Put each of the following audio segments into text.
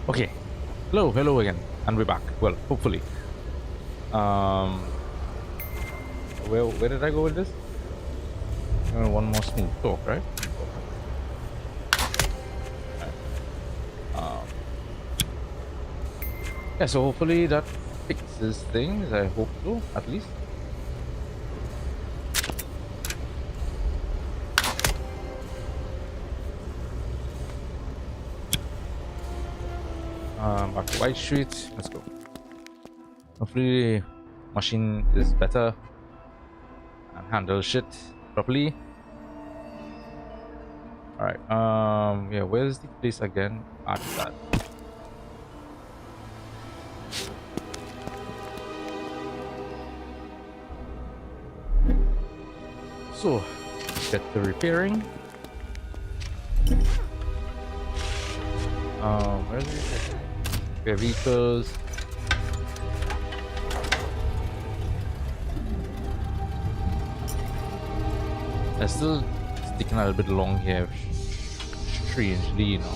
Okay. Hello again, and we're back. Well, hopefully. Um, where did I go with this? One more smooth talk, right? Um, yeah. So hopefully that fixes things. I hope so, at least. Back to White Street. Let's go. Hopefully, machine is better and handles shit properly. All right. Yeah. Where's the place again? After that. So, get the repairing. Where's the repairing? Repair vehicles. I'm still sticking a little bit long here, strangely, you know.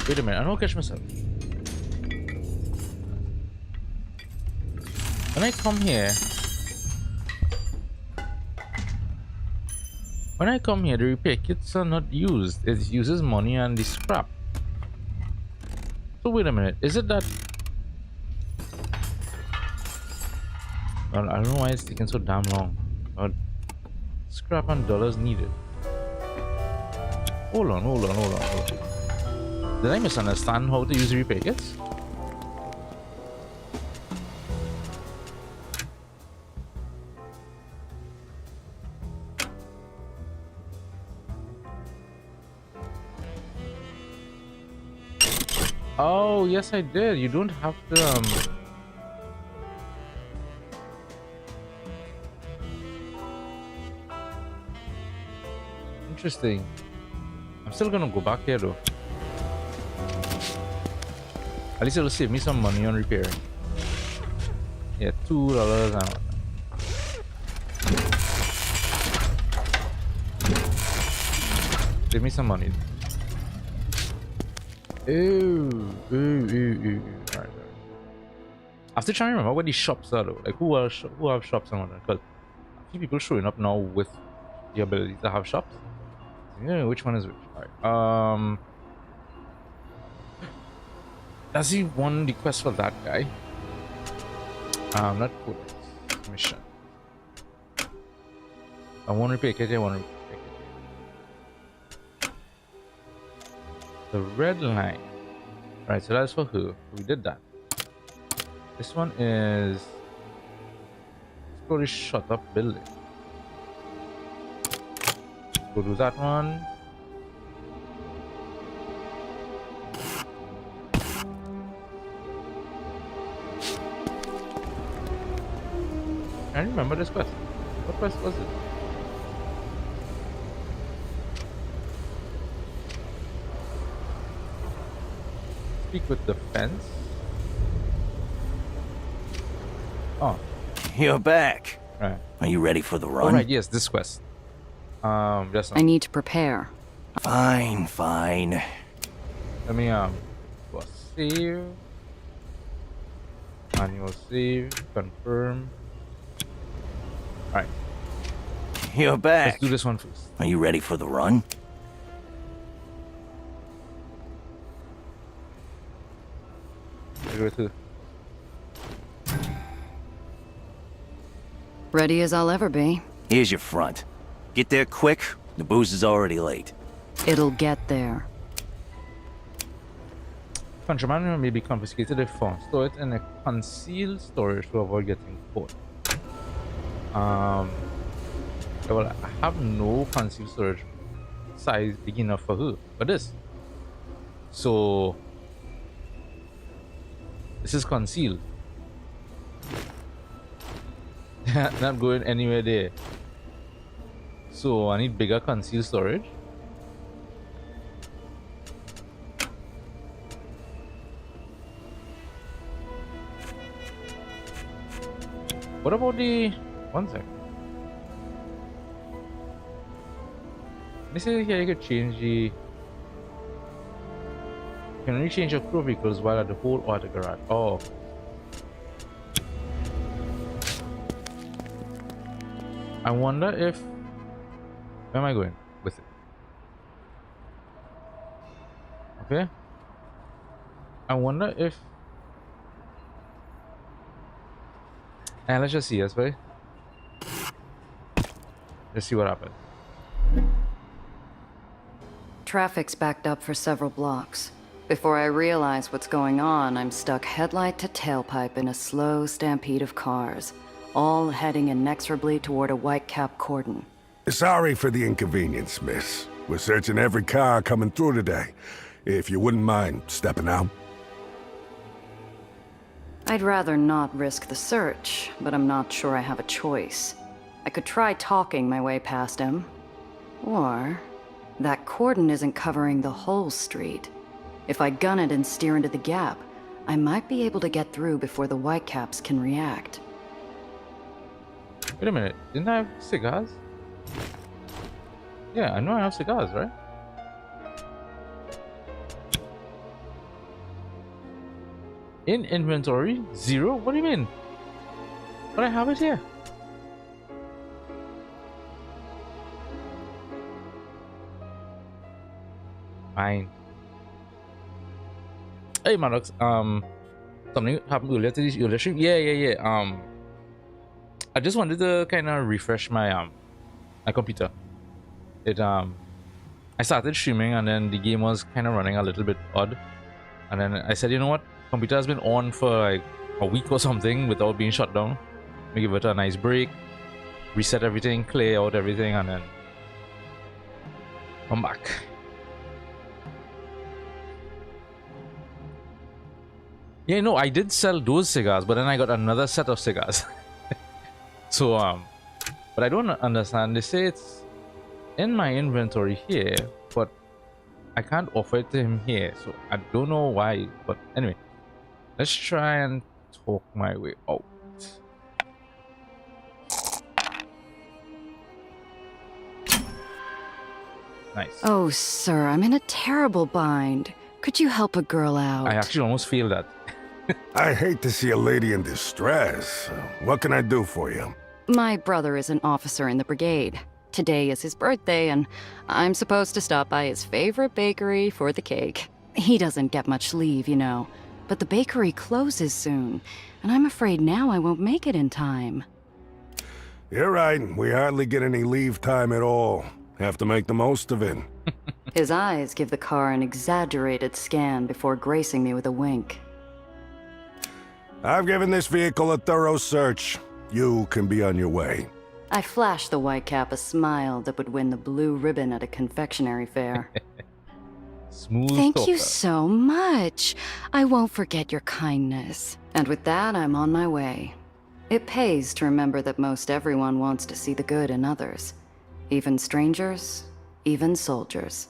Wait a minute, I don't catch myself. When I come here, the repair kits are not used. It uses money and the scrap. So wait a minute, is it that? Well, I don't know why it's taking so damn long. But scrap and dollars needed. Hold on. Did I misunderstand how to use repair kits? Oh, yes I did. You don't have to Interesting. I'm still gonna go back here though. At least it'll save me some money on repairing. Yeah, $2 and save me some money. Ooh. Alright. I have to try and remember what these shops are though. Like who have shops and whatnot. Because a few people showing up now with the ability to have shops. Yeah, which one is which? Alright. Does he want the quest for that guy? Not codex mission. I want to repair kit. I want to repair kit. The red line. Right, so that's for who? We did that. This one is slowly shut up building. Go do that one. I remember this quest. What quest was it? Speak with the fence. Oh, You're back. right. Are you ready for the run? Oh, right. Yes, this quest. Just I need to prepare. Fine. let me do a save. Manual save. Confirm. All right. You're back. Let's do this one first. Are you ready for the run? Go to. Ready as I'll ever be. Here's your front. Get there quick. The booze is already late. It'll get there. Contraband may be confiscated if found. Store it in a concealed storage to avoid getting caught. Well, I have no concealed storage size big enough for her. For this. So this is concealed. Not going anywhere there. So I need bigger concealed storage. What about the... One sec. They say here you could change the... You can only change your crew vehicles while at the whole or at the garage. Oh. I wonder if... Where am I going with it? Okay. I wonder if... And let's just see, yes, right? Let's see what happens. Traffic's backed up for several blocks. Before I realize what's going on, I'm stuck headlight to tailpipe in a slow stampede of cars, all heading inexorably toward a white-cap cordon. Sorry for the inconvenience, miss. We're searching every car coming through today. If you wouldn't mind stepping out. I'd rather not risk the search, but I'm not sure I have a choice. I could try talking my way past him. Or... that cordon isn't covering the whole street. If I gun it and steer into the gap, I might be able to get through before the whitecaps can react. Wait a minute, didn't I have cigars? Yeah, I know I have cigars, right? In inventory? 0? What do you mean? But I have it here. Fine. Hey Maddox, something happened earlier to this earlier stream. Yeah. I just wanted to kind of refresh my my computer. It I started streaming and then the game was kind of running a little bit odd, and then I said, you know what, computer has been on for like a week or something without being shut down. Let me give it a nice break, reset everything, clear out everything, and then come back. Yeah, no, I did sell those cigars, but then I got another set of cigars. So, but I don't understand. They say it's in my inventory here, but I can't offer it to him here. So I don't know why. But anyway, let's try and talk my way out. Nice. Oh, sir, I'm in a terrible bind. Could you help a girl out? I actually almost feel that. I hate to see a lady in distress. What can I do for you? My brother is an officer in the brigade. Today is his birthday, and I'm supposed to stop by his favorite bakery for the cake. He doesn't get much leave, you know. But the bakery closes soon, and I'm afraid now I won't make it in time. You're right. We hardly get any leave time at all. Have to make the most of it. His eyes give the car an exaggerated scan before gracing me with a wink. I've given this vehicle a thorough search. You can be on your way. I flashed the whitecap a smile that would win the blue ribbon at a confectionery fair. Smooth Thank you talker. so much. I won't forget your kindness. And with that, I'm on my way. It pays to remember that most everyone wants to see the good in others. Even strangers, even soldiers.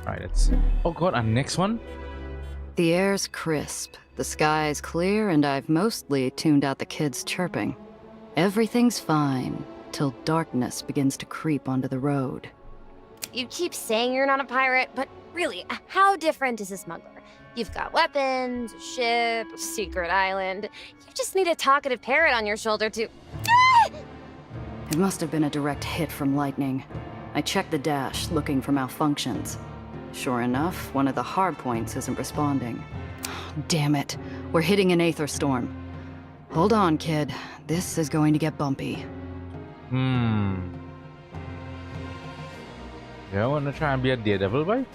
Alright, let's... Oh god, our next one? The air's crisp, the sky's clear, and I've mostly tuned out the kids chirping. Everything's fine, till darkness begins to creep onto the road. You keep saying you're not a pirate, but really, how different is a smuggler? You've got weapons, a ship, a secret island. You just need a talkative parrot on your shoulder to... It must have been a direct hit from lightning. I checked the dash, looking for malfunctions. Sure enough, one of the hard points isn't responding. Damn it. We're hitting an Aether storm. Hold on, kid. This is going to get bumpy. Yeah, I want to try and be a daredevil, boy.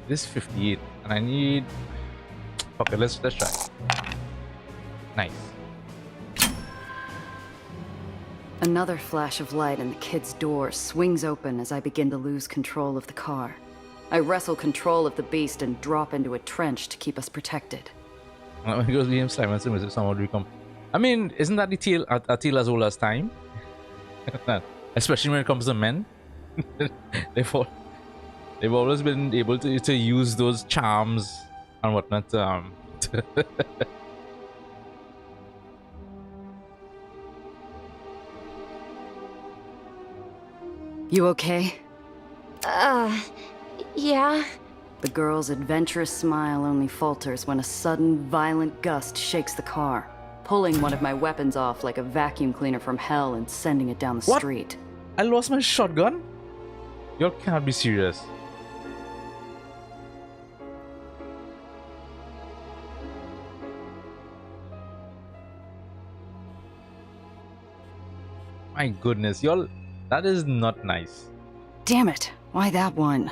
This is 58, and I need... Okay, let's try. Nice. Another flash of light and the kid's door swings open as I begin to lose control of the car. I wrestle control of the beast and drop into a trench to keep us protected. When he goes Liam Simonson with someone will come. I mean, isn't that a tale as old as time? Especially when it comes to men. they've, al- they've always been able to use those charms and whatnot. You okay? Yeah. The girl's adventurous smile only falters when a sudden, violent gust shakes the car, pulling one of my weapons off like a vacuum cleaner from hell and sending it down the What? street. I lost my shotgun? You can't be serious. My goodness, y'all, that is not nice. Damn it, why that one?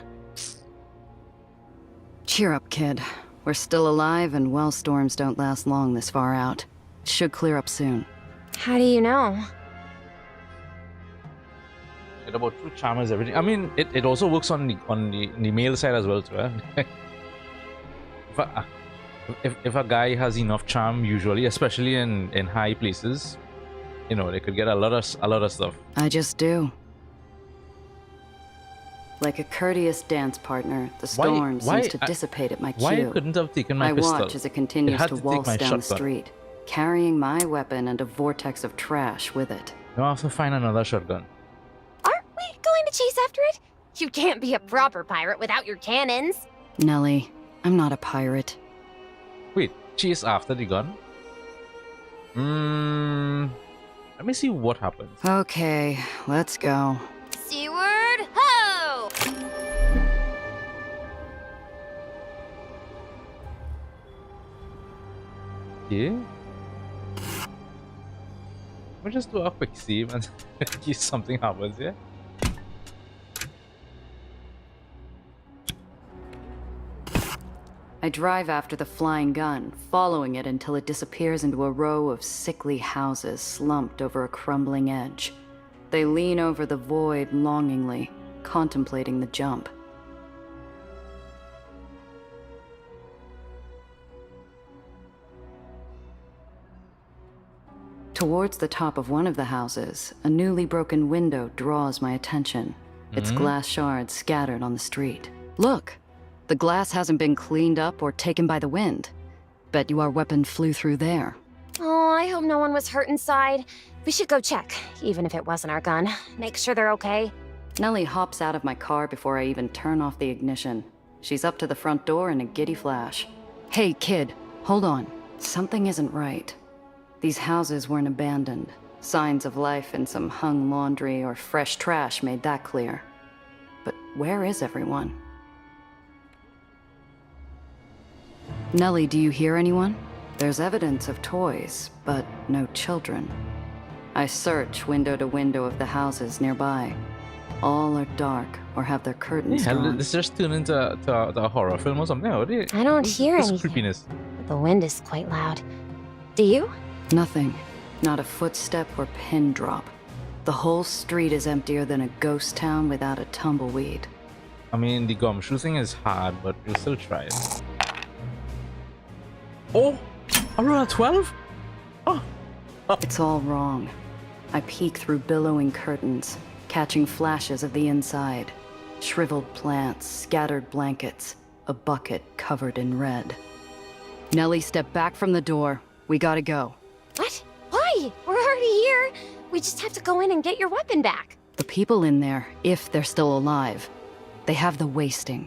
Cheer up, kid. We're still alive, and well, storms don't last long this far out. It should clear up soon. How do you know? It about true charm is everything. I mean, it also works on the male side as well, too. Eh? if a guy has enough charm, usually, especially in high places, you know, they could get a lot of stuff. I just do. Like a courteous dance partner, the storm seems to dissipate at my cue. Why I couldn't have taken my pistol? I watch as it continues had to to take waltz my down the shotgun. street, carrying my weapon and a vortex of trash with it. Now I have to find another shotgun. Aren't we going to chase after it? You can't be a proper pirate without your cannons. Nelly, I'm not a pirate. Wait, chase after the gun? Let me see what happens. Okay, let's go. Seaward ho! Yeah. We'll just do a quick save and see if something happens, yeah? I drive after the flying gun, following it until it disappears into a row of sickly houses slumped over a crumbling edge. They lean over the void longingly, contemplating the jump. Towards the top of one of the houses, a newly broken window draws my attention, its glass shards scattered on the street. Look! The glass hasn't been cleaned up or taken by the wind. Bet you our weapon flew through there. Oh, I hope no one was hurt inside. We should go check, even if it wasn't our gun. Make sure they're okay. Nellie hops out of my car before I even turn off the ignition. She's up to the front door in a giddy flash. Hey, kid, hold on. Something isn't right. These houses weren't abandoned. Signs of life in some hung laundry or fresh trash made that clear. But where is everyone? Nellie, do you hear anyone? There's evidence of toys, but no children. I search window to window of the houses nearby. All are dark or have their curtains drawn. This just turned into a horror film or something. Or I don't hear this anything. creepiness. The wind is quite loud. Do you? Nothing. Not a footstep or pin drop. The whole street is emptier than a ghost town without a tumbleweed. I mean, the gumshoe thing is hard, but we'll still try it. Oh! I rolled a 12? Oh! It's all wrong. I peek through billowing curtains, catching flashes of the inside. Shriveled plants, scattered blankets, a bucket covered in red. Nellie, step back from the door. We gotta go. What? Why? We're already here. We just have to go in and get your weapon back. The people in there, if they're still alive, they have the wasting,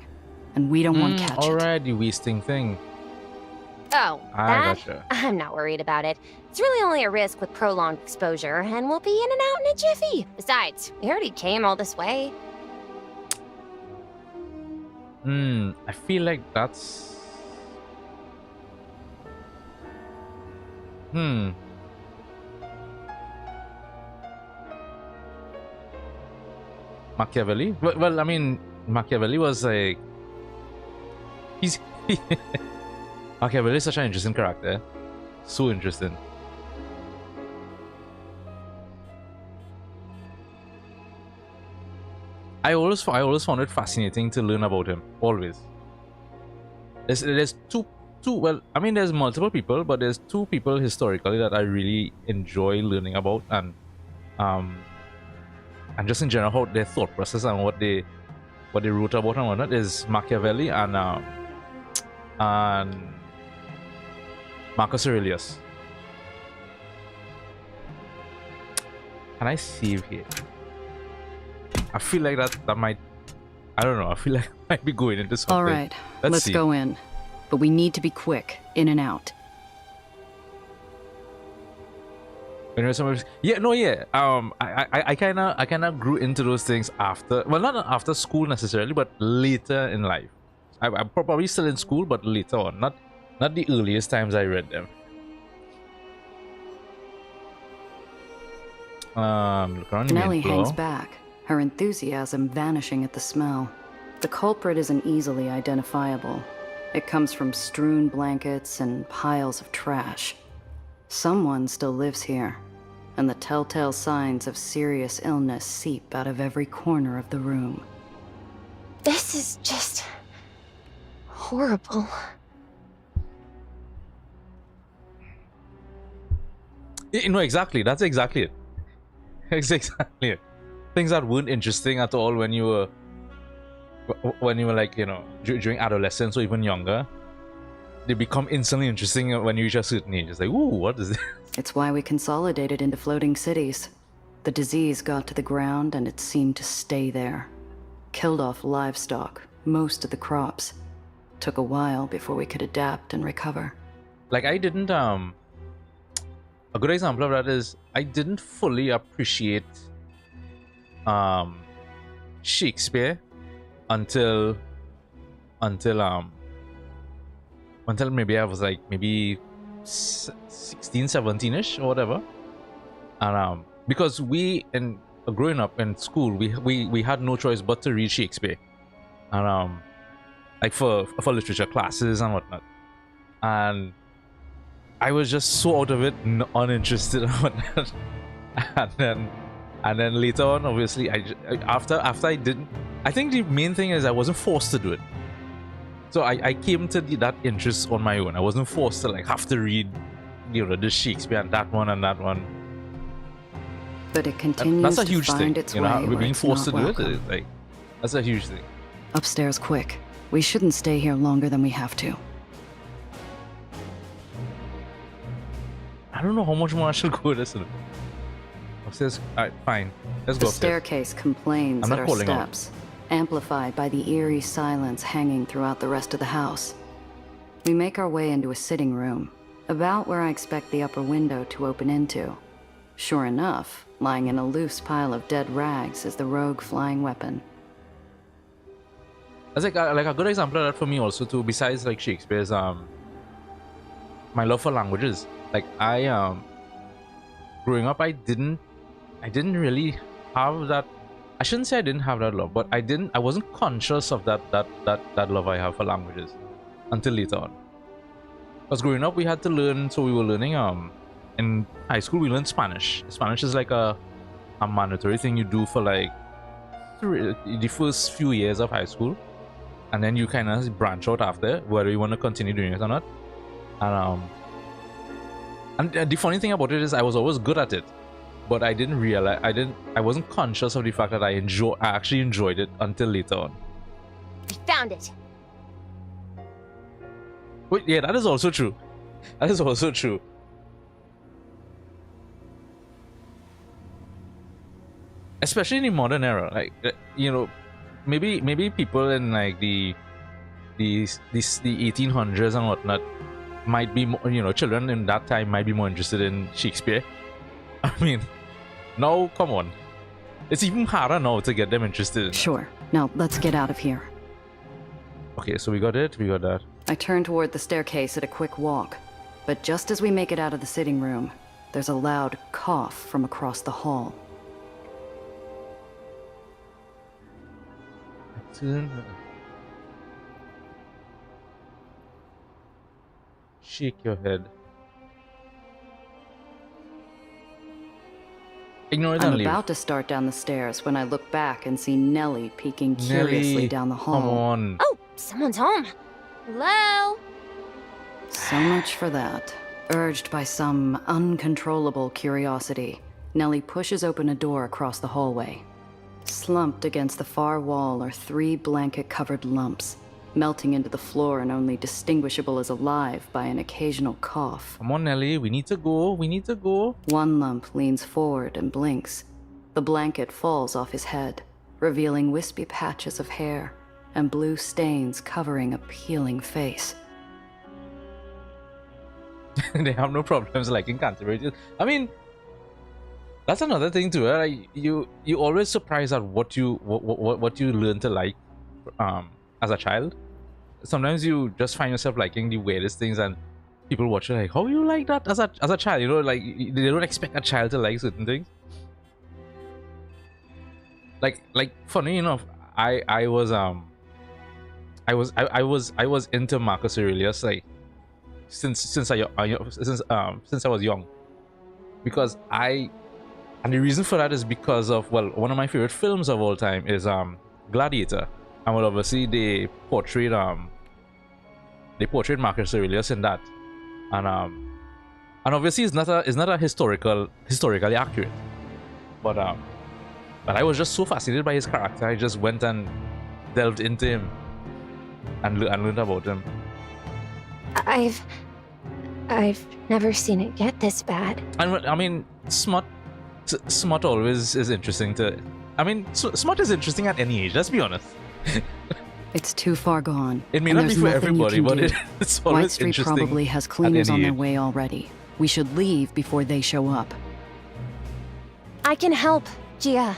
and we don't want to catch it. Alright, the wasting thing. Oh, I that? gotcha. I'm not worried about it. It's really only a risk with prolonged exposure, and we'll be in and out in a jiffy. Besides, we already came all this way. I feel like that's... Machiavelli? Well, I mean, Machiavelli was like... He's... Machiavelli is such an interesting character. So interesting. I always found it fascinating to learn about him. Always. There's two well, I mean, there's multiple people, but there's two people historically that I really enjoy learning about, and and just in general how their thought process and what they wrote about and whatnot is Machiavelli and Marcus Aurelius. Can I save here? I feel like that might, I don't know, I feel like I might be going into something. All right, let's see. go in. But we need to be quick, in and out. Yeah, no, yeah. I kind of grew into those things after, well, not after school necessarily, but later in life. I'm probably still in school, but later on, not the earliest times I read them. Look around the main Nellie floor. hangs back, her enthusiasm vanishing at the smell. The culprit isn't easily identifiable. It comes from strewn blankets and piles of trash. Someone still lives here, and the telltale signs of serious illness seep out of every corner of the room. This is just horrible. No, exactly. That's exactly it. That's exactly it. Things that weren't interesting at all when you were like, you know, during adolescence or even younger, they become instantly interesting when you reach a certain age. It's like, ooh, what is this? It's why we consolidated into floating cities. The disease got to the ground and it seemed to stay there. Killed off livestock, most of the crops. Took a while before we could adapt and recover. Like, I didn't, a good example of that is I didn't fully appreciate Shakespeare until maybe I was like maybe 16, 17ish or whatever. And because growing up in school, we had no choice but to read Shakespeare, and like for literature classes and whatnot, and I was just so out of it, uninterested in whatnot. and then later on, obviously, after I didn't, I think the main thing is I wasn't forced to do it. So I came to that interest on my own. I wasn't forced to like have to read, you know, this Shakespeare and that one and that one. But it continues That's a to huge find thing, its you way know, where being it's forced to not do it. welcome. Like, that's a huge thing. Upstairs, quick. We shouldn't stay here longer than we have to. I don't know how much more I should go this. Upstairs, alright, fine. Let's The go upstairs. staircase complains I'm at not our calling out. steps, amplified by the eerie silence hanging throughout the rest of the house. We make our way into a sitting room, about where I expect the upper window to open into. Sure enough, lying in a loose pile of dead rags is the rogue flying weapon. That's like a good example of that for me also too. Besides like Shakespeare's my love for languages. Like I growing up, I didn't really have that. I shouldn't say I didn't have that love, but I wasn't conscious of that love I have for languages until later on. Because growing up, we had to learn. So we were learning in high school we learned Spanish. Spanish is like a mandatory thing you do for like the first few years of high school, and then you kind of branch out after whether you want to continue doing it or not. And the funny thing about it is I was always good at it, but I didn't realize I wasn't conscious of the fact that I actually enjoyed it until later on. I found it. Wait, yeah, that is also true. That is also true. Especially in the modern era, like you know, maybe people in like the 1800s and whatnot might be more, you know, children in that time might be more interested in Shakespeare. I mean, now come on, it's even harder now to get them interested. Sure. Now, let's get out of here. Okay, so we got it. We got that. I turn toward the staircase at a quick walk, but just as we make it out of the sitting room, there's a loud cough from across the hall. Shake your head. Ignore it I'm and leave. about to start down the stairs when I look back and see Nellie peeking curiously Nelly, down the hall. come on. Oh, someone's home. Hello? So much for that. Urged by some uncontrollable curiosity, Nellie pushes open a door across the hallway. Slumped against the far wall are 3 blanket-covered lumps, melting into the floor and only distinguishable as alive by an occasional cough. Come on, Nelly. We need to go. We need to go. One lump leans forward and blinks. The blanket falls off his head, revealing wispy patches of hair and blue stains covering a peeling face. They have no problems liking Canterbury. I mean, that's another thing too. Right? You always surprised at what you learn to like as a child. Sometimes you just find yourself liking the weirdest things, and people watch you like, how you like that as a child? You know, like they don't expect a child to like certain things. Like funny enough, I was into Marcus Aurelius like since I was young, because and the reason for that is because of, well, one of my favorite films of all time is Gladiator, and well, obviously they portrayed Marcus Aurelius in that, and obviously it's not a historically accurate, but I was just so fascinated by his character. I just went and delved into him and learned about him. I've never seen it get this bad. And I mean, smut always is interesting to. I mean, smut is interesting at any age. Let's be honest. It's too far gone. It may and not be there's for nothing you everybody, can but do. it's always White Street interesting. probably has at cleaners any on their age. way already. We should leave before they show up. I can help, Gia.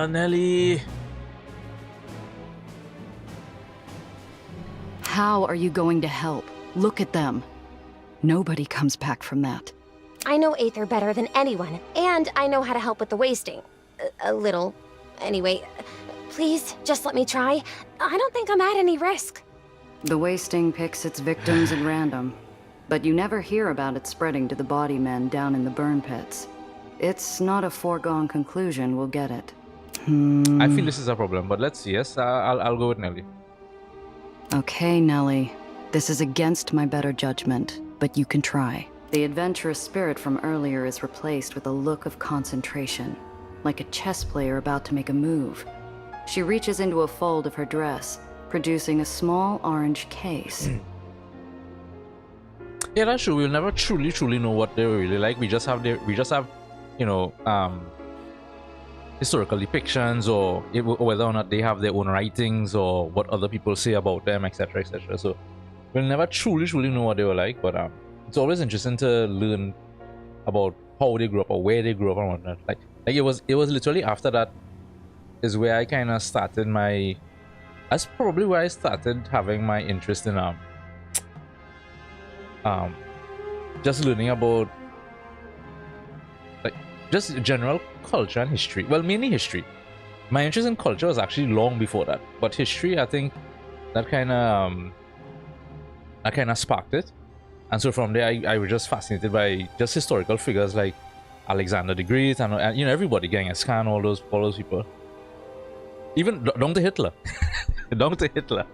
Nelly. How are you going to help? Look at them. Nobody comes back from that. I know Aether better than anyone, and I know how to help with the wasting. A little. Anyway, please, just let me try. I don't think I'm at any risk. The wasting picks its victims at random, but you never hear about it spreading to the body men down in the burn pits. It's not a foregone conclusion we'll get it. I feel this is a problem, but let's see. Yes, I'll go with Nelly. Okay, Nelly. This is against my better judgment, but you can try. The adventurous spirit from earlier is replaced with a look of concentration, like a chess player about to make a move. She reaches into a fold of her dress, producing a small orange case. Yeah, that's true. We'll never truly know what they're really like. We just have you know, historical depictions, or whether or not they have their own writings, or what other people say about them, etc., etc. So we'll never truly know what they were like, but it's always interesting to learn about how they grew up or where they grew up and whatnot. Like it was literally after that is where I kind of started my. That's probably where I started having my interest in just learning about like just general culture and history. Well, mainly history. My interest in culture was actually long before that, but history, I think that kind of sparked it. And so from there, I was just fascinated by just historical figures like Alexander the Great, and you know, everybody, Genghis Khan, all those people. Even down to Hitler. Down to Hitler.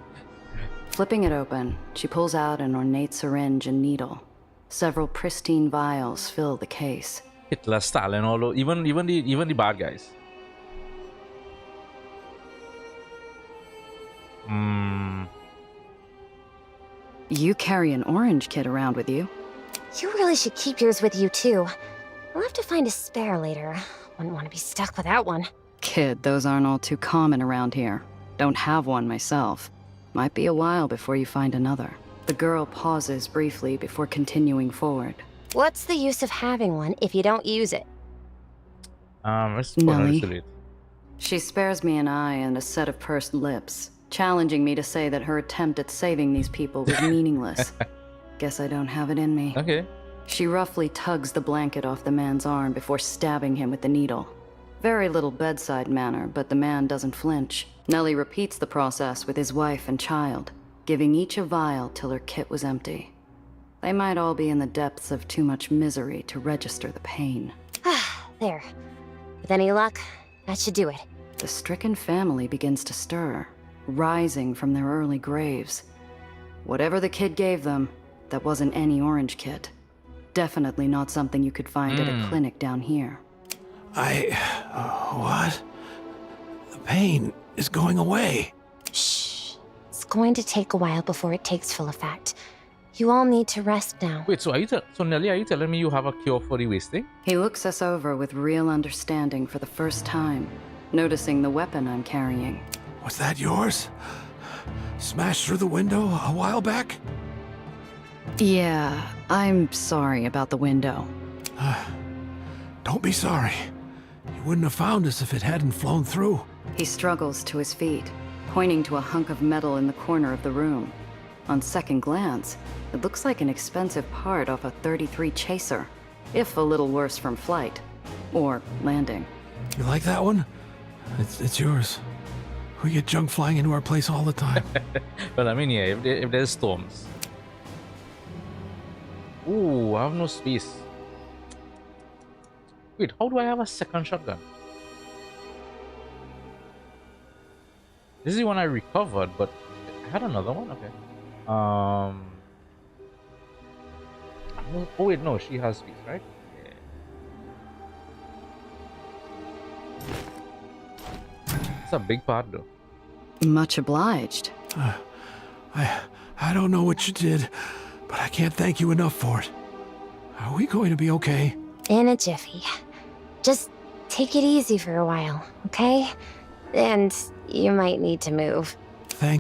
Flipping it open, she pulls out an ornate syringe and needle. Several pristine vials fill the case. Hitler, Stalin, all those, even the bad guys. You carry an orange kit around with you. You really should keep yours with you, too. I'll have to find a spare later. Wouldn't want to be stuck without one. Kid, those aren't all too common around here. Don't have one myself. Might be a while before you find another. The girl pauses briefly before continuing forward. What's the use of having one if you don't use it? Nelly. She spares me an eye and a set of pursed lips, challenging me to say that her attempt at saving these people was meaningless. Guess I don't have it in me. Okay. She roughly tugs the blanket off the man's arm before stabbing him with the needle. Very little bedside manner, but the man doesn't flinch. Nelly repeats the process with his wife and child, giving each a vial till her kit was empty. They might all be in the depths of too much misery to register the pain. There. With any luck, that should do it. The stricken family begins to stir, rising from their early graves. Whatever the kid gave them, that wasn't any orange kit. Definitely not something you could find at a clinic down here. What? The pain is going away. Shh. It's going to take a while before it takes full effect. You all need to rest now. Wait, so Nelly, are you telling me you have a cure for the wasting? He looks us over with real understanding for the first time, noticing the weapon I'm carrying. Was that yours? Smashed through the window a while back? Yeah, I'm sorry about the window. Don't be sorry. You wouldn't have found us if it hadn't flown through. He struggles to his feet, pointing to a hunk of metal in the corner of the room. On second glance, it looks like an expensive part off a 33 Chaser, if a little worse from flight. Or landing. You like that one? It's yours. We get junk flying into our place all the time. Well, I mean, yeah, if there's storms. Ooh, I have no space. Wait, how do I have a second shotgun? This is the one I recovered, but I had another one? Okay. Oh wait, no, she has space, right? Yeah. It's a big part though. Much obliged. I don't know what you did, but I can't thank you enough for it. Are we going to be okay? In a jiffy. Just take it easy for a while, okay? And you might need to move.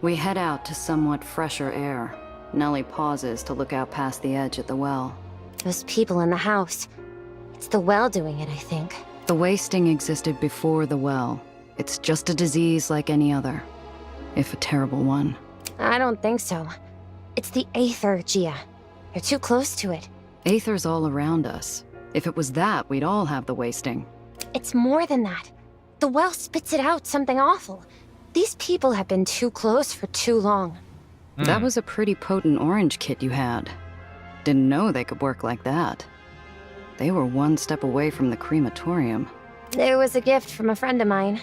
We head out to somewhat fresher air. Nellie pauses to look out past the edge at the well. Those people in the house. It's the well doing it, I think. The wasting existed before the well. It's just a disease like any other. If a terrible one. I don't think so. It's the Aether, Gia. You're too close to it. Aether's all around us. If it was that, we'd all have the wasting. It's more than that. The well spits it out something awful. These people have been too close for too long. That was a pretty potent orange kit you had. Didn't know they could work like that. They were one step away from the crematorium. It was a gift from a friend of mine.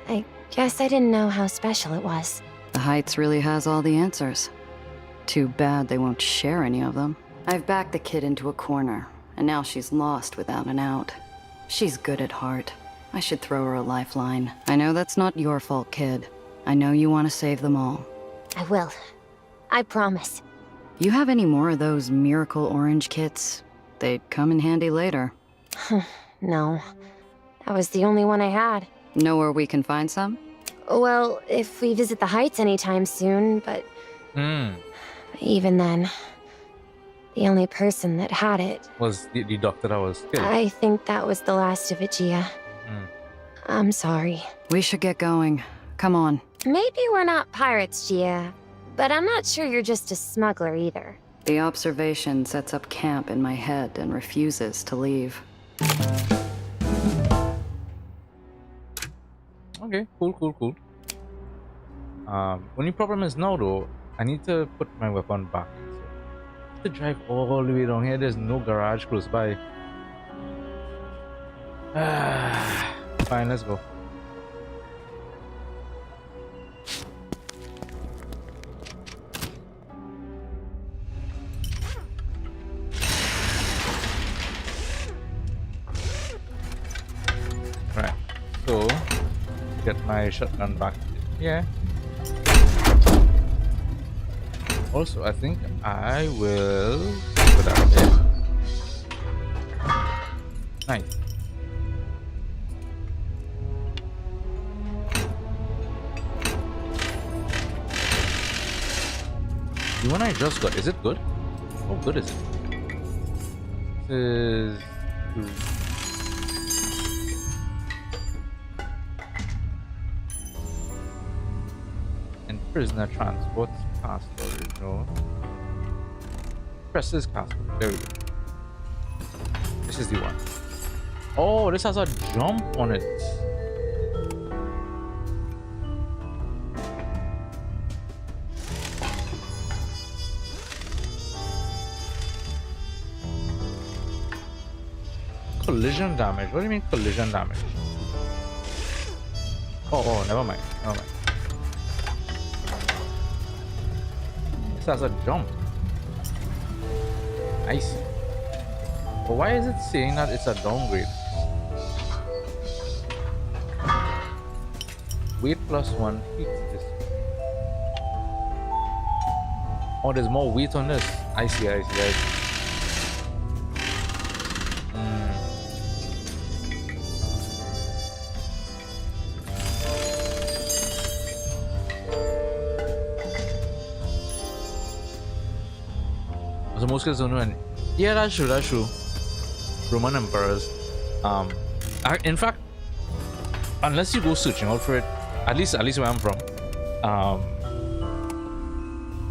I guess I didn't know how special it was. The Heights really has all the answers. Too bad they won't share any of them. I've backed the kid into a corner, and now she's lost without an out. She's good at heart. I should throw her a lifeline. I know that's not your fault, kid. I know you want to save them all. I will. I promise. You have any more of those miracle orange kits? They'd come in handy later. No. That was the only one I had. Know where we can find some? Well, if we visit the Heights anytime soon, but... Even then, the only person that had it... Was the doctor that was killed? I think that was the last of it, Gia. I'm sorry. We should get going. Come on. Maybe we're not pirates, Gia, but I'm not sure you're just a smuggler either. The observation sets up camp in my head and refuses to leave. Okay, cool. Only problem is now though, I need to put my weapon back. So I have to drive all the way down here. There's no garage close by. Fine, let's go. Right, so get my shotgun back. Yeah. Also, I think I will put that there. Nice. The one I just got, is it good? How good is it? This is... And prisoner transport car storage, no. Press this car storage, there we go. This is the one. Oh, this has a jump on it. Collision damage. What do you mean collision damage? Oh, never mind. This has a jump. Nice. But why is it saying that it's a downgrade? weight +1 heat. Oh, there's more weight on this. I see. So most kids don't know. And yeah, that's true. Roman emperors. In fact, unless you go searching out for it, at least where I'm from,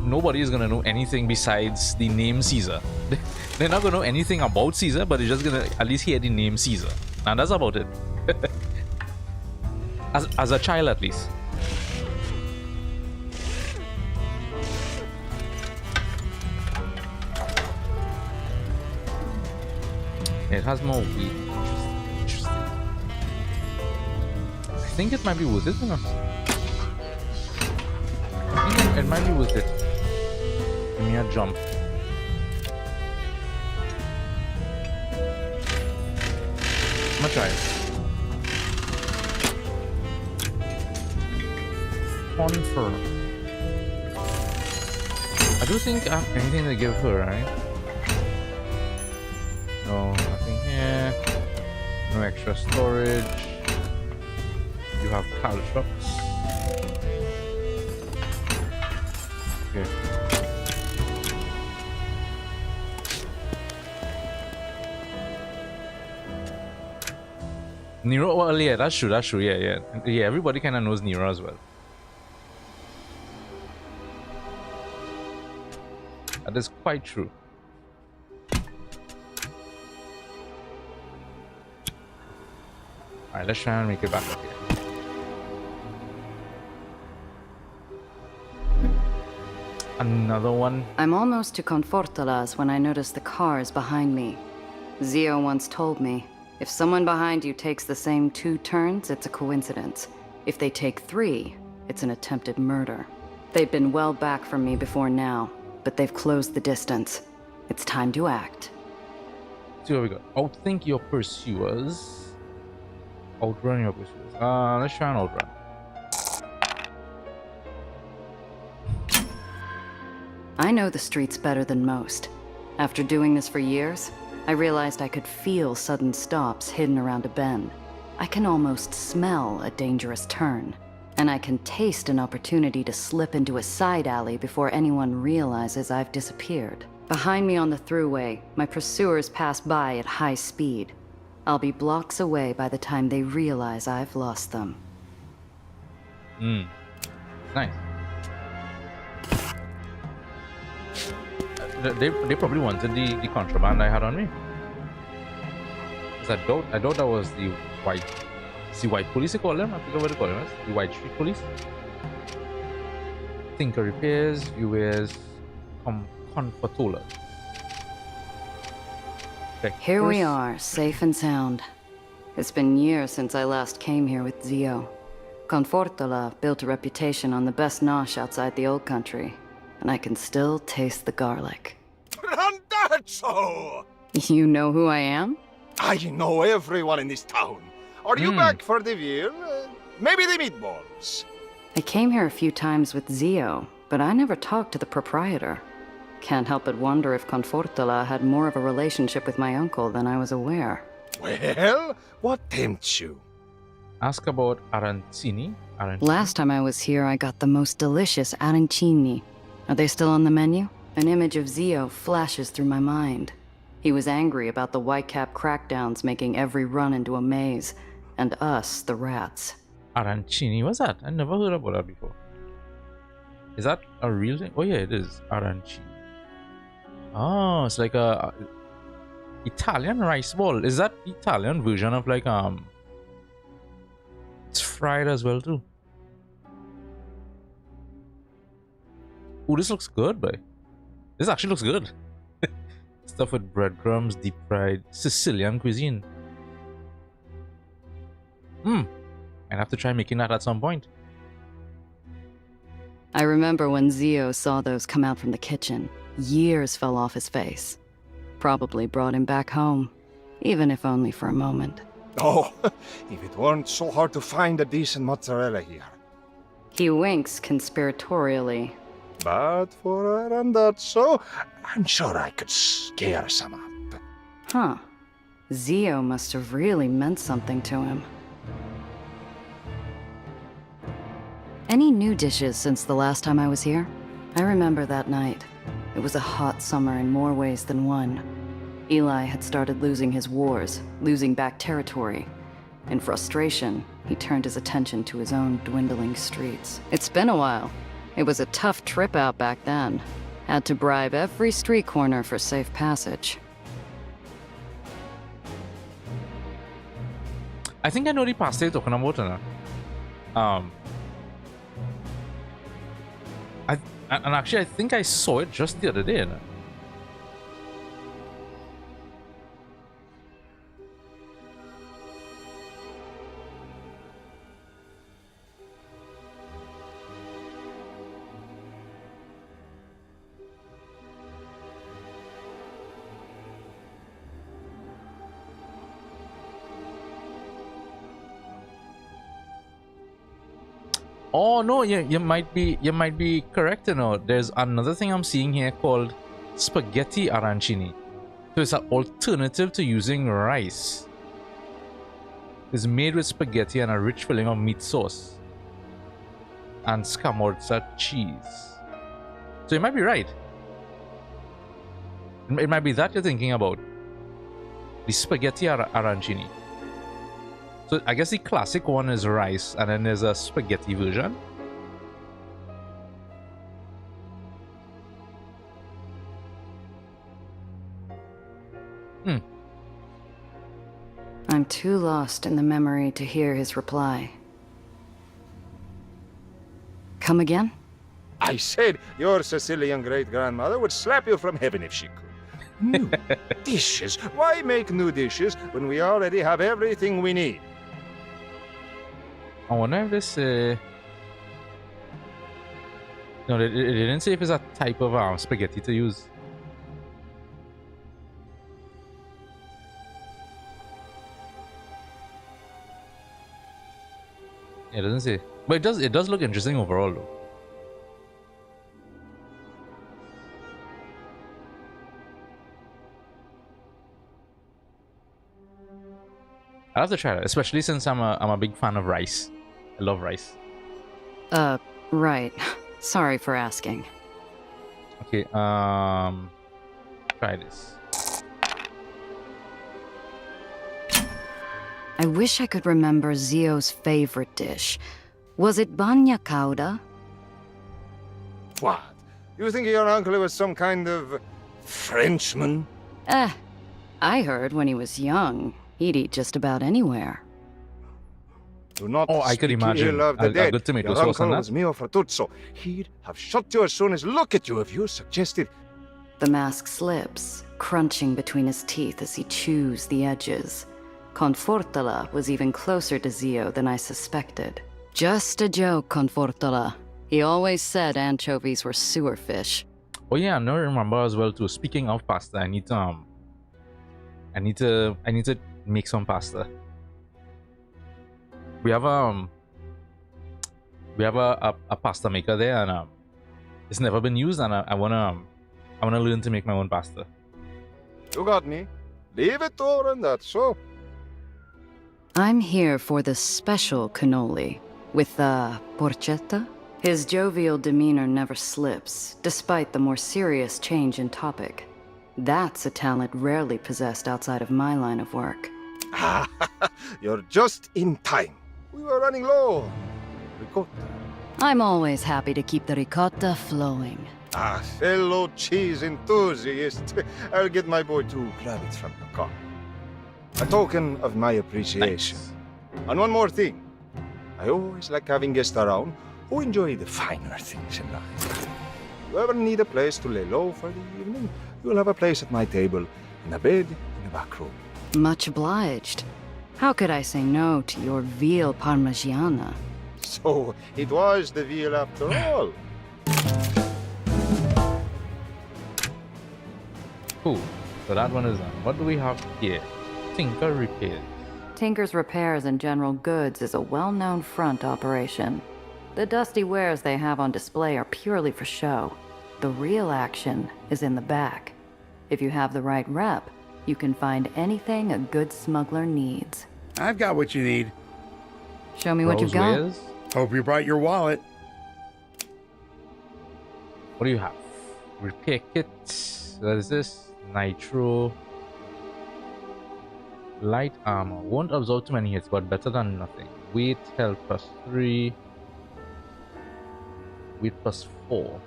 nobody is gonna know anything besides the name Caesar. They're not gonna know anything about Caesar, but they're just gonna at least hear the name Caesar, and that's about it. as a child, at least. It has more weight. Interesting. I think it might be worth it enough. I think it might be worth it. Give me a jump. I'm gonna try it. Confirm. I do think I have anything to give her, right? No, nothing here. No extra storage. You have caltrops. Okay. Nero, well, yeah, that's true, yeah. Yeah, everybody kind of knows Nero as well. That is quite true. Alright, let's try and make it back up here. Another one. I'm almost to Confortalas when I notice the cars behind me. Zio once told me, if someone behind you takes the same 2 turns, it's a coincidence. If they take 3, it's an attempted murder. They've been well back from me before now, but they've closed the distance. It's time to act. See what we got. Outthink your pursuers. Outrun your pursuers. Let's try and outrun. I know the streets better than most. After doing this for years, I realized I could feel sudden stops hidden around a bend. I can almost smell a dangerous turn. And I can taste an opportunity to slip into a side alley before anyone realizes I've disappeared. Behind me on the thruway, my pursuers pass by at high speed. I'll be blocks away by the time they realize I've lost them. Nice. They probably wanted the contraband I had on me. I doubt that was the white police they call them. I forget what they call them. The white street police. Thinker repairs, viewers, Confortola. Here we are, safe and sound. It's been years since I last came here with Zio. Confortola built a reputation on the best nosh outside the old country, and I can still taste the garlic. Randazzo! You know who I am? I know everyone in this town. Are you back for the beer? Maybe the meatballs. I came here a few times with Zio, but I never talked to the proprietor. Can't help but wonder if Confortola had more of a relationship with my uncle than I was aware. Well, what tempts you? Ask about arancini. Last time I was here, I got the most delicious arancini. Are they still on the menu? An image of Zio flashes through my mind. He was angry about the Whitecap crackdowns making every run into a maze, and us, the rats. Arancini, what's that? I never heard about that before. Is that a real thing? Oh yeah, it is. Arancini. Oh, it's like a Italian rice ball. Is that Italian version of like it's fried as well too. Ooh, this looks good, boy. This actually looks good. Stuff with breadcrumbs, deep fried Sicilian cuisine. I'd have to try making that at some point. I remember when Zio saw those come out from the kitchen. Years fell off his face. Probably brought him back home, even if only for a moment. Oh, if it weren't so hard to find a decent mozzarella here. He winks conspiratorially. But for a randazzo, I'm sure I could scare some up. Huh. Zio must have really meant something to him. Any new dishes since the last time I was here? I remember that night. It was a hot summer in more ways than one. Eli had started losing his wars, losing back territory. In frustration, he turned his attention to his own dwindling streets. It's been a while. It was a tough trip out back then. Had to bribe every street corner for safe passage. I think I know the pasta you're talking about, and actually I think I saw it just the other day. Oh no, you might be correct. There's another thing I'm seeing here called spaghetti arancini. So it's an alternative to using rice. It's made with spaghetti and a rich filling of meat sauce and scamorza cheese. So you might be right. It might be that you're thinking about. The spaghetti arancini. So I guess the classic one is rice, and then there's a spaghetti version. I'm too lost in the memory to hear his reply. Come again? I said your Sicilian great-grandmother would slap you from heaven if she could. New dishes? Why make new dishes when we already have everything we need? I wonder if this no, it didn't say if it's a type of spaghetti to use. It doesn't say, but it does look interesting overall though. I'll have to try that, especially since I'm a big fan of rice. I love rice. Right. Sorry for asking. Okay, try this. I wish I could remember Zio's favorite dish. Was it bagna cauda? What? You think your uncle was some kind of Frenchman? I heard when he was young, he'd eat just about anywhere. Do not Oh, I could speak imagine ill of the a dead. good tomato Your sauce on uncle that. was mio fratuzzo. He'd have shot you as soon as look at you if you suggested. The mask slips, crunching between his teeth as he chews the edges. Confortola was even closer to Zio than I suspected. Just a joke, Confortola. He always said anchovies were sewer fish. Oh yeah, and I remember as well too. Speaking of pasta, I need to make some pasta. We have a pasta maker there, and it's never been used, and I wanna learn to make my own pasta. You got me. Leave it over and that's so. I'm here for the special cannoli with the porchetta. His jovial demeanor never slips, despite the more serious change in topic. That's a talent rarely possessed outside of my line of work. You're just in time. We were running low on ricotta. I'm always happy to keep the ricotta flowing. Ah, fellow cheese enthusiast. I'll get my boy to grab it from your car. A token of my appreciation. Nice. And one more thing. I always like having guests around who enjoy the finer things in life. If you ever need a place to lay low for the evening, you'll have a place at my table and a bed in the back room. Much obliged. How could I say no to your veal parmigiana? So, it was the veal after all. Cool. So that one is done. What do we have here? Tinker repairs. Tinker's Repairs and General Goods is a well-known front operation. The dusty wares they have on display are purely for show. The real action is in the back. If you have the right rep, you can find anything a good smuggler needs. I've got what you need. Show me what you've got. Wares? Hope you brought your wallet. What do you have? Repair kit. What is this? Nitro. Light armor. Won't absorb too many hits, but better than nothing. Weight, health +3. Weight +4.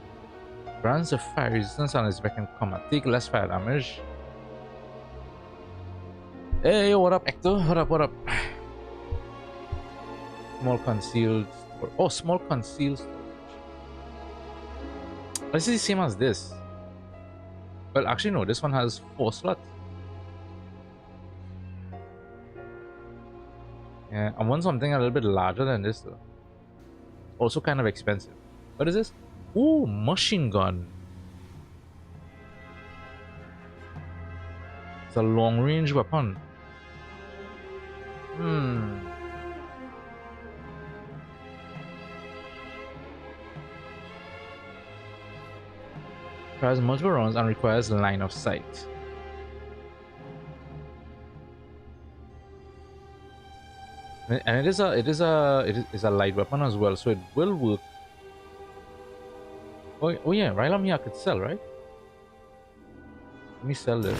Grants a fire resistance on his weapon combat. Take less fire damage. Hey, what up, Ecto? What up? Small concealed storage. Oh, small concealed storage. This is the same as this. Well, actually, no. This one has 4 slots. Yeah, I want something a little bit larger than this, though. Also kind of expensive. What is this? Ooh, machine gun. It's a long-range weapon. Requires multiple rounds and requires line of sight. And it is a light weapon as well, so it will work. Oh yeah, right on here I could sell, right? Let me sell this.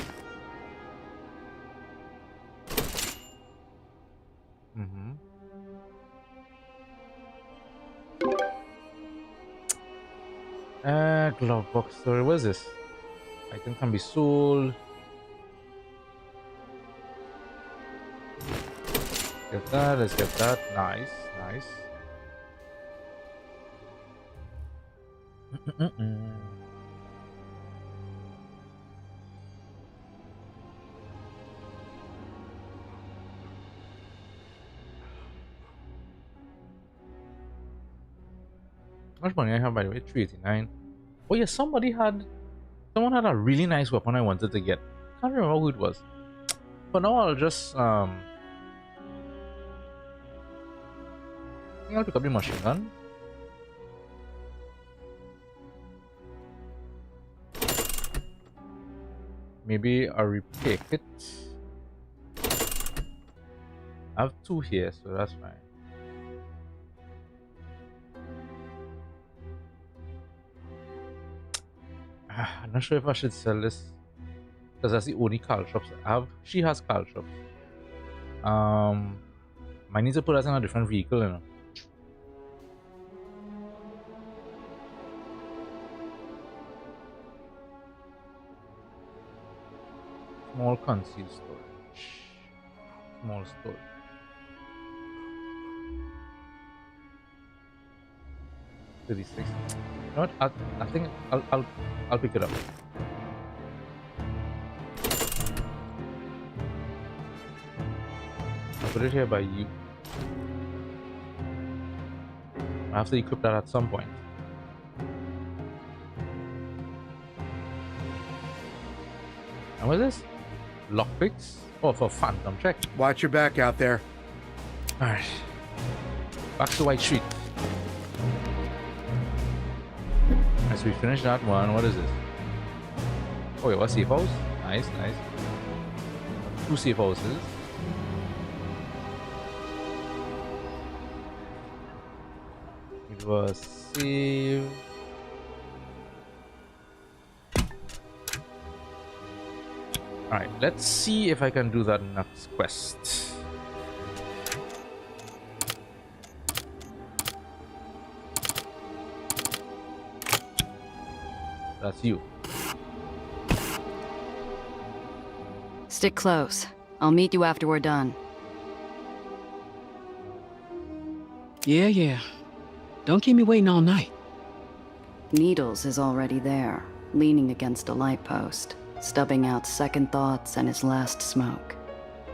Glove box story. What is this? Item can be sold. Get that, let's get that. Nice. How much money I have, by the way? 389. Oh yeah, someone had a really nice weapon I wanted to get. Can't remember who it was. For now, I'll just I think I'll pick up the machine gun. Maybe a repair kit. I have 2 here, so that's fine. I'm not sure if I should sell this because that's the only car shops I have. She has car shops. Might need to put us in a different vehicle, you know. Small concealed storage. Small storage. $36. You know what? I think I'll pick it up. I'll put it here by you. I have to equip that at some point. And what is this? Lockpicks? Oh, for phantom check. Watch your back out there. Alright. Back to White Street. As we finish that one, what is this? Oh wait, what safe house? Nice. 2 safe houses. It was save. Alright, let's see if I can do that next quest. That's you. Stick close. I'll meet you after we're done. Yeah. Don't keep me waiting all night. Needles is already there, leaning against a light post, stubbing out second thoughts and his last smoke.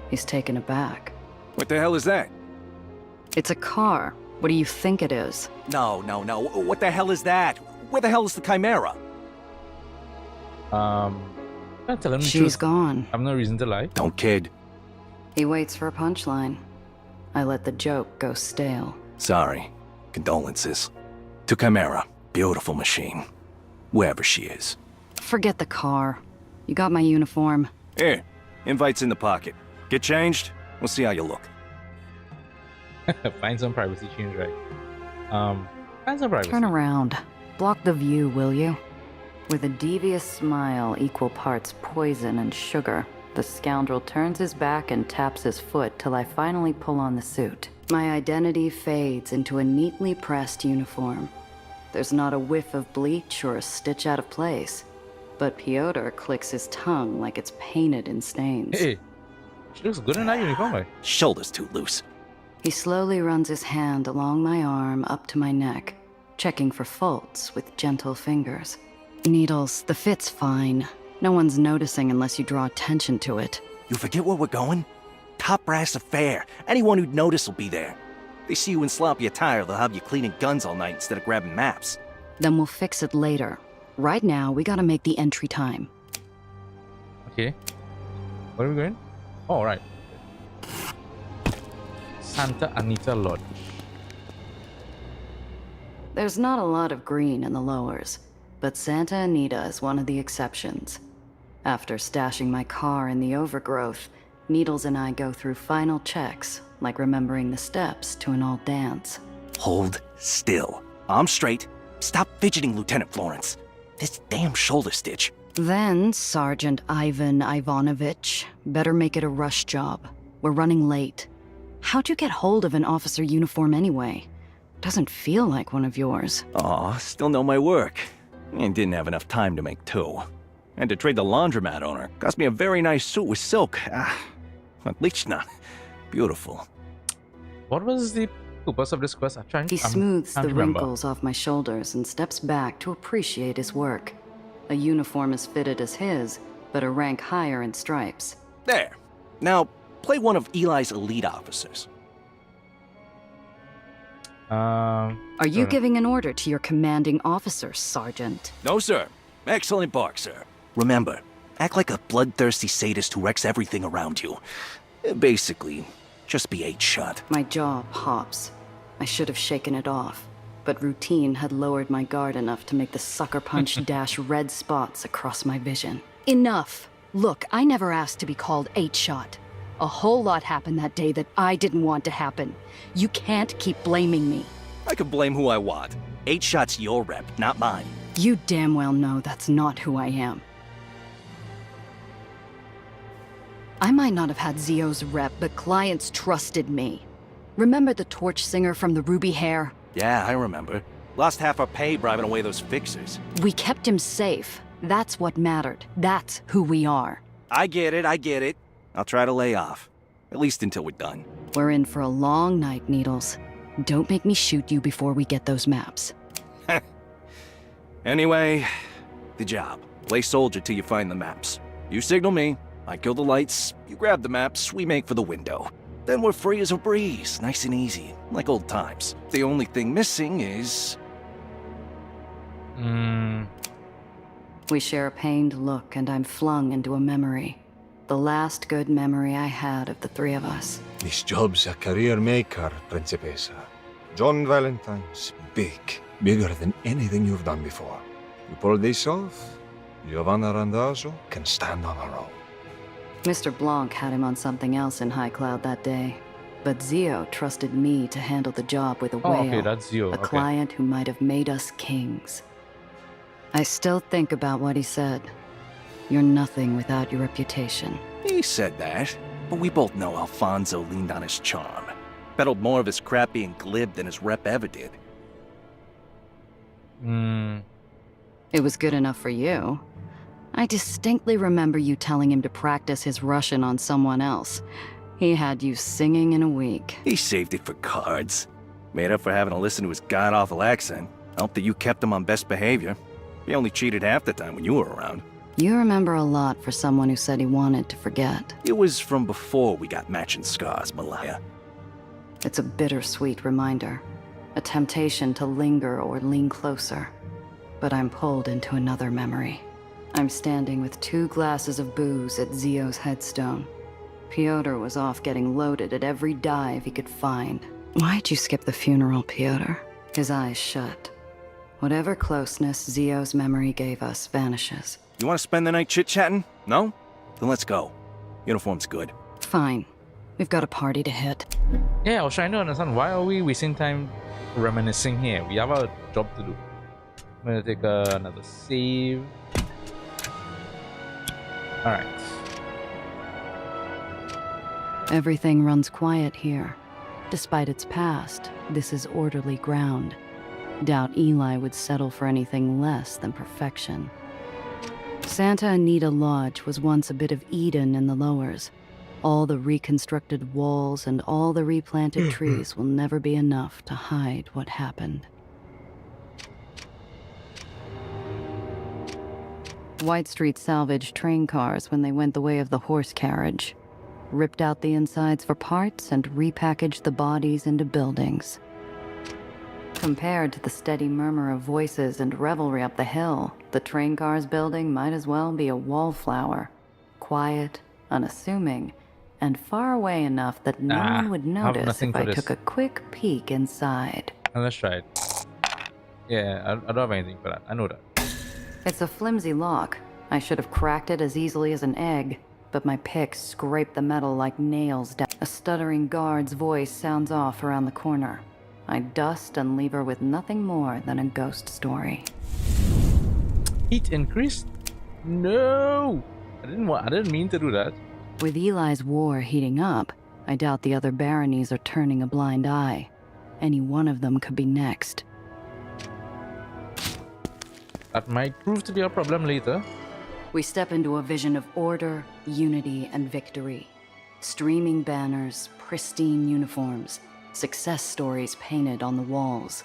He's taken aback. What the hell is that? It's a car. What do you think it is? No. What the hell is that? Where the hell is the Chimera? I'm telling the She's truth. gone. I have no reason to lie. Don't kid. He waits for a punchline. I let the joke go stale. Sorry. Condolences. To Chimera. Beautiful machine. Wherever she is. Forget the car. You got my uniform. Here. Invite's in the pocket. Get changed. We'll see how you look. Find some privacy, change right. Find some privacy. Turn around. Block the view, will you? With a devious smile, equal parts poison and sugar, the scoundrel turns his back and taps his foot till I finally pull on the suit. My identity fades into a neatly pressed uniform. There's not a whiff of bleach or a stitch out of place. But Piotr clicks his tongue like it's painted in stains. Hey, she looks good in that uniform, right? Shoulders too loose. He slowly runs his hand along my arm up to my neck, checking for faults with gentle fingers. Needles, the fit's fine. No one's noticing unless you draw attention to it. You forget where we're going? Top brass affair. Anyone who'd notice will be there. They see you in sloppy attire, they'll have you cleaning guns all night instead of grabbing maps. Then we'll fix it later. Right now, we gotta make the entry time. Okay. Where are we going? Oh, right. Santa Anita Lodge. There's not a lot of green in the lowers, but Santa Anita is one of the exceptions. After stashing my car in the overgrowth, Needles and I go through final checks, like remembering the steps to an old dance. Hold still. I'm straight. Stop fidgeting, Lieutenant Florence. This damn shoulder stitch. Then, Sergeant Ivan Ivanovich, better make it a rush job. We're running late. How'd you get hold of an officer uniform anyway? Doesn't feel like one of yours. Aw, still know my work. And didn't have enough time to make two. Had to trade the laundromat owner. Cost me a very nice suit with silk. Отлично. Beautiful. What was the purpose of this quest? He smooths the wrinkles off my shoulders and steps back to appreciate his work. A uniform as fitted as his, but a rank higher in stripes. There. Now, play one of Eli's elite officers. Are you giving an order to your commanding officer, Sergeant? No, sir. Excellent bark, sir. Remember, act like a bloodthirsty sadist who wrecks everything around you. Basically, just be 8-shot. My jaw pops. I should have shaken it off, but routine had lowered my guard enough to make the sucker punch dash red spots across my vision. Enough! Look, I never asked to be called 8-shot. A whole lot happened that day that I didn't want to happen. You can't keep blaming me. I can blame who I want. 8-shot's your rep, not mine. You damn well know that's not who I am. I might not have had Zio's rep, but clients trusted me. Remember the torch singer from the Ruby Hair? Yeah, I remember. Lost half our pay bribing away those fixers. We kept him safe. That's what mattered. That's who we are. I get it. I'll try to lay off. At least until we're done. We're in for a long night, Needles. Don't make me shoot you before we get those maps. Anyway, the job. Play soldier till you find the maps. You signal me, I kill the lights, you grab the maps, we make for the window. Then we're free as a breeze, nice and easy, like old times. The only thing missing is... We share a pained look, and I'm flung into a memory. The last good memory I had of the three of us. This job's a career maker, Principessa. John Valentine's big. Bigger than anything you've done before. You pull this off, Giovanna Randazzo can stand on her own. Mr. Blanc had him on something else in High Cloud that day. But Zio trusted me to handle the job with a whale. Okay, that's Zio. A client who might have made us kings. I still think about what he said. You're nothing without your reputation. He said that, but we both know Alfonso leaned on his charm. Peddled more of his crap being glib than his rep ever did. It was good enough for you. I distinctly remember you telling him to practice his Russian on someone else. He had you singing in a week. He saved it for cards. Made up for having to listen to his god-awful accent. Helped that you kept him on best behavior. He only cheated half the time when you were around. You remember a lot for someone who said he wanted to forget. It was from before we got matching scars, Malaya. It's a bittersweet reminder. A temptation to linger or lean closer. But I'm pulled into another memory. I'm standing with 2 glasses of booze at Zio's headstone. Piotr was off getting loaded at every dive he could find. Why'd you skip the funeral, Piotr? His eyes shut. Whatever closeness Zio's memory gave us vanishes. You want to spend the night chit-chatting? No? Then let's go. Uniform's good. Fine. We've got a party to hit. Yeah, I was trying to understand why are we wasting time reminiscing here? We have a job to do. I'm gonna take another save. Alright. Everything runs quiet here. Despite its past, this is orderly ground. Doubt Eli would settle for anything less than perfection. Santa Anita Lodge was once a bit of Eden in the lowers. All the reconstructed walls and all the replanted trees will never be enough to hide what happened. White Street salvaged train cars when they went the way of the horse carriage, ripped out the insides for parts and repackaged the bodies into buildings. Compared to the steady murmur of voices and revelry up the hill, the train cars building might as well be a wallflower. Quiet, unassuming, and far away enough that no one would notice if I took a quick peek inside. Let's try it. Yeah, I don't have anything for that. I know that. It's a flimsy lock. I should have cracked it as easily as an egg, but my pick scraped the metal like nails down. A stuttering guard's voice sounds off around the corner. I dust and leave her with nothing more than a ghost story. Heat increased? No! I didn't mean to do that. With Eli's war heating up, I doubt the other baronies are turning a blind eye. Any one of them could be next. That might prove to be a problem later. We step into a vision of order, unity, and victory. Streaming banners, pristine uniforms, success stories painted on the walls.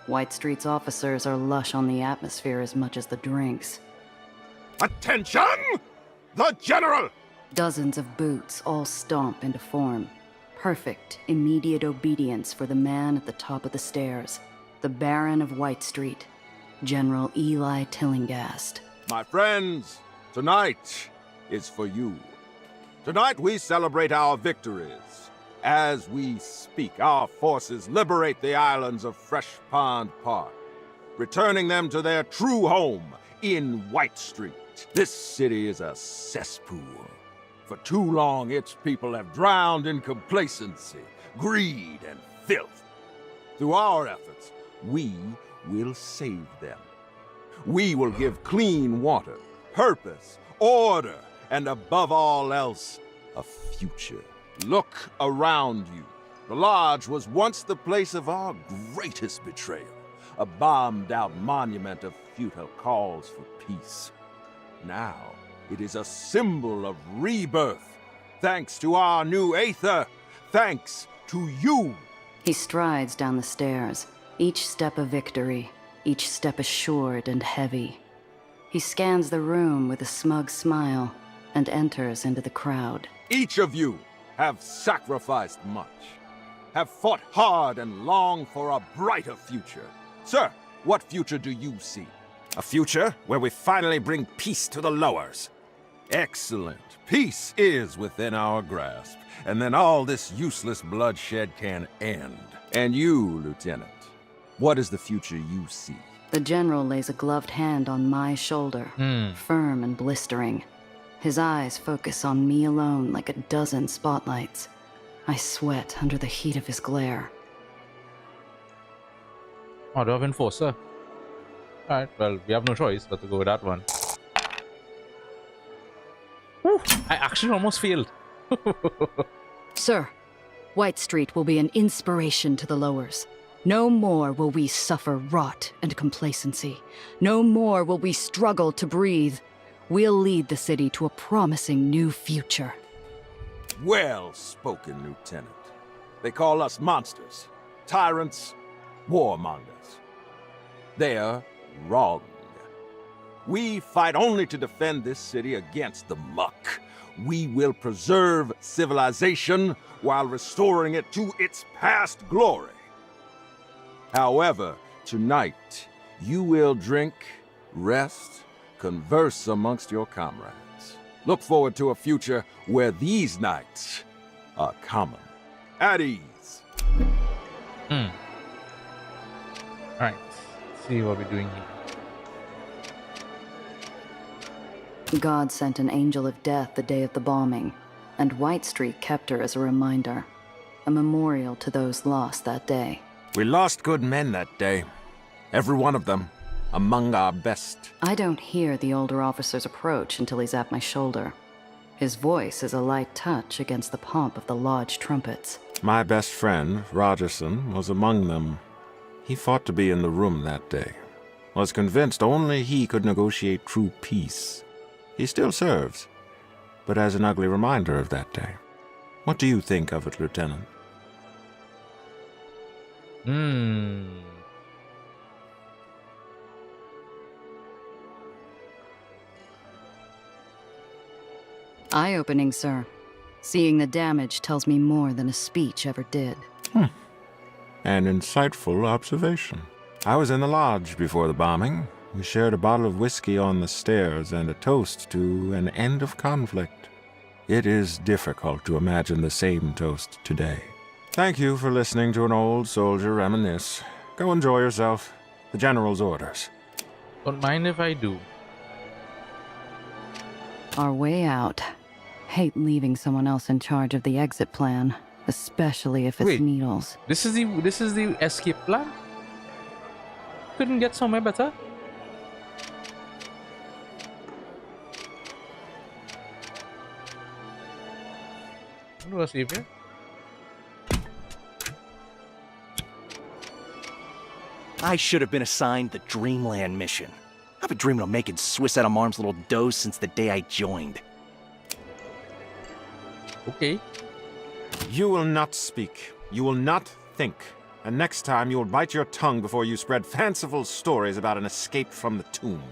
White Street's officers are lush on the atmosphere as much as the drinks. Attention! The General! Dozens of boots all stomp into form. Perfect, immediate obedience for the man at the top of the stairs. The Baron of White Street, General Eli Tillingast. My friends, tonight is for you. Tonight we celebrate our victories. As we speak, our forces liberate the islands of Fresh Pond Park, returning them to their true home in White Street. This city is a cesspool. For too long, its people have drowned in complacency, greed, and filth. Through our efforts, we will save them. We will give clean water, purpose, order, and above all else, a future. Look around you. The Lodge was once the place of our greatest betrayal, a bombed-out monument of futile calls for peace. Now, it is a symbol of rebirth. Thanks to our new Aether. Thanks to you. He strides down the stairs, each step a victory, each step assured and heavy. He scans the room with a smug smile and enters into the crowd. Each of you have sacrificed much, have fought hard and longed for a brighter future. Sir, what future do you see? A future where we finally bring peace to the lowers. Excellent. Peace is within our grasp, and then all this useless bloodshed can end. And you, Lieutenant, what is the future you see? The General lays a gloved hand on my shoulder, firm and blistering. His eyes focus on me alone like a dozen spotlights. I sweat under the heat of his glare. Order of Enforcer. Alright, well, we have no choice but to go with that one. Whew, I actually almost failed. Sir, White Street will be an inspiration to the lowers. No more will we suffer rot and complacency. No more will we struggle to breathe. We'll lead the city to a promising new future. Well spoken, Lieutenant. They call us monsters, tyrants, warmongers. They're wrong. We fight only to defend this city against the muck. We will preserve civilization while restoring it to its past glory. However, tonight, you will drink, rest, converse amongst your comrades. Look forward to a future where these nights are common. At ease. Alright, let's see what we're doing here. God sent an angel of death the day of the bombing, and White Street kept her as a reminder, a memorial to those lost that day. We lost good men that day. Every one of them. Among our best. I don't hear the older officer's approach until he's at my shoulder. His voice is a light touch against the pomp of the lodge trumpets. My best friend, Rogerson, was among them. He fought to be in the room that day. Was convinced only he could negotiate true peace. He still serves, but as an ugly reminder of that day. What do you think of it, Lieutenant? Eye-opening, sir. Seeing the damage tells me more than a speech ever did. An insightful observation. I was in the lodge before the bombing. We shared a bottle of whiskey on the stairs and a toast to an end of conflict. It is difficult to imagine the same toast today. Thank you for listening to an old soldier reminisce. Go enjoy yourself. The General's orders. Don't mind if I do. Our way out. Hate leaving someone else in charge of the exit plan, especially if it's Wait. needles. This is the escape plan? Couldn't get somewhere better? What do I see here? I should have been assigned the Dreamland mission. I've been dreaming of making Swiss out of Marm's little dough since the day I joined. Okay. You will not speak. You will not think. And next time you will bite your tongue before you spread fanciful stories about an escape from the tomb.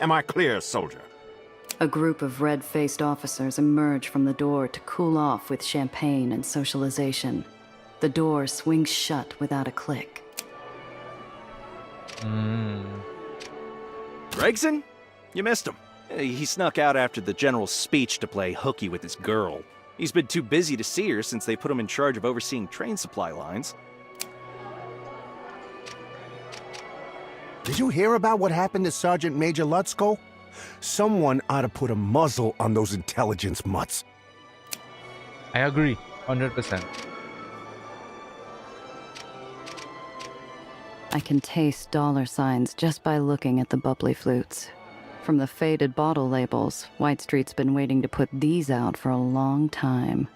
Am I clear, soldier? A group of red-faced officers emerge from the door to cool off with champagne and socialization. The door swings shut without a click. Gregson? You missed him. He snuck out after the General's speech to play hooky with his girl. He's been too busy to see her since they put him in charge of overseeing train supply lines. Did you hear about what happened to Sergeant Major Lutzko? Someone ought to put a muzzle on those intelligence mutts. I agree. 100%. I can taste dollar signs just by looking at the bubbly flutes. From the faded bottle labels, White Street's been waiting to put these out for a long time.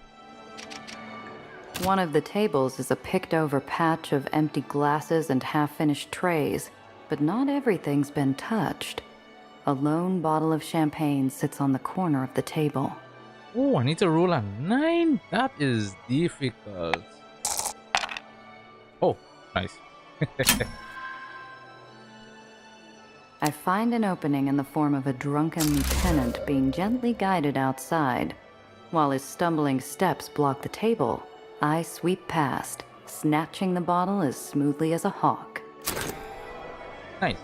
One of the tables is a picked-over patch of empty glasses and half-finished trays, but not everything's been touched. A lone bottle of champagne sits on the corner of the table. Oh, I need to roll a 9? That is difficult. Oh, nice. I find an opening in the form of a drunken lieutenant being gently guided outside. While his stumbling steps block the table, I sweep past, snatching the bottle as smoothly as a hawk. Nice.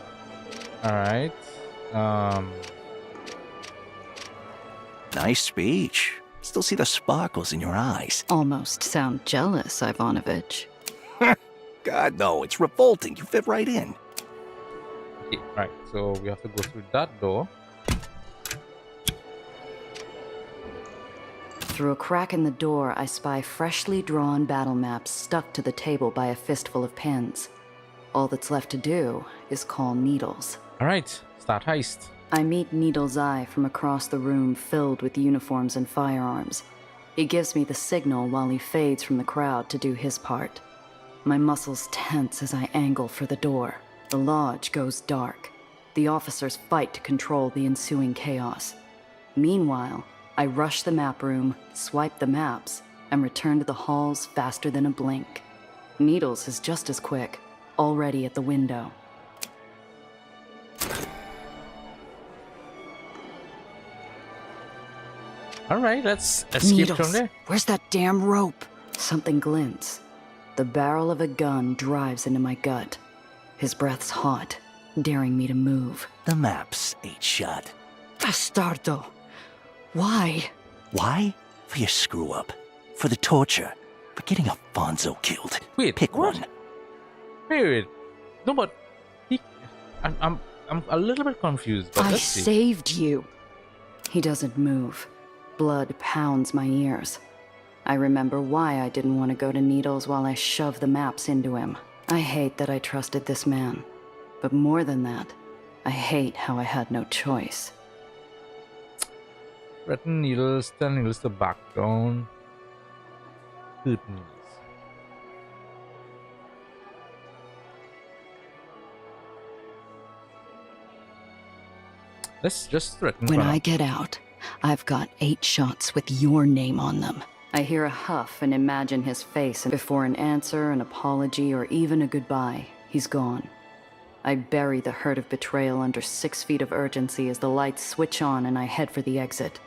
Alright. Nice speech. Still see the sparkles in your eyes. Almost sound jealous, Ivanovich. God, no, it's revolting. You fit right in. Okay, right. So we have to go through that door. Through a crack in the door, I spy freshly drawn battle maps stuck to the table by a fistful of pins. All that's left to do is call Needles. Alright, start heist. I meet Needles' eye from across the room filled with uniforms and firearms. He gives me the signal while he fades from the crowd to do his part. My muscles tense as I angle for the door. The lodge goes dark. The officers fight to control the ensuing chaos. Meanwhile, I rush the map room, swipe the maps, and return to the halls faster than a blink. Needles is just as quick, already at the window. Alright, let's escape Needles, from there. where's that damn rope? Something glints. The barrel of a gun drives into my gut. His breath's hot, daring me to move. The maps ain't shut. Bastardo! Why? Why? For your screw up. For the torture. For getting Alfonso killed. Wait, Pick what? one. Wait. No, but he, I'm a little bit confused. But I let's see. saved you. He doesn't move. Blood pounds my ears. I remember why I didn't want to go to Needles while I shoved the maps into him. I hate that I trusted this man. But more than that, I hate how I had no choice. Threaten Needles, tell Needles to back down. Hurt Needles. Let's just threaten. When I get out, I've got 8 shots with your name on them. I hear a huff and imagine his face, and before an answer, an apology, or even a goodbye, he's gone. I bury the hurt of betrayal under 6 feet of urgency as the lights switch on and I head for the exit.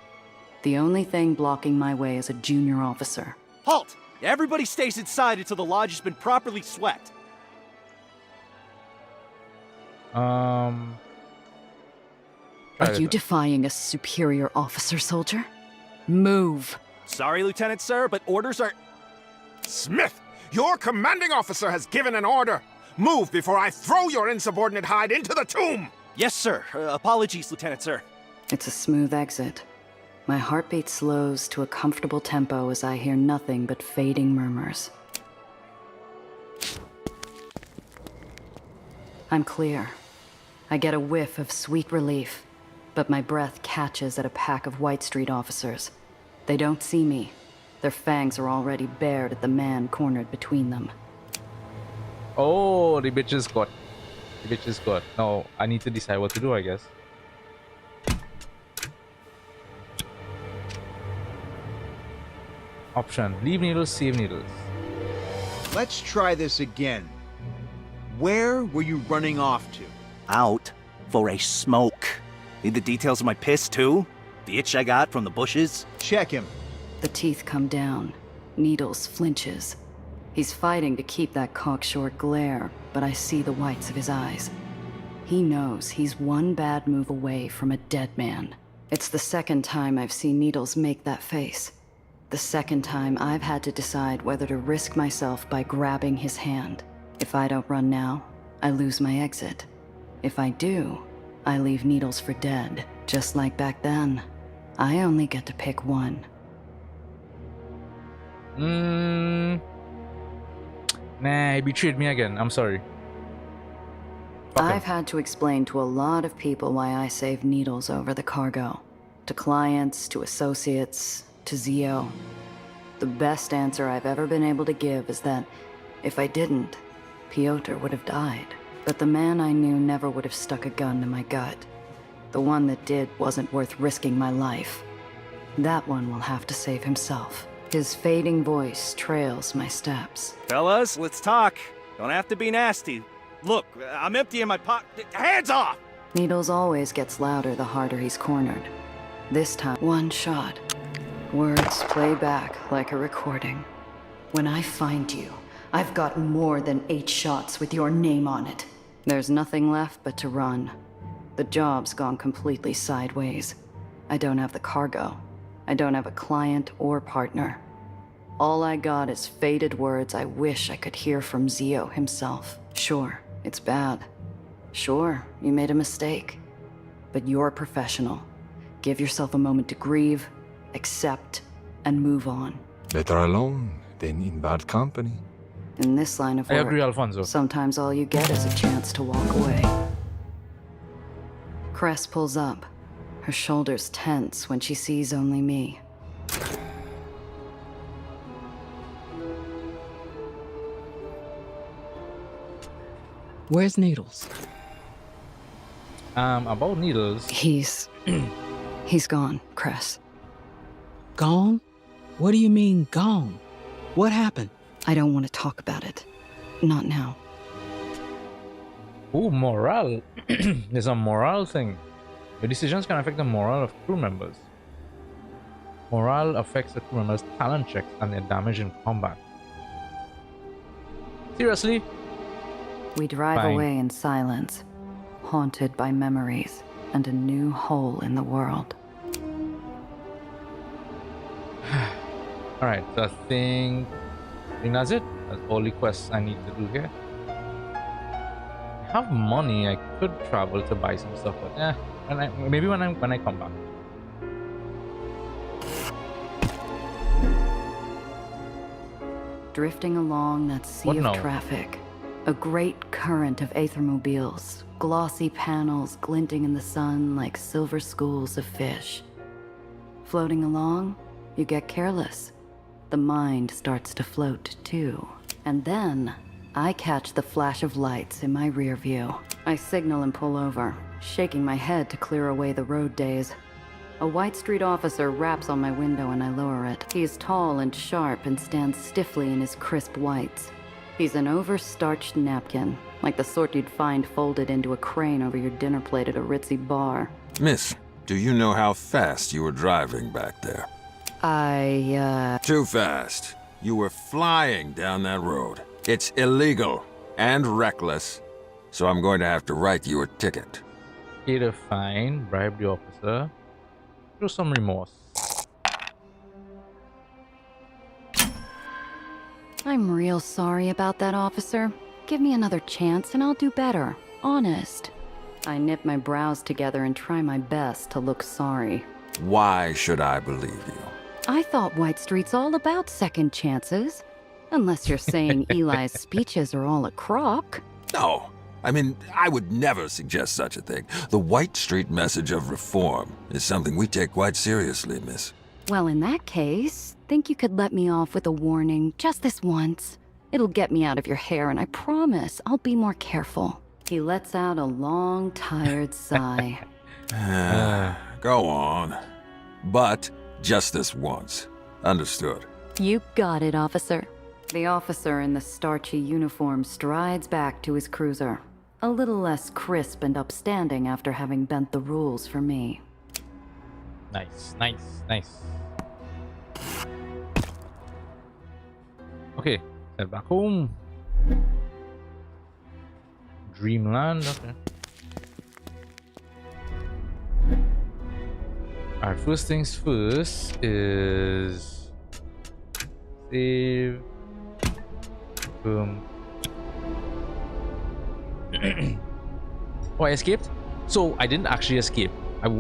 The only thing blocking my way is a junior officer. Halt! Everybody stays inside until the lodge has been properly swept. Are you defying a superior officer, soldier? Move! Sorry, Lieutenant, sir, but orders are... Smith, your commanding officer has given an order. Move before I throw your insubordinate hide into the tomb! Yes, sir. Apologies, Lieutenant, sir. It's a smooth exit. My heartbeat slows to a comfortable tempo as I hear nothing but fading murmurs. I'm clear. I get a whiff of sweet relief, but my breath catches at a pack of White Street officers. They don't see me. Their fangs are already bared at the man cornered between them. Oh, the bitch is got. The bitch is got. Now, I need to decide what to do, I guess. Option. Leave Needles, save Needles. Let's try this again. Where were you running off to? Out for a smoke. Need the details of my piss, too? The itch I got from the bushes? Check him. The teeth come down. Needles flinches. He's fighting to keep that cocksure glare, but I see the whites of his eyes. He knows he's one bad move away from a dead man. It's the second time I've seen Needles make that face. The second time I've had to decide whether to risk myself by grabbing his hand. If I don't run now, I lose my exit. If I do, I leave Needles for dead. Just like back then, I only get to pick one. Nah, he betrayed me again. I'm sorry. Fuck him. I've had to explain to a lot of people why I saved Needles over the cargo. To clients, to associates, to Zio. The best answer I've ever been able to give is that if I didn't, Piotr would have died. But the man I knew never would have stuck a gun to my gut. The one that did wasn't worth risking my life. That one will have to save himself. His fading voice trails my steps. Fellas, let's talk. Don't have to be nasty. Look, I'm emptying my pocket. Hands off! Needles always gets louder the harder he's cornered. This time, one shot. Words play back like a recording. When I find you, I've got more than 8 shots with your name on it. There's nothing left but to run. The job's gone completely sideways. I don't have the cargo. I don't have a client or partner. All I got is faded words I wish I could hear from Zio himself. Sure, it's bad. Sure, you made a mistake. But you're a professional. Give yourself a moment to grieve, accept, and move on. Better alone than in bad company. In this line of I work, agree, Alfonso. sometimes all you get is a chance to walk away. Cress pulls up. Her shoulders tense when she sees only me. Where's Needles? About Needles. He's gone, Cress. Gone? What do you mean, gone? What happened? I don't want to talk about it. Not now. Ooh, morale. There's a morale thing. Your decisions can affect the morale of crew members. Morale affects the crew members' talent checks and their damage in combat. Seriously? We drive Fine. away in silence, haunted by memories and a new hole in the world. Alright, so I think that's it. That's all the quests I need to do here. have money, I could travel to buy some stuff, but maybe when I come back. Drifting along that sea What of now? traffic, a great current of Aethermobiles, glossy panels glinting in the sun like silver schools of fish. Floating along, you get careless. The mind starts to float too. And then, I catch the flash of lights in my rear view. I signal and pull over, shaking my head to clear away the road daze. A White Street officer raps on my window and I lower it. He is tall and sharp and stands stiffly in his crisp whites. He's an over-starched napkin, like the sort you'd find folded into a crane over your dinner plate at a ritzy bar. Miss, do you know how fast you were driving back there? Too fast. You were flying down that road. It's illegal and reckless, so I'm going to have to write you a ticket. Pay the fine, bribe the officer, show some remorse. I'm real sorry about that, officer. Give me another chance and I'll do better. Honest. I knit my brows together and try my best to look sorry. Why should I believe you? I thought White Street's all about second chances. Unless you're saying Eli's speeches are all a crock. No. I mean, I would never suggest such a thing. The White Street message of reform is something we take quite seriously, miss. Well, in that case, think you could let me off with a warning just this once? It'll get me out of your hair, and I promise I'll be more careful. He lets out a long, tired sigh. Go on. But just this once. Understood. You got it, officer. The officer in the starchy uniform strides back to his cruiser, a little less crisp and upstanding after having bent the rules for me. Nice, nice, nice. Okay, head back home. Dreamland, okay. Alright, first things first is save. Boom. Oh, I escaped? So I didn't actually escape.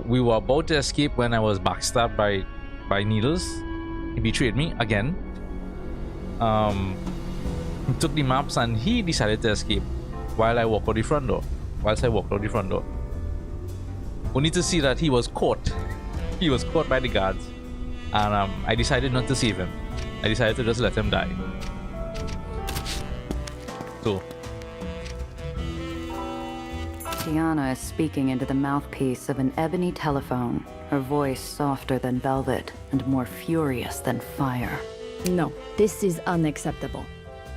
We were about to escape when I was backstabbed by Needles. He betrayed me again. He took the maps and he decided to escape while I walked out the front door. Whilst I walked out the front door. Only to see that he was caught. He was caught by the guards. And I decided not to save him. I decided to just let him die. So Tiana is speaking into the mouthpiece of an ebony telephone, her voice softer than velvet and more furious than fire. No, this is unacceptable.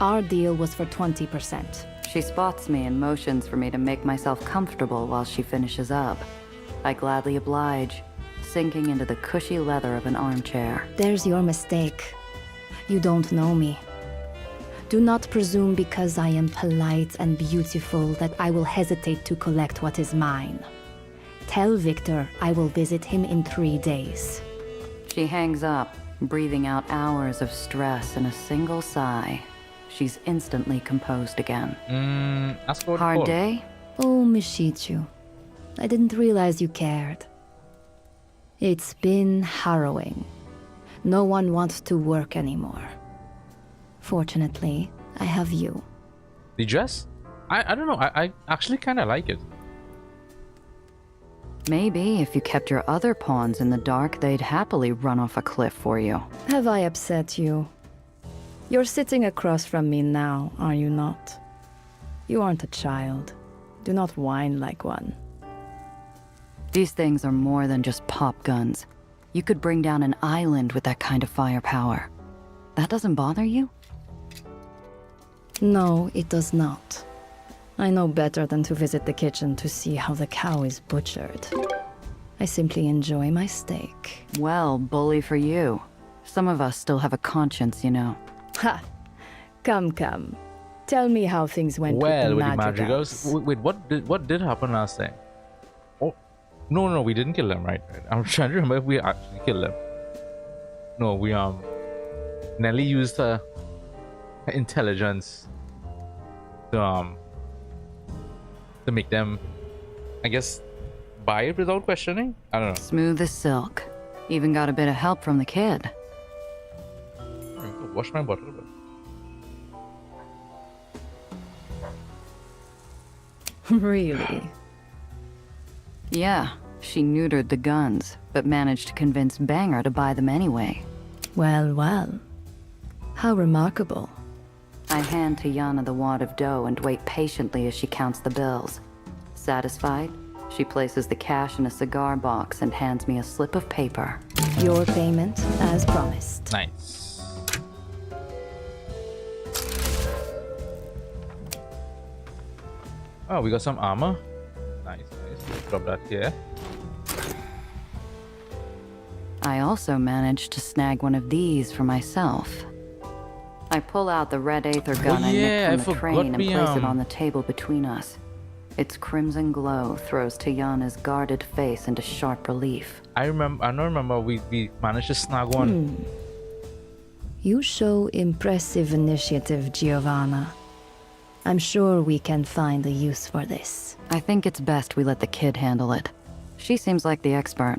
Our deal was for 20%. She spots me and motions for me to make myself comfortable while she finishes up. I gladly oblige, sinking into the cushy leather of an armchair. There's your mistake. You don't know me. Do not presume because I am polite and beautiful that I will hesitate to collect what is mine. Tell Victor I will visit him in 3 days. She hangs up, breathing out hours of stress in a single sigh. She's instantly composed again. Ask for Hard day? Oh, Mishichu. I didn't realize you cared. It's been harrowing. No one wants to work anymore. Fortunately, I have you. The dress? I don't know. I actually kind of like it. Maybe if you kept your other pawns in the dark, they'd happily run off a cliff for you. Have I upset you? You're sitting across from me now, are you not? You aren't a child. Do not whine like one. These things are more than just pop guns. You could bring down an island with that kind of firepower. That doesn't bother you? No, it does not. I know better than to visit the kitchen to see how the cow is butchered. I simply enjoy my steak. Well, bully for you. Some of us still have a conscience, you know. Ha! Come, come. Tell me how things went Well, with with the the Madrigals. Madrigals. Wait, what did happen last time? Oh, no, we didn't kill them, right? I'm trying to remember if we actually killed them. No, we Nelly used her intelligence to to make them, I guess, buy it without questioning. I don't know. Smooth as silk. Even got a bit of help from the kid. Wash my bottle. Really? Yeah, she neutered the guns, but managed to convince Banger to buy them anyway. Well, well. How remarkable. I hand Tiana the wad of dough and wait patiently as she counts the bills. Satisfied, she places the cash in a cigar box and hands me a slip of paper. Your payment, as promised. Nice. Oh, we got some armor. Nice. Drop that here. I also managed to snag one of these for myself. I pull out the red Aether gun I nicked from the train and place it on the table between us. Its crimson glow throws Tiana's guarded face into sharp relief. I remember we managed to snag one. You show impressive initiative, Giovanna. I'm sure we can find a use for this. I think it's best we let the kid handle it. She seems like the expert.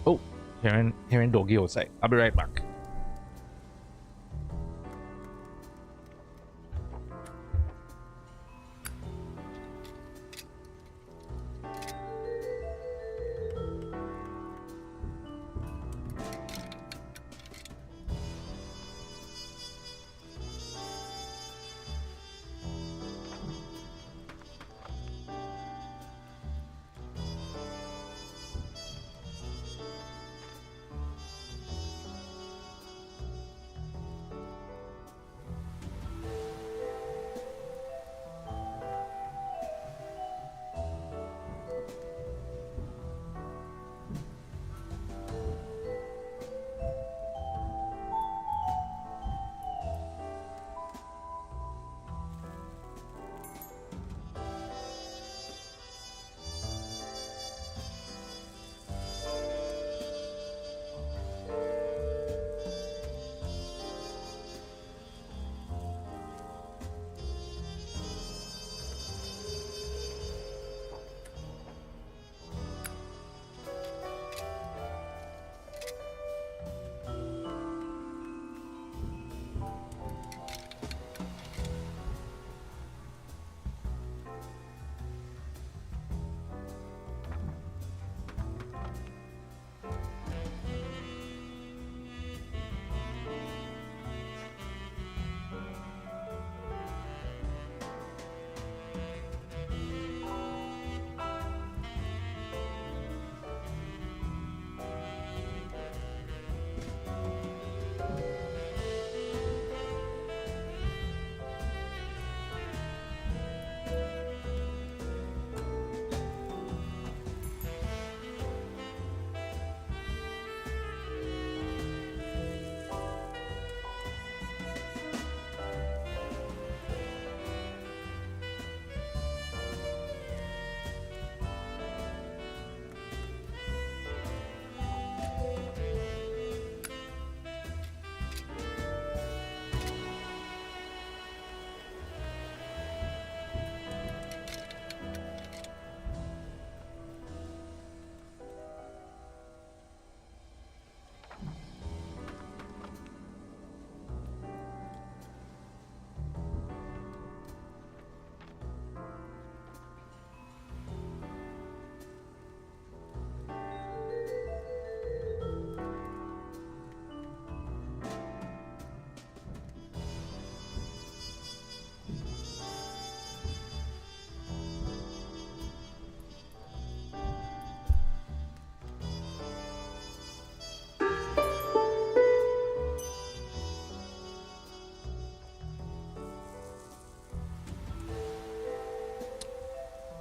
Oh, hearing doggy outside. I'll be right back.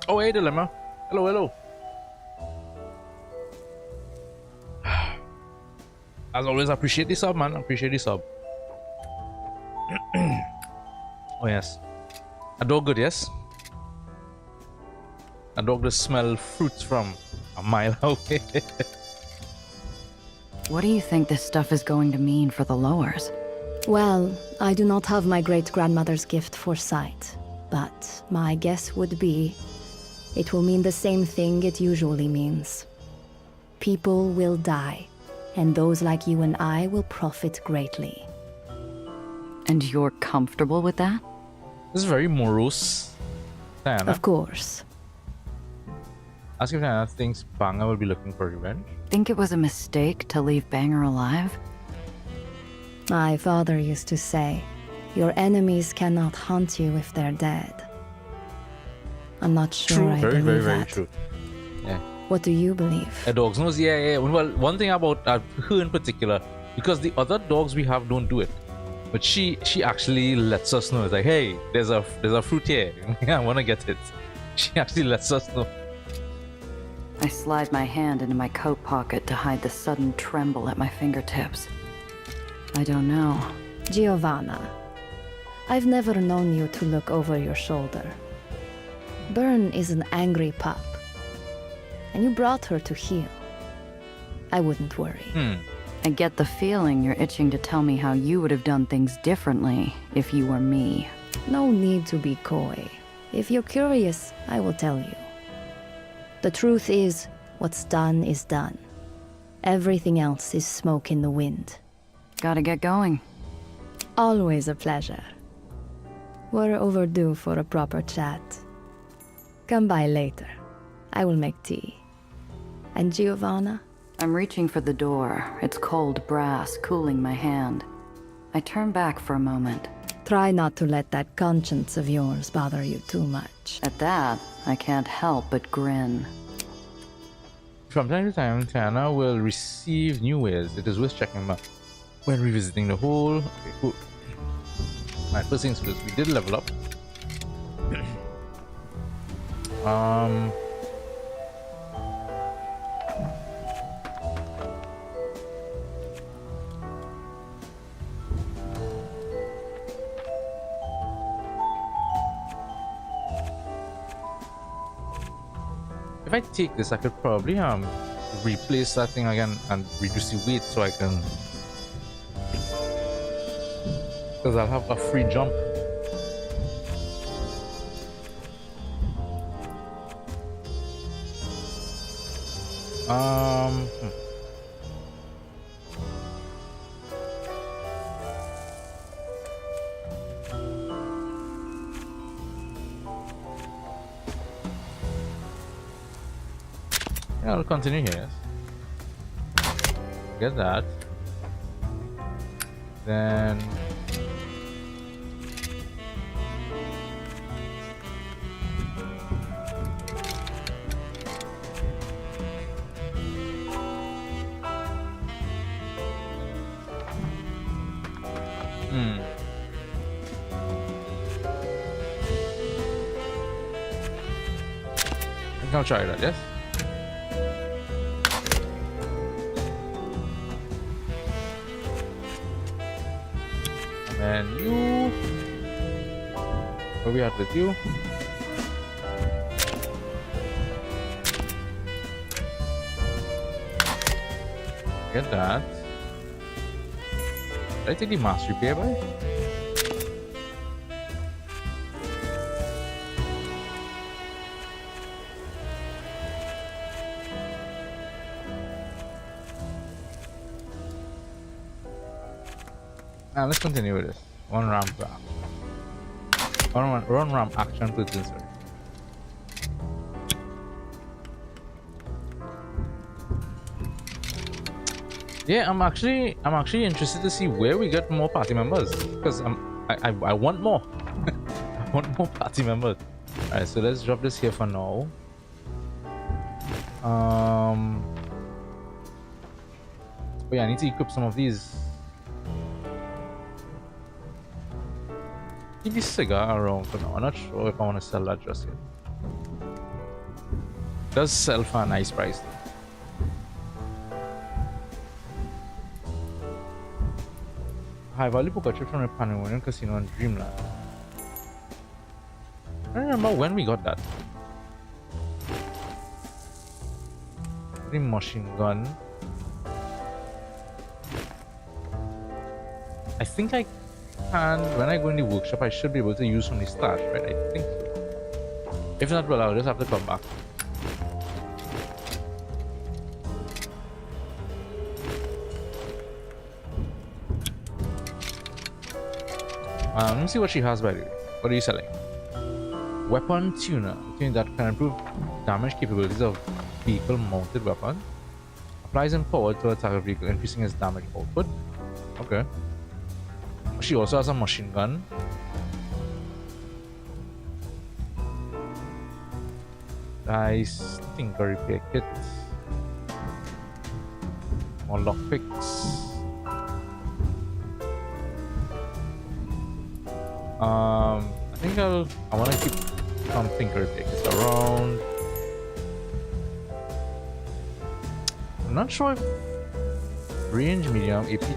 Oh, hey, Dilemma. Hello. As always, I appreciate the sub, man. I appreciate the sub. Oh, yes. A dog good, yes? A dog does smell fruits from a mile away. What do you think this stuff is going to mean for the lowers? Well, I do not have my great-grandmother's gift for sight, but my guess would be it will mean the same thing it usually means. People will die, and those like you and I will profit greatly. And you're comfortable with that? This is very morose. Diana. Of course. Ask if Diana thinks Banger will be looking for revenge. Think it was a mistake to leave Banger alive? My father used to say, your enemies cannot hunt you if they're dead. I'm not sure True, I very, believe very, that. very true. Yeah. What do you believe? A dog's nose, yeah. Well, one thing about her in particular, because the other dogs we have don't do it, but she actually lets us know. It's like, hey, there's a fruit here. I want to get it. She actually lets us know. I slide my hand into my coat pocket to hide the sudden tremble at my fingertips. I don't know. Giovanna, I've never known you to look over your shoulder. Byrne is an angry pup, and you brought her to heel. I wouldn't worry. I get the feeling you're itching to tell me how you would have done things differently if you were me. No need to be coy. If you're curious, I will tell you. The truth is, what's done is done. Everything else is smoke in the wind. Gotta get going. Always a pleasure. We're overdue for a proper chat. Come by later. I will make tea. And Giovanna? I'm reaching for the door. It's cold brass cooling my hand. I turn back for a moment. Try not to let that conscience of yours bother you too much. At that, I can't help but grin. From time to time, Tiana will receive new wares. It is worth checking them out. When revisiting the hole. Okay, cool. Alright, first things first, we did level up. If I take this, I could probably replace that thing again and reduce the weight so I can, because I'll have a free jump. Yeah, I'll continue here. Get that. Then I think I'll try that, yes? And you, where we at with you? Get that. Did I take the mass repair by? Now let's continue with this. One ramp action. One ramp action to insert. Yeah, I'm actually interested to see where we get more party members, because I want more. I want more party members. Alright, so let's drop this here for now. Oh yeah, I need to equip some of these. Keep this cigar around for now. I'm not sure if I want to sell that just yet. It does sell for a nice price though. High value poker chip from a Panamanian casino in Dreamland. I don't remember when we got that. The machine gun. I think I can, when I go in the workshop, I should be able to use from the stash, right? I think so. If not, well, I'll just have to come back. Let me see what she has by the way. What are you selling? Weapon tuner. Tune that can improve damage capabilities of vehicle mounted weapon. Applies empowered to attack a vehicle, increasing its damage output. Okay. She also has a machine gun. Nice tinker repair kit. More lockpicks. I think I want to keep some tinker repair kits around. I'm not sure if range medium AP2.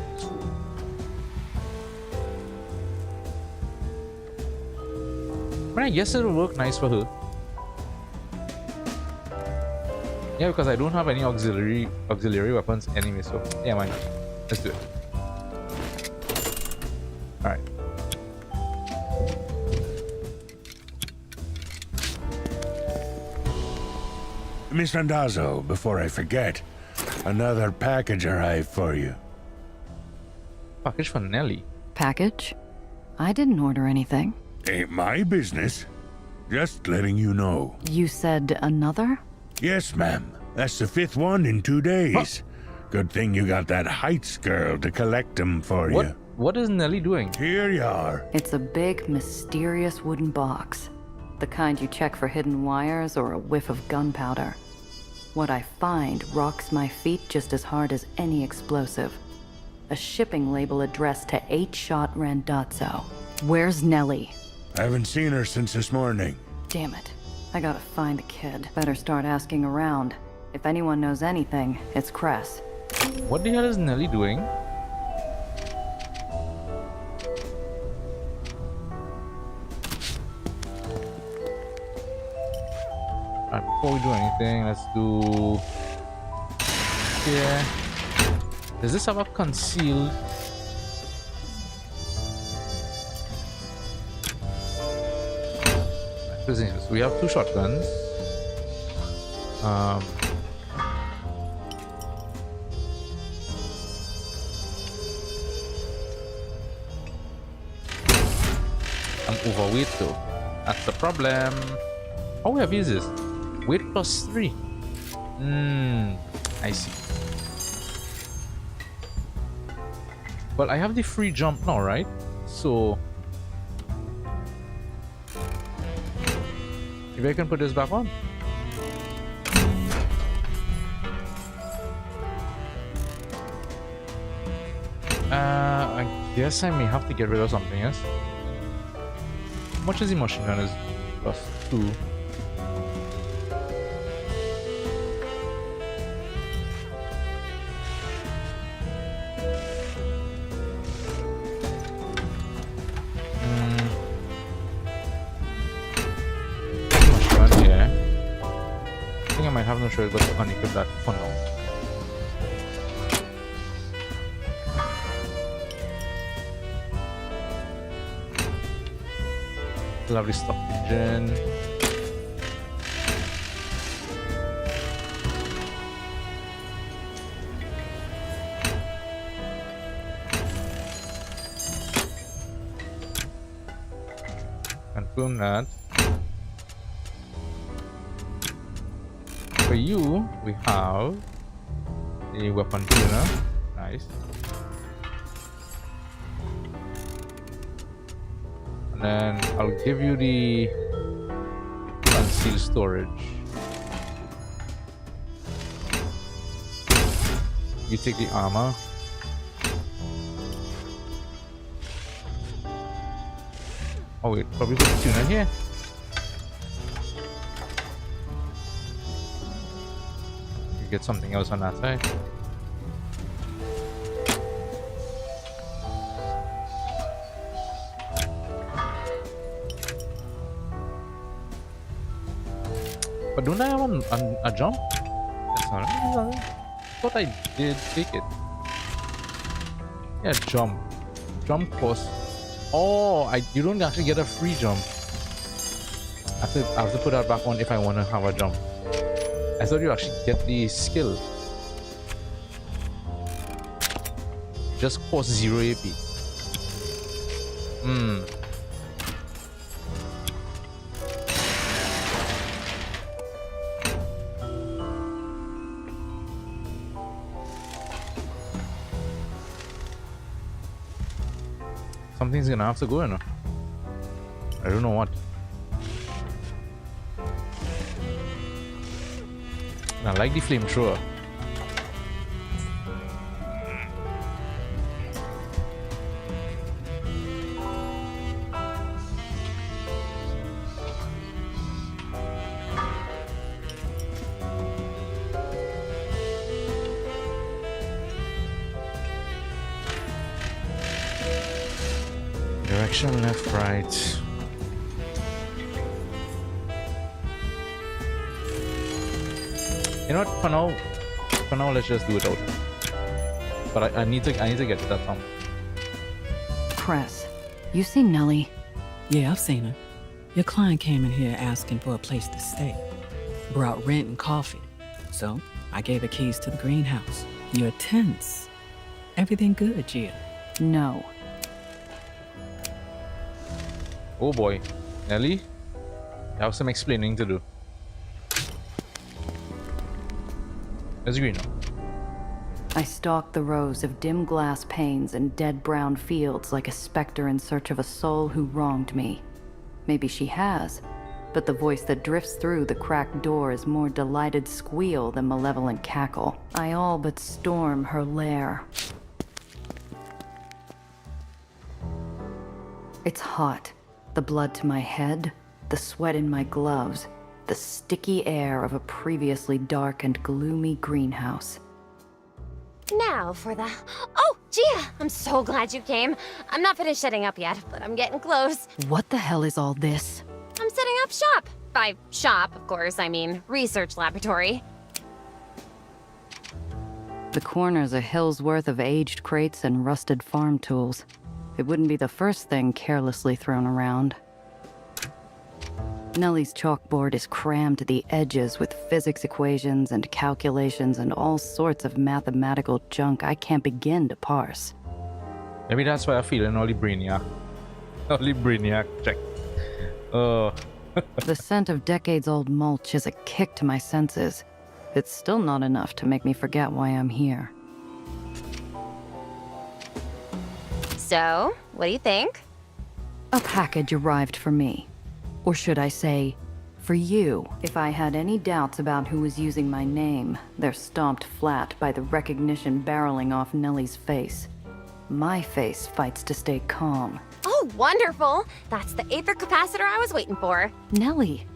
But I guess it'll work nice for her. Yeah, because I don't have any auxiliary weapons anyway, so yeah, why not? Let's do it. Alright. Miss Randazzo, before I forget, another package arrived for you. Package for Nelly. Package? I didn't order anything. Ain't my business. Just letting you know. You said another? Yes, ma'am. That's the 5th one in 2 days. What? Good thing you got that Heights girl to collect them for you. What is Nelly doing? Here you are. It's a big, mysterious wooden box. The kind you check for hidden wires or a whiff of gunpowder. What I find rocks my feet just as hard as any explosive. A shipping label addressed to 8-Shot Randazzo. Where's Nelly? I haven't seen her since this morning. Damn it. I gotta find the kid. Better start asking around. If anyone knows anything, it's Cress. What the hell is Nelly doing? Alright, before we do anything, let's do... Yeah. Does this have a concealed... So we have 2 shotguns. I'm overweight though. That's the problem. How heavy is this? Weight plus 3. I see. Well, I have the free jump now, right? So maybe I can put this back on. I guess I may have to get rid of something else. How much is the machine gun? Is plus 2. I have no choice but to unequip that for now. Lovely stock engine. Confirm that. For you, we have the weapon tuner. Nice. And then I'll give you the concealed storage. You take the armor. Oh wait, probably put the tuner here. Get something else on that side. But don't I have a jump? That's not it. I thought I did take it. Yeah, jump. Jump costs Oh, you don't actually get a free jump. I have to put that back on if I want to have a jump. I thought you actually get the skill. Just cost 0 AP. Something's gonna have to go, you know. I don't know what. I like the flamethrower. Direction left, right. You know what? For now, let's just do it out. But I need to get to that town. Cress, you seen Nellie? Yeah, I've seen her. Your client came in here asking for a place to stay. Brought rent and coffee. So, I gave her keys to the greenhouse. You're tense. Everything good, Gia? No. Oh boy. Nelly, you have some explaining to do. Let's agree now. I stalked the rows of dim glass panes and dead brown fields like a specter in search of a soul who wronged me. Maybe she has, but the voice that drifts through the cracked door is more delighted squeal than malevolent cackle. I all but storm her lair. It's hot. The blood to my head, the sweat in my gloves, the sticky air of a previously dark and gloomy greenhouse. Now for the... Oh, Gia! I'm so glad you came. I'm not finished setting up yet, but I'm getting close. What the hell is all this? I'm setting up shop. By shop, of course, I mean research laboratory. The corner's a hill's worth of aged crates and rusted farm tools. It wouldn't be the first thing carelessly thrown around. Nellie's chalkboard is crammed to the edges with physics equations and calculations and all sorts of mathematical junk I can't begin to parse. Maybe that's why I'm feeling all the brainiac. All the brainiac check. The scent of decades-old mulch is a kick to my senses. It's still not enough to make me forget why I'm here. So, what do you think? A package arrived for me. Or should I say, for you. If I had any doubts about who was using my name, they're stomped flat by the recognition barreling off Nellie's face. My face fights to stay calm. Oh, wonderful! That's the Aether capacitor I was waiting for. Nellie,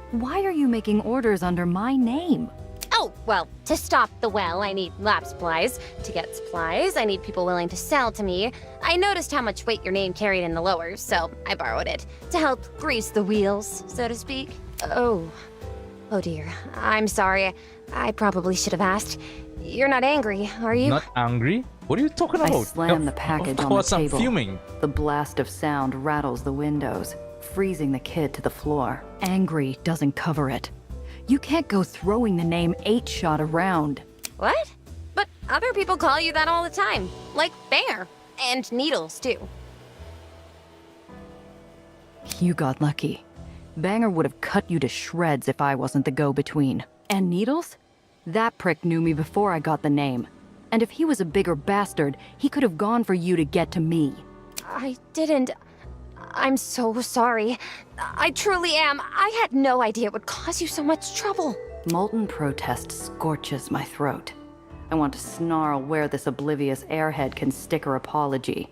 why are you making orders under my name? Oh, well, to stop the well, I need lab supplies. To get supplies, I need people willing to sell to me. I noticed how much weight your name carried in the lowers, so I borrowed it. To help grease the wheels, so to speak. Oh dear. I'm sorry. I probably should have asked. You're not angry, are you? Not angry? What are you talking about? I slam the package on the Of course I'm table. fuming. The blast of sound rattles the windows, freezing the kid to the floor. Angry doesn't cover it. You can't go throwing the name 8-Shot around. What? But other people call you that all the time. Like Banger. And Needles, too. You got lucky. Banger would have cut you to shreds if I wasn't the go-between. And Needles? That prick knew me before I got the name. And if he was a bigger bastard, he could have gone for you to get to me. I didn't... I'm so sorry. I truly am. I had no idea it would cause you so much trouble. Molten protest scorches my throat. I want to snarl where this oblivious airhead can stick her apology.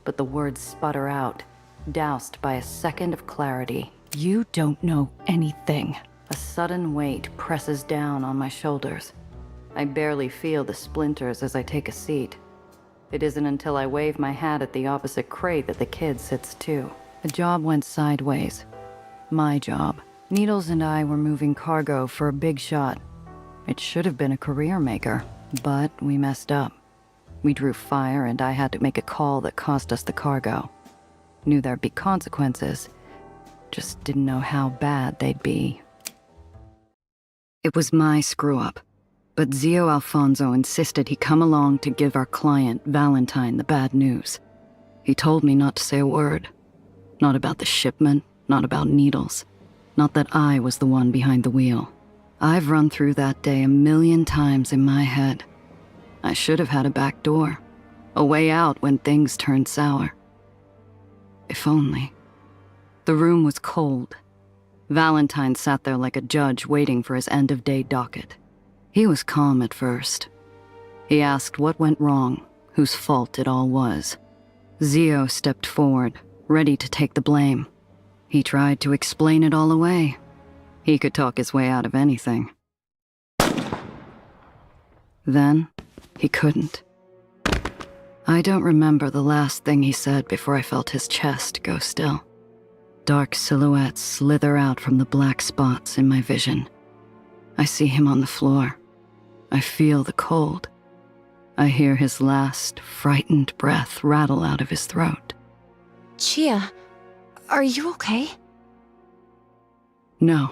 But the words sputter out, doused by a second of clarity. You don't know anything. A sudden weight presses down on my shoulders. I barely feel the splinters as I take a seat. It isn't until I wave my hat at the opposite crate that the kid sits too. The job went sideways. My job. Needles and I were moving cargo for a big shot. It should have been a career maker, but we messed up. We drew fire and I had to make a call that cost us the cargo. Knew there'd be consequences. Just didn't know how bad they'd be. It was my screw-up, but Zio Alfonso insisted he come along to give our client, Valentine, the bad news. He told me not to say a word. Not about the shipment, not about needles. Not that I was the one behind the wheel. I've run through that day 1,000,000 times in my head. I should have had a back door. A way out when things turned sour. If only. The room was cold. Valentine sat there like a judge waiting for his end-of-day docket. He was calm at first. He asked what went wrong, whose fault it all was. Zio stepped forward, ready to take the blame. He tried to explain it all away. He could talk his way out of anything. Then, he couldn't. I don't remember the last thing he said before I felt his chest go still. Dark silhouettes slither out from the black spots in my vision. I see him on the floor. I feel the cold. I hear his last, frightened breath rattle out of his throat. Chia, are you okay? No.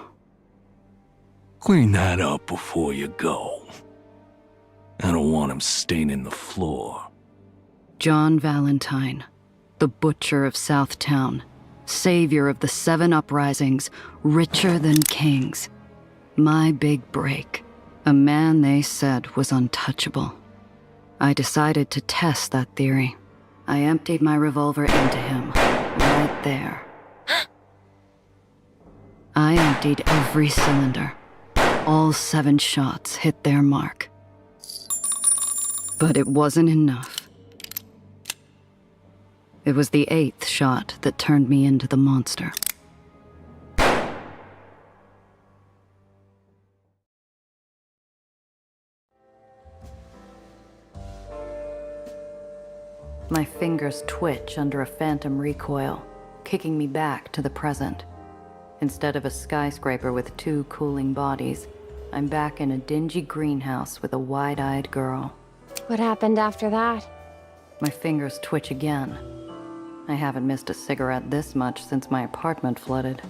Clean that up before you go. I don't want him staining the floor. John Valentine, the butcher of Southtown, savior of the 7 uprisings, richer than kings. My big break. A man they said was untouchable. I decided to test that theory. I emptied my revolver into him, right there. I emptied every cylinder. All 7 shots hit their mark. But it wasn't enough. It was the 8th shot that turned me into the monster. My fingers twitch under a phantom recoil, kicking me back to the present. Instead of a skyscraper with 2 cooling bodies, I'm back in a dingy greenhouse with a wide-eyed girl. What happened after that? My fingers twitch again. I haven't missed a cigarette this much since my apartment flooded.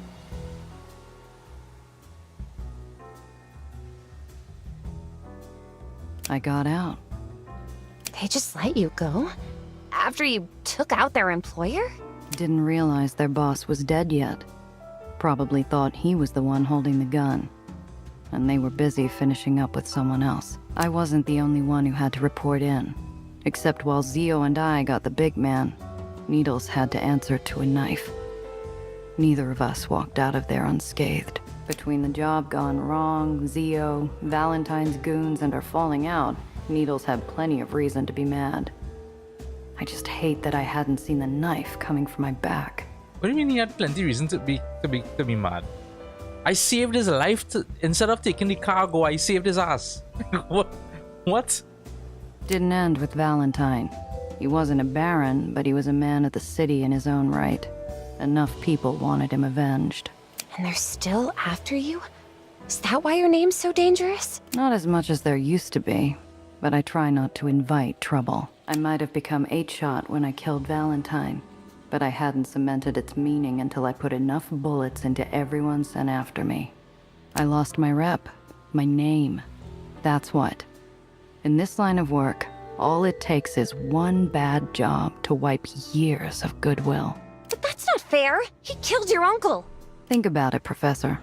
I got out. They just let you go? After you took out their employer? Didn't realize their boss was dead yet. Probably thought he was the one holding the gun. And they were busy finishing up with someone else. I wasn't the only one who had to report in. Except while Zio and I got the big man, Needles had to answer to a knife. Neither of us walked out of there unscathed. Between the job gone wrong, Zio, Valentine's goons, and our falling out, Needles had plenty of reason to be mad. I just hate that I hadn't seen the knife coming from my back. What do you mean he had plenty of reason to be mad? I saved his life instead of taking the cargo. I saved his ass. What? Didn't end with Valentine. He wasn't a baron, but he was a man of the city in his own right. Enough people wanted him avenged. And they're still after you? Is that why your name's so dangerous? Not as much as there used to be, but I try not to invite trouble. I might have become 8-shot when I killed Valentine, but I hadn't cemented its meaning until I put enough bullets into everyone sent after me. I lost my rep, my name. That's what. In this line of work, all it takes is one bad job to wipe years of goodwill. But that's not fair. He killed your uncle. Think about it, Professor.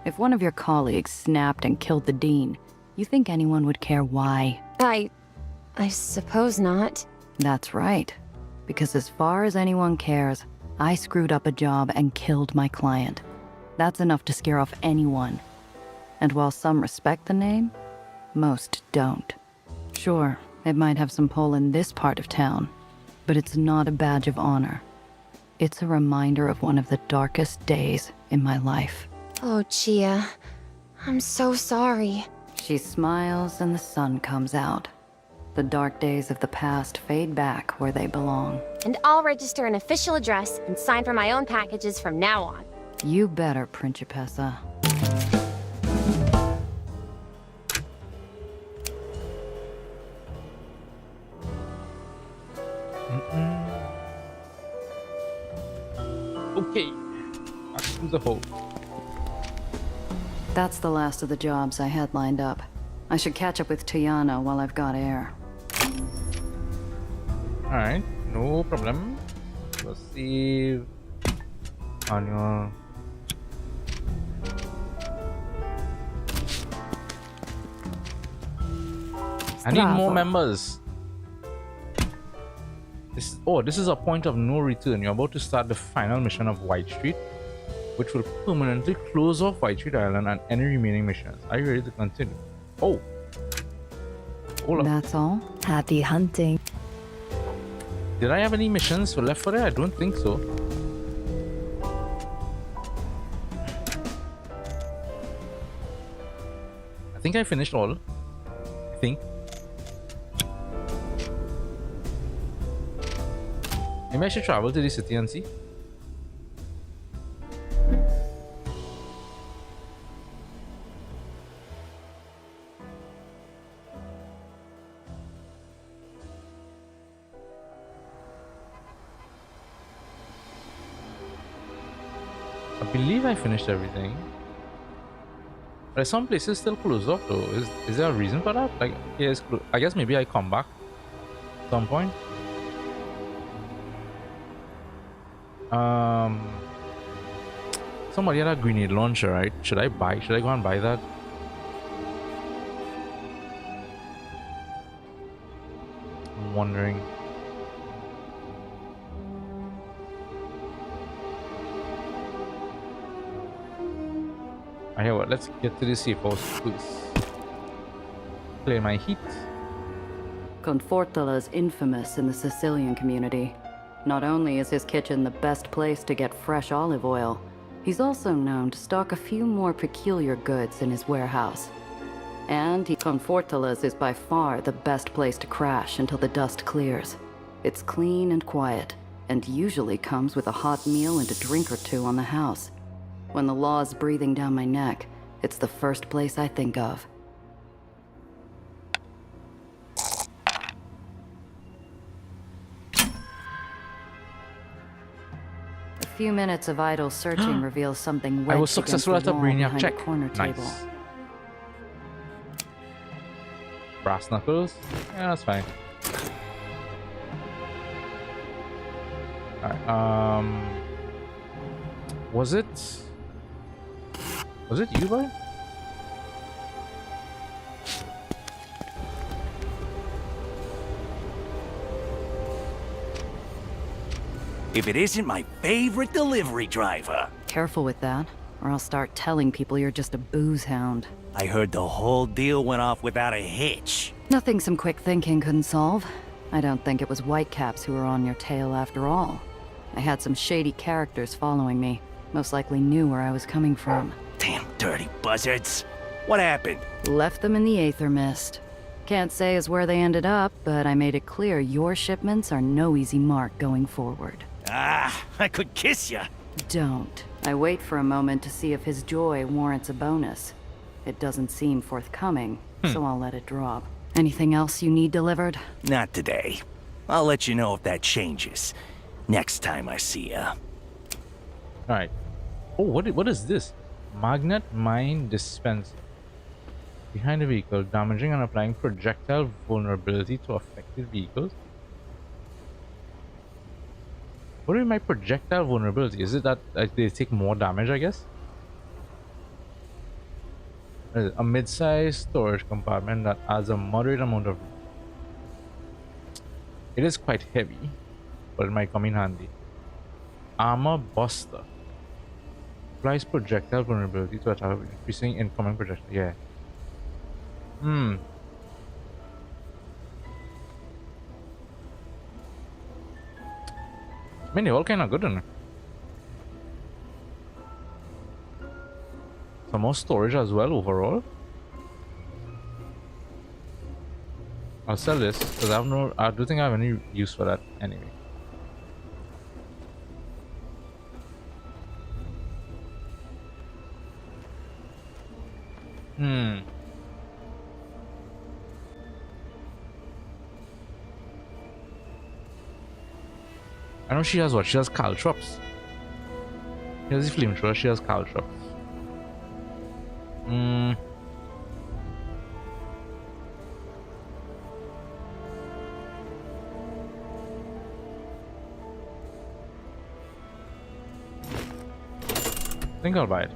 If one of your colleagues snapped and killed the dean, you think anyone would care why? I suppose not. That's right. Because as far as anyone cares, I screwed up a job and killed my client. That's enough to scare off anyone. And while some respect the name, most don't. Sure, it might have some pull in this part of town, but it's not a badge of honor. It's a reminder of one of the darkest days in my life. Oh, Chia. I'm so sorry. She smiles and the sun comes out. The dark days of the past fade back where they belong. And I'll register an official address and sign for my own packages from now on. You better, Principessa. through the hole. That's the last of the jobs I had lined up. I should catch up with Tiana while I've got air. Alright, no problem. Let's save manual. I need more Bravo. members. This is a point of no return. You're about to start the final mission of White Street, which will permanently close off White Street Island and any remaining missions. Are you ready to continue? Oh. Hold up. That's all. Happy hunting. Did I have any missions left for it? I don't think so. I think I finished all. I think. Maybe I should travel to the city and see. I believe I finished everything. But some places still closed off though. Is there a reason for that? Like, yeah, it's I guess maybe I come back at some point. Somebody had a grenade launcher, right? Should I go and buy that? I'm wondering. I hear what, let's get to the safe house first. Clear my heat. Confortola is infamous in the Sicilian community. Not only is his kitchen the best place to get fresh olive oil, he's also known to stock a few more peculiar goods in his warehouse. And Confortola's is by far the best place to crash until the dust clears. It's clean and quiet, and usually comes with a hot meal and a drink or two on the house. When the law's breathing down my neck, it's the first place I think of. A few minutes of idle searching reveals something wedged I was successful at against the a wall brainiac behind check. a corner table. Nice. Brass knuckles? Yeah, that's fine. Alright, was it you, boy? If it isn't my favorite delivery driver. Careful with that, or I'll start telling people you're just a booze hound. I heard the whole deal went off without a hitch. Nothing some quick thinking couldn't solve. I don't think it was Whitecaps who were on your tail after all. I had some shady characters following me. Most likely knew where I was coming from. Damn dirty buzzards. What happened? Left them in the Aether mist. Can't say as where they ended up, but I made it clear your shipments are no easy mark going forward. Ah, I could kiss ya. Don't. I wait for a moment to see if his joy warrants a bonus. It doesn't seem forthcoming, so I'll let it drop. Anything else you need delivered? Not today. I'll let you know if that changes. Next time I see ya. Alright. Oh, what is this? Magnet mine dispenser. Behind the vehicle, damaging and applying projectile vulnerability to affected vehicles. What is my projectile vulnerability? Is it that they take more damage, I guess? A mid-sized storage compartment that adds a moderate amount of... It is quite heavy, but it might come in handy. Armor Buster. Applies projectile vulnerability to attack, increasing incoming projectile. Yeah. I mean, they're all kind of good in it. Some more storage as well overall. I'll sell this because I don't think I have any use for that anyway. I know she has what? She has caltrops. Here's the flamethrower. She has caltrops. I think I'll buy it.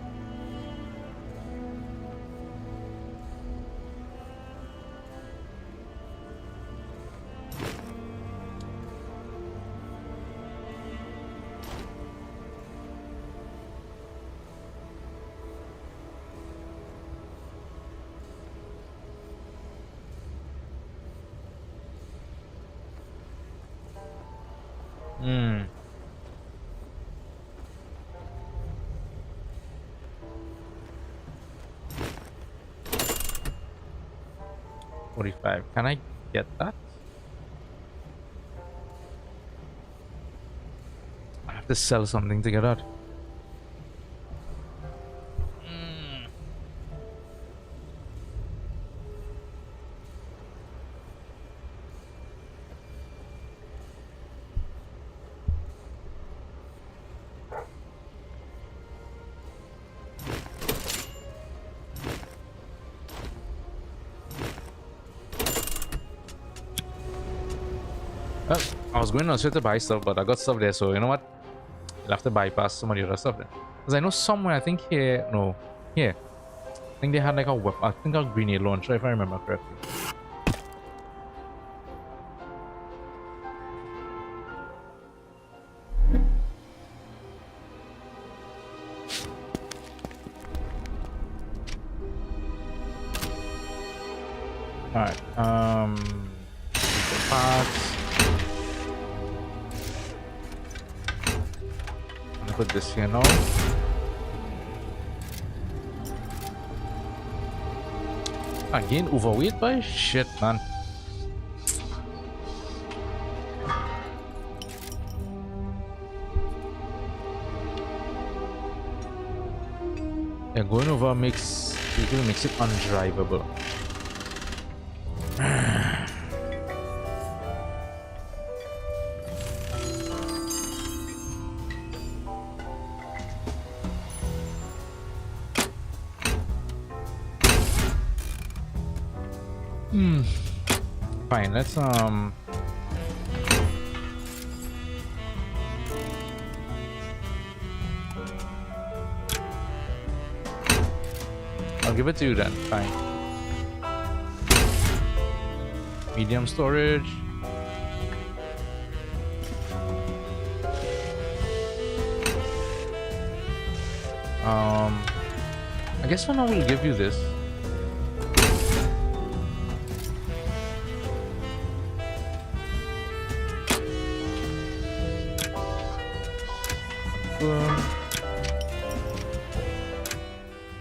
Hmm. 45. Can I get that? I have to sell something to get that. I was going on straight to buy stuff, but I got stuff there, so you know what? I'll have to bypass some of the other stuff then. Because I know somewhere, I think here, no, here. I think they had like a weapon, I think a grenade launcher, if I remember correctly. Alright, parts. Put this here now. Again, overweight by shit, man. Yeah, going over makes it undrivable. Fine, let's I'll give it to you then. Fine. Medium storage. I guess for now we'll give you this.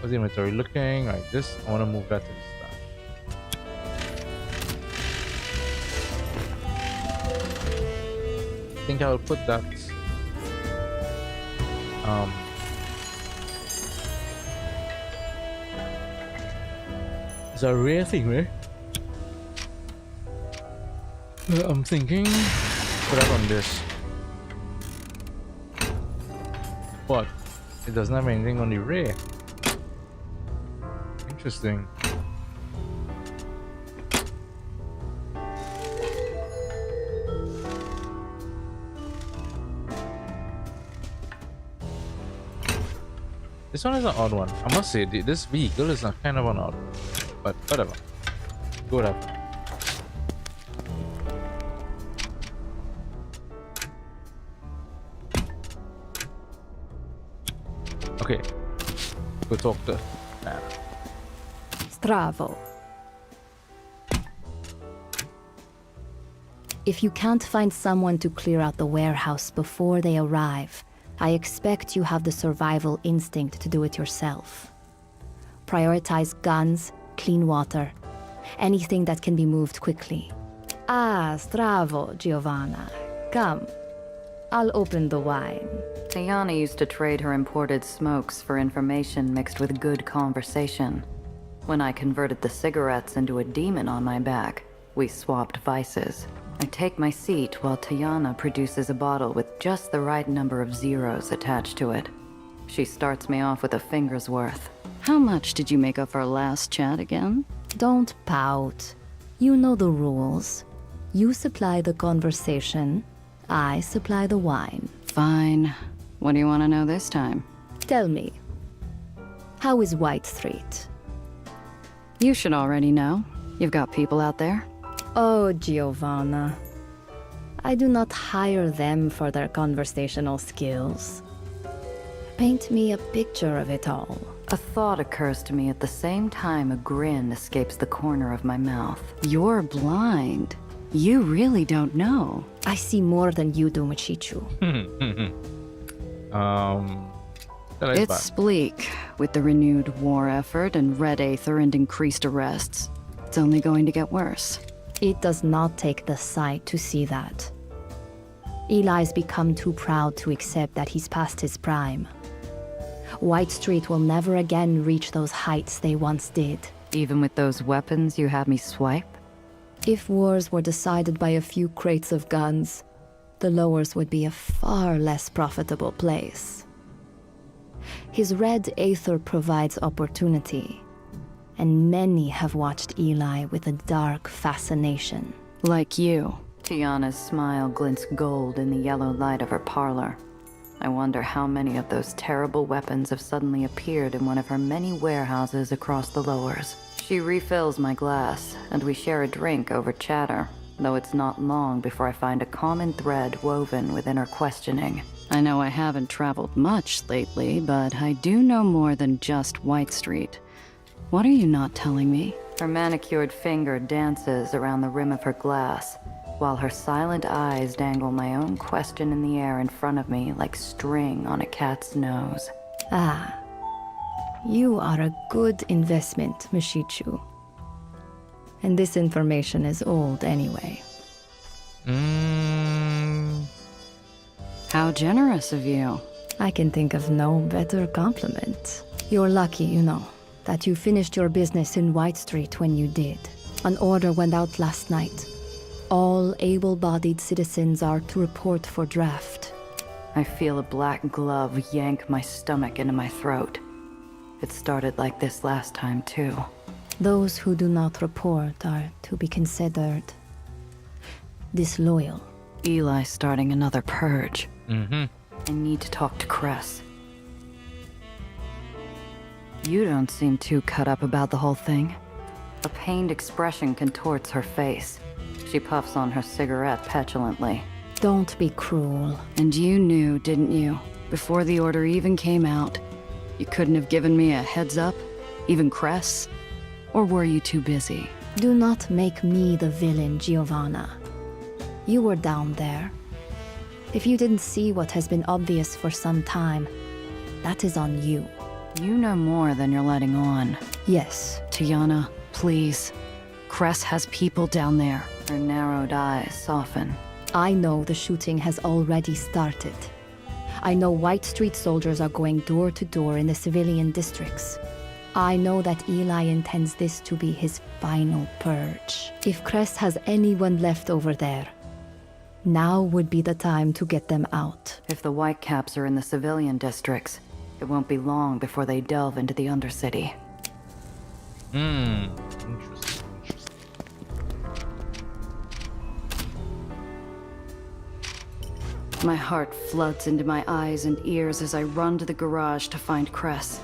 How's the inventory looking? Like this, I want to move that to the stash. I think I will put that. It's a rare thing, right? I'm thinking put that on this. But it doesn't have anything on the rare. Interesting. This one is an odd one. I must say, this vehicle is a kind of an odd one. But whatever. Good up. Okay. Go talk to Nana. Stravo. If you can't find someone to clear out the warehouse before they arrive, I expect you have the survival instinct to do it yourself. Prioritize guns, clean water, anything that can be moved quickly. Ah, Stravo, Giovanna. Come. I'll open the wine. Tiana used to trade her imported smokes for information mixed with good conversation. When I converted the cigarettes into a demon on my back, we swapped vices. I take my seat while Tiana produces a bottle with just the right number of zeros attached to it. She starts me off with a finger's worth. How much did you make of our last chat again? Don't pout. You know the rules. You supply the conversation, I supply the wine. Fine. What do you want to know this time? Tell me, how is White Street? You should already know. You've got people out there. Oh, Giovanna. I do not hire them for their conversational skills. Paint me a picture of it all. A thought occurs to me at the same time a grin escapes the corner of my mouth. You're blind. You really don't know. I see more than you do, Michichu. It's bleak, with the renewed war effort and red Aether and increased arrests. It's only going to get worse. It does not take the sight to see that. Eli's become too proud to accept that he's past his prime. White Street will never again reach those heights they once did. Even with those weapons you had me swipe? If wars were decided by a few crates of guns, the lowers would be a far less profitable place. His red Aether provides opportunity, and many have watched Eli with a dark fascination. Like you. Tiana's smile glints gold in the yellow light of her parlor. I wonder how many of those terrible weapons have suddenly appeared in one of her many warehouses across the lowers. She refills my glass, and we share a drink over chatter, though it's not long before I find a common thread woven within her questioning. I know I haven't traveled much lately, but I do know more than just White Street. What are you not telling me? Her manicured finger dances around the rim of her glass, while her silent eyes dangle my own question in the air in front of me like string on a cat's nose. Ah, you are a good investment, Mishichu. And this information is old anyway. How generous of you. I can think of no better compliment. You're lucky, you know, that you finished your business in White Street when you did. An order went out last night. All able-bodied citizens are to report for draft. I feel a black glove yank my stomach into my throat. It started like this last time, too. Those who do not report are to be considered disloyal. Eli starting another purge. Mm-hmm. I need to talk to Cress. You don't seem too cut up about the whole thing. A pained expression contorts her face. She puffs on her cigarette petulantly. Don't be cruel. And you knew, didn't you? Before the order even came out. You couldn't have given me a heads up? Even Cress? Or were you too busy? Do not make me the villain, Giovanna. You were down there. If you didn't see what has been obvious for some time, that is on you. You know more than you're letting on. Yes. Tiana, please. Cress has people down there. Her narrowed eyes soften. I know the shooting has already started. I know White Street soldiers are going door to door in the civilian districts. I know that Eli intends this to be his final purge. If Cress has anyone left over there, now would be the time to get them out. If the Whitecaps are in the civilian districts, it won't be long before they delve into the Undercity. Interesting. My heart floods into my eyes and ears as I run to the garage to find Cress.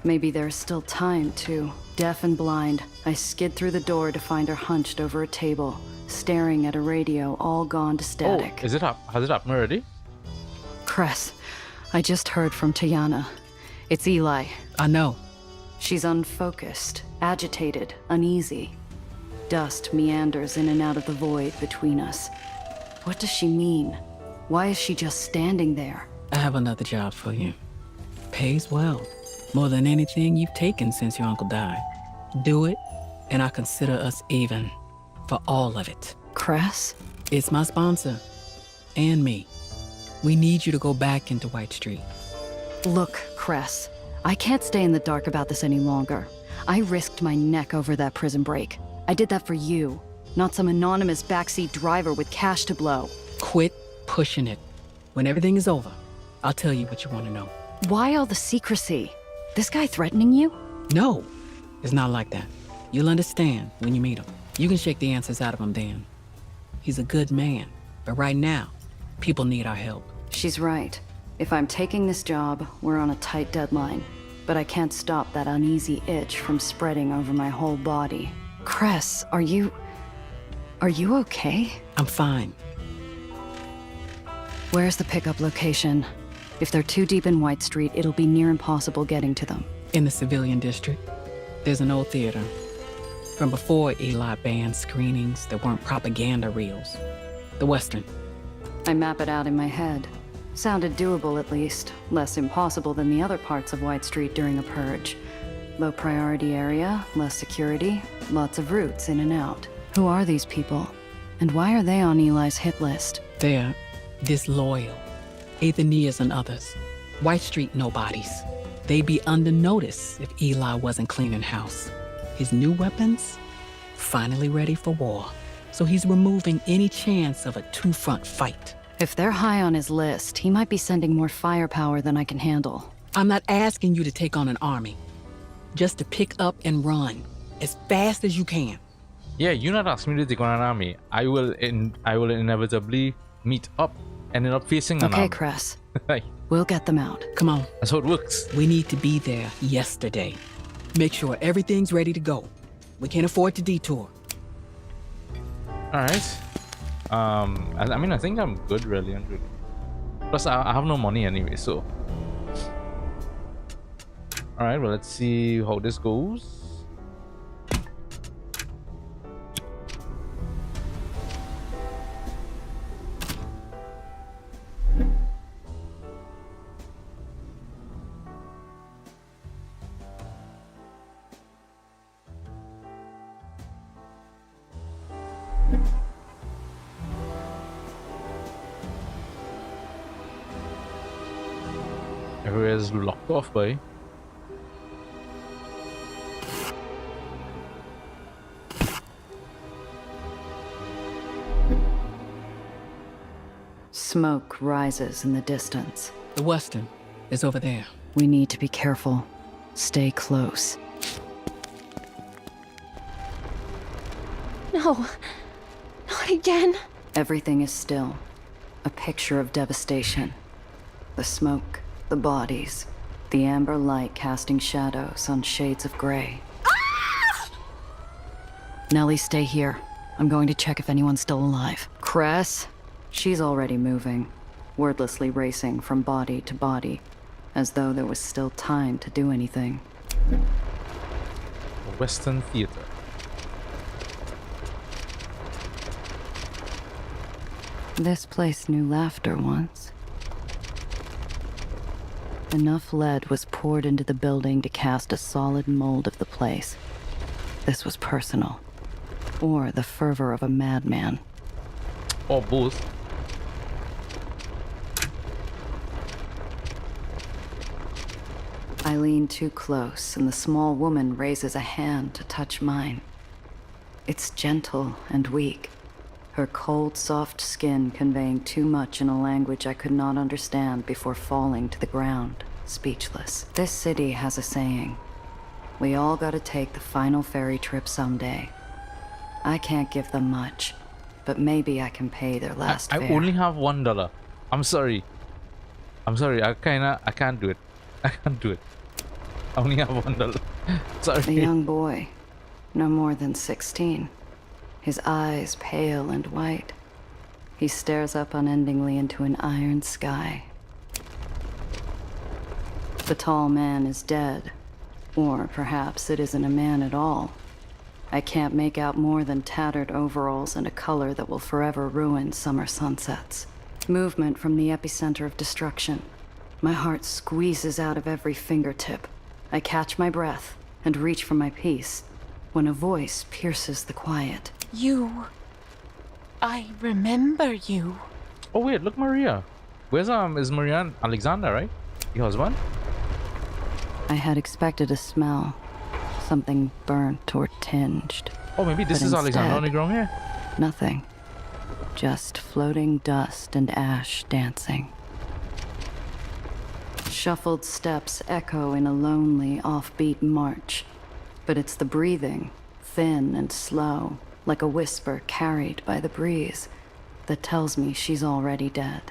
Maybe there's still time, too. Deaf and blind, I skid through the door to find her hunched over a table, staring at a radio all gone to static. Oh, is it up? Has it happened already? Cress, I just heard from Tiana. It's Eli. I know. She's unfocused, agitated, uneasy. Dust meanders in and out of the void between us. What does she mean? Why is she just standing there? I have another job for you. Pays well. More than anything you've taken since your uncle died. Do it, and I consider us even. For all of it. Cress? It's my sponsor. And me. We need you to go back into White Street. Look, Cress. I can't stay in the dark about this any longer. I risked my neck over that prison break. I did that for you. Not some anonymous backseat driver with cash to blow. Quit pushing it. When everything is over, I'll tell you what you want to know. Why all the secrecy? This guy threatening you? No, it's not like that. You'll understand when you meet him. You can shake the answers out of him then. He's a good man, but right now, people need our help. She's right. If I'm taking this job, we're on a tight deadline. But I can't stop that uneasy itch from spreading over my whole body. Cress, are you okay? I'm fine. Where's the pickup location? If they're too deep in White Street, it'll be near impossible getting to them. In the civilian district, there's an old theater. From before Eli banned screenings that weren't propaganda reels. The Western. I map it out in my head. Sounded doable at least. Less impossible than the other parts of White Street during a purge. Low priority area, less security, lots of routes in and out. Who are these people? And why are they on Eli's hit list? They're disloyal. Aethenians and others. White Street nobodies. They'd be under notice if Eli wasn't cleaning house. His new weapons? Finally ready for war. So he's removing any chance of a two-front fight. If they're high on his list, he might be sending more firepower than I can handle. I'm not asking you to take on an army. Just to pick up and run as fast as you can. Yeah, you're not asking me to take on an army. I will inevitably meet up and end up facing an army. Okay, Cress. We'll get them out. Come on. That's how it works. We need to be there yesterday. Make sure everything's ready to go. We can't afford to detour. Alright. I mean, I think I'm good, really. Plus, I have no money anyway, so. Alright, well, let's see how this goes. Everywhere's locked off, boy. Smoke rises in the distance. The Western is over there. We need to be careful. Stay close. No. Not again. Everything is still. A picture of devastation. The smoke, the bodies, the amber light casting shadows on shades of gray. Ah! Nellie, stay here. I'm going to check if anyone's still alive. Cress? She's already moving, wordlessly racing from body to body, as though there was still time to do anything. The Western Theater. This place knew laughter once. Enough lead was poured into the building to cast a solid mold of the place. This was personal. Or the fervor of a madman. Or both. I lean too close, and the small woman raises a hand to touch mine. It's gentle and weak, her cold, soft skin conveying too much in a language I could not understand before falling to the ground, speechless. This city has a saying. We all gotta take the final ferry trip someday. I can't give them much, but maybe I can pay their last fare. I only have $1. I'm sorry. I can't do it. I can't do it. I only have $1. Sorry. A young boy, no more than 16. His eyes pale and white. He stares up unendingly into an iron sky. The tall man is dead. Or perhaps it isn't a man at all. I can't make out more than tattered overalls and a color that will forever ruin summer sunsets. Movement from the epicenter of destruction. My heart squeezes out of every fingertip. I catch my breath and reach for my piece when a voice pierces the quiet. You. I remember you. Oh wait, look, Maria. Where's is Maria and Alexander, right? Your husband? I had expected a smell. Something burnt or tinged. Oh, maybe this But is Alexander on the instead, ground here? Nothing. Just floating dust and ash dancing. shuffled steps echo in a lonely, offbeat march. But it's the breathing, thin and slow, like a whisper carried by the breeze, that tells me she's already dead.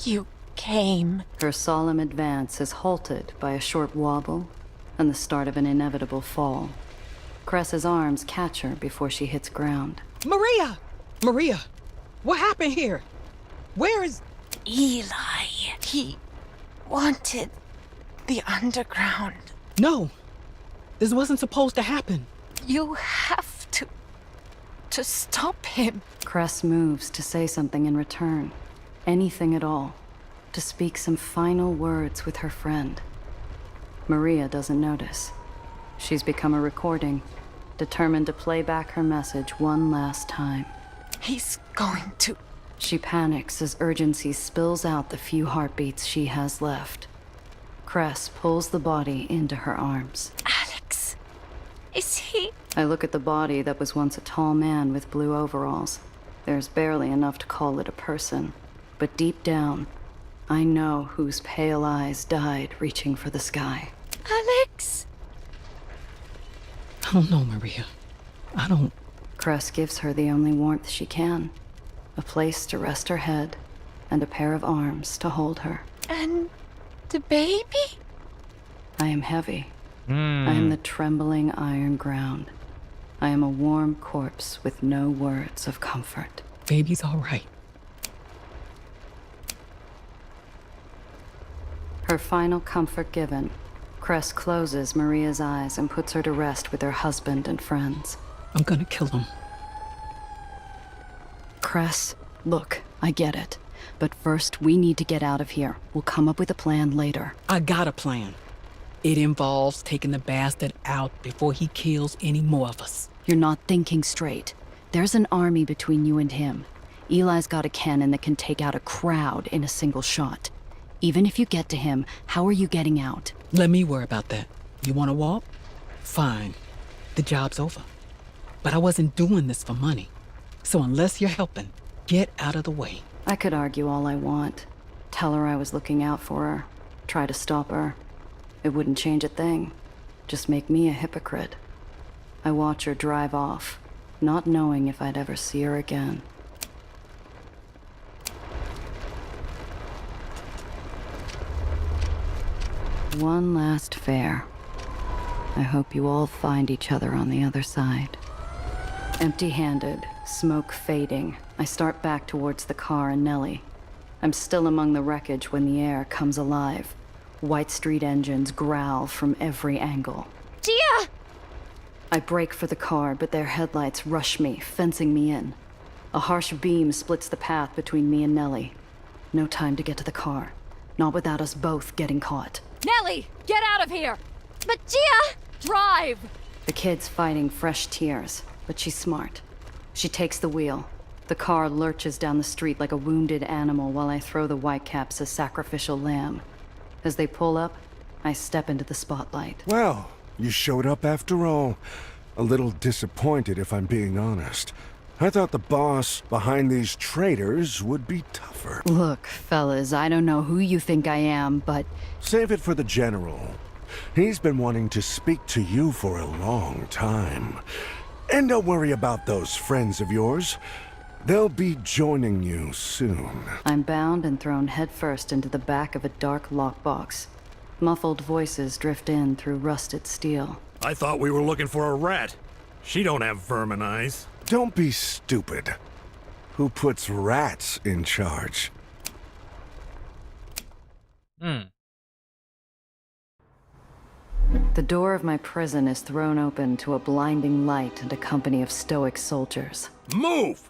You came. Her solemn advance is halted by a short wobble and the start of an inevitable fall. Cress's arms catch her before she hits ground. Maria! Maria! What happened here? Where is... Eli. He wanted the underground. No! This wasn't supposed to happen. You have to stop him. Cress moves to say something in return. Anything at all. To speak some final words with her friend. Maria doesn't notice. She's become a recording, determined to play back her message one last time. He's going to... She panics as urgency spills out the few heartbeats she has left. Cress pulls the body into her arms. Alex, is he... I look at the body that was once a tall man with blue overalls. There's barely enough to call it a person. But deep down, I know whose pale eyes died reaching for the sky. Alex? I don't know, Maria. I don't... Cress gives her the only warmth she can. A place to rest her head, and a pair of arms to hold her. And the baby? I am heavy. I am the trembling iron ground. I am a warm corpse with no words of comfort. Baby's all right. Her final comfort given, Cress closes Maria's eyes and puts her to rest with her husband and friends. I'm gonna kill him. Cress, look, I get it. But first, we need to get out of here. We'll come up with a plan later. I got a plan. It involves taking the bastard out before he kills any more of us. You're not thinking straight. There's an army between you and him. Eli's got a cannon that can take out a crowd in a single shot. Even if you get to him, how are you getting out? Let me worry about that. You wanna walk? Fine. The job's over. But I wasn't doing this for money. So unless you're helping, get out of the way. I could argue all I want. Tell her I was looking out for her. Try to stop her. It wouldn't change a thing. Just make me a hypocrite. I watch her drive off, not knowing if I'd ever see her again. One last fare. I hope you all find each other on the other side. Empty-handed, smoke fading, I start back towards the car and Nellie. I'm still among the wreckage when the air comes alive. White Street engines growl from every angle. Gia! I brake for the car, but their headlights rush me, fencing me in. A harsh beam splits the path between me and Nellie. No time to get to the car. Not without us both getting caught. Nellie, get out of here! But Gia! Drive! The kid's fighting fresh tears, but she's smart. She takes the wheel. The car lurches down the street like a wounded animal while I throw the Whitecaps a sacrificial lamb. As they pull up, I step into the spotlight. Well, you showed up after all. A little disappointed, if I'm being honest. I thought the boss behind these traitors would be tougher. Look, fellas, I don't know who you think I am, but... Save it for the General. He's been wanting to speak to you for a long time. And don't worry about those friends of yours. They'll be joining you soon. I'm bound and thrown headfirst into the back of a dark lockbox. Muffled voices drift in through rusted steel. I thought we were looking for a rat. She don't have vermin eyes. Don't be stupid. Who puts rats in charge? The door of my prison is thrown open to a blinding light and a company of stoic soldiers. Move!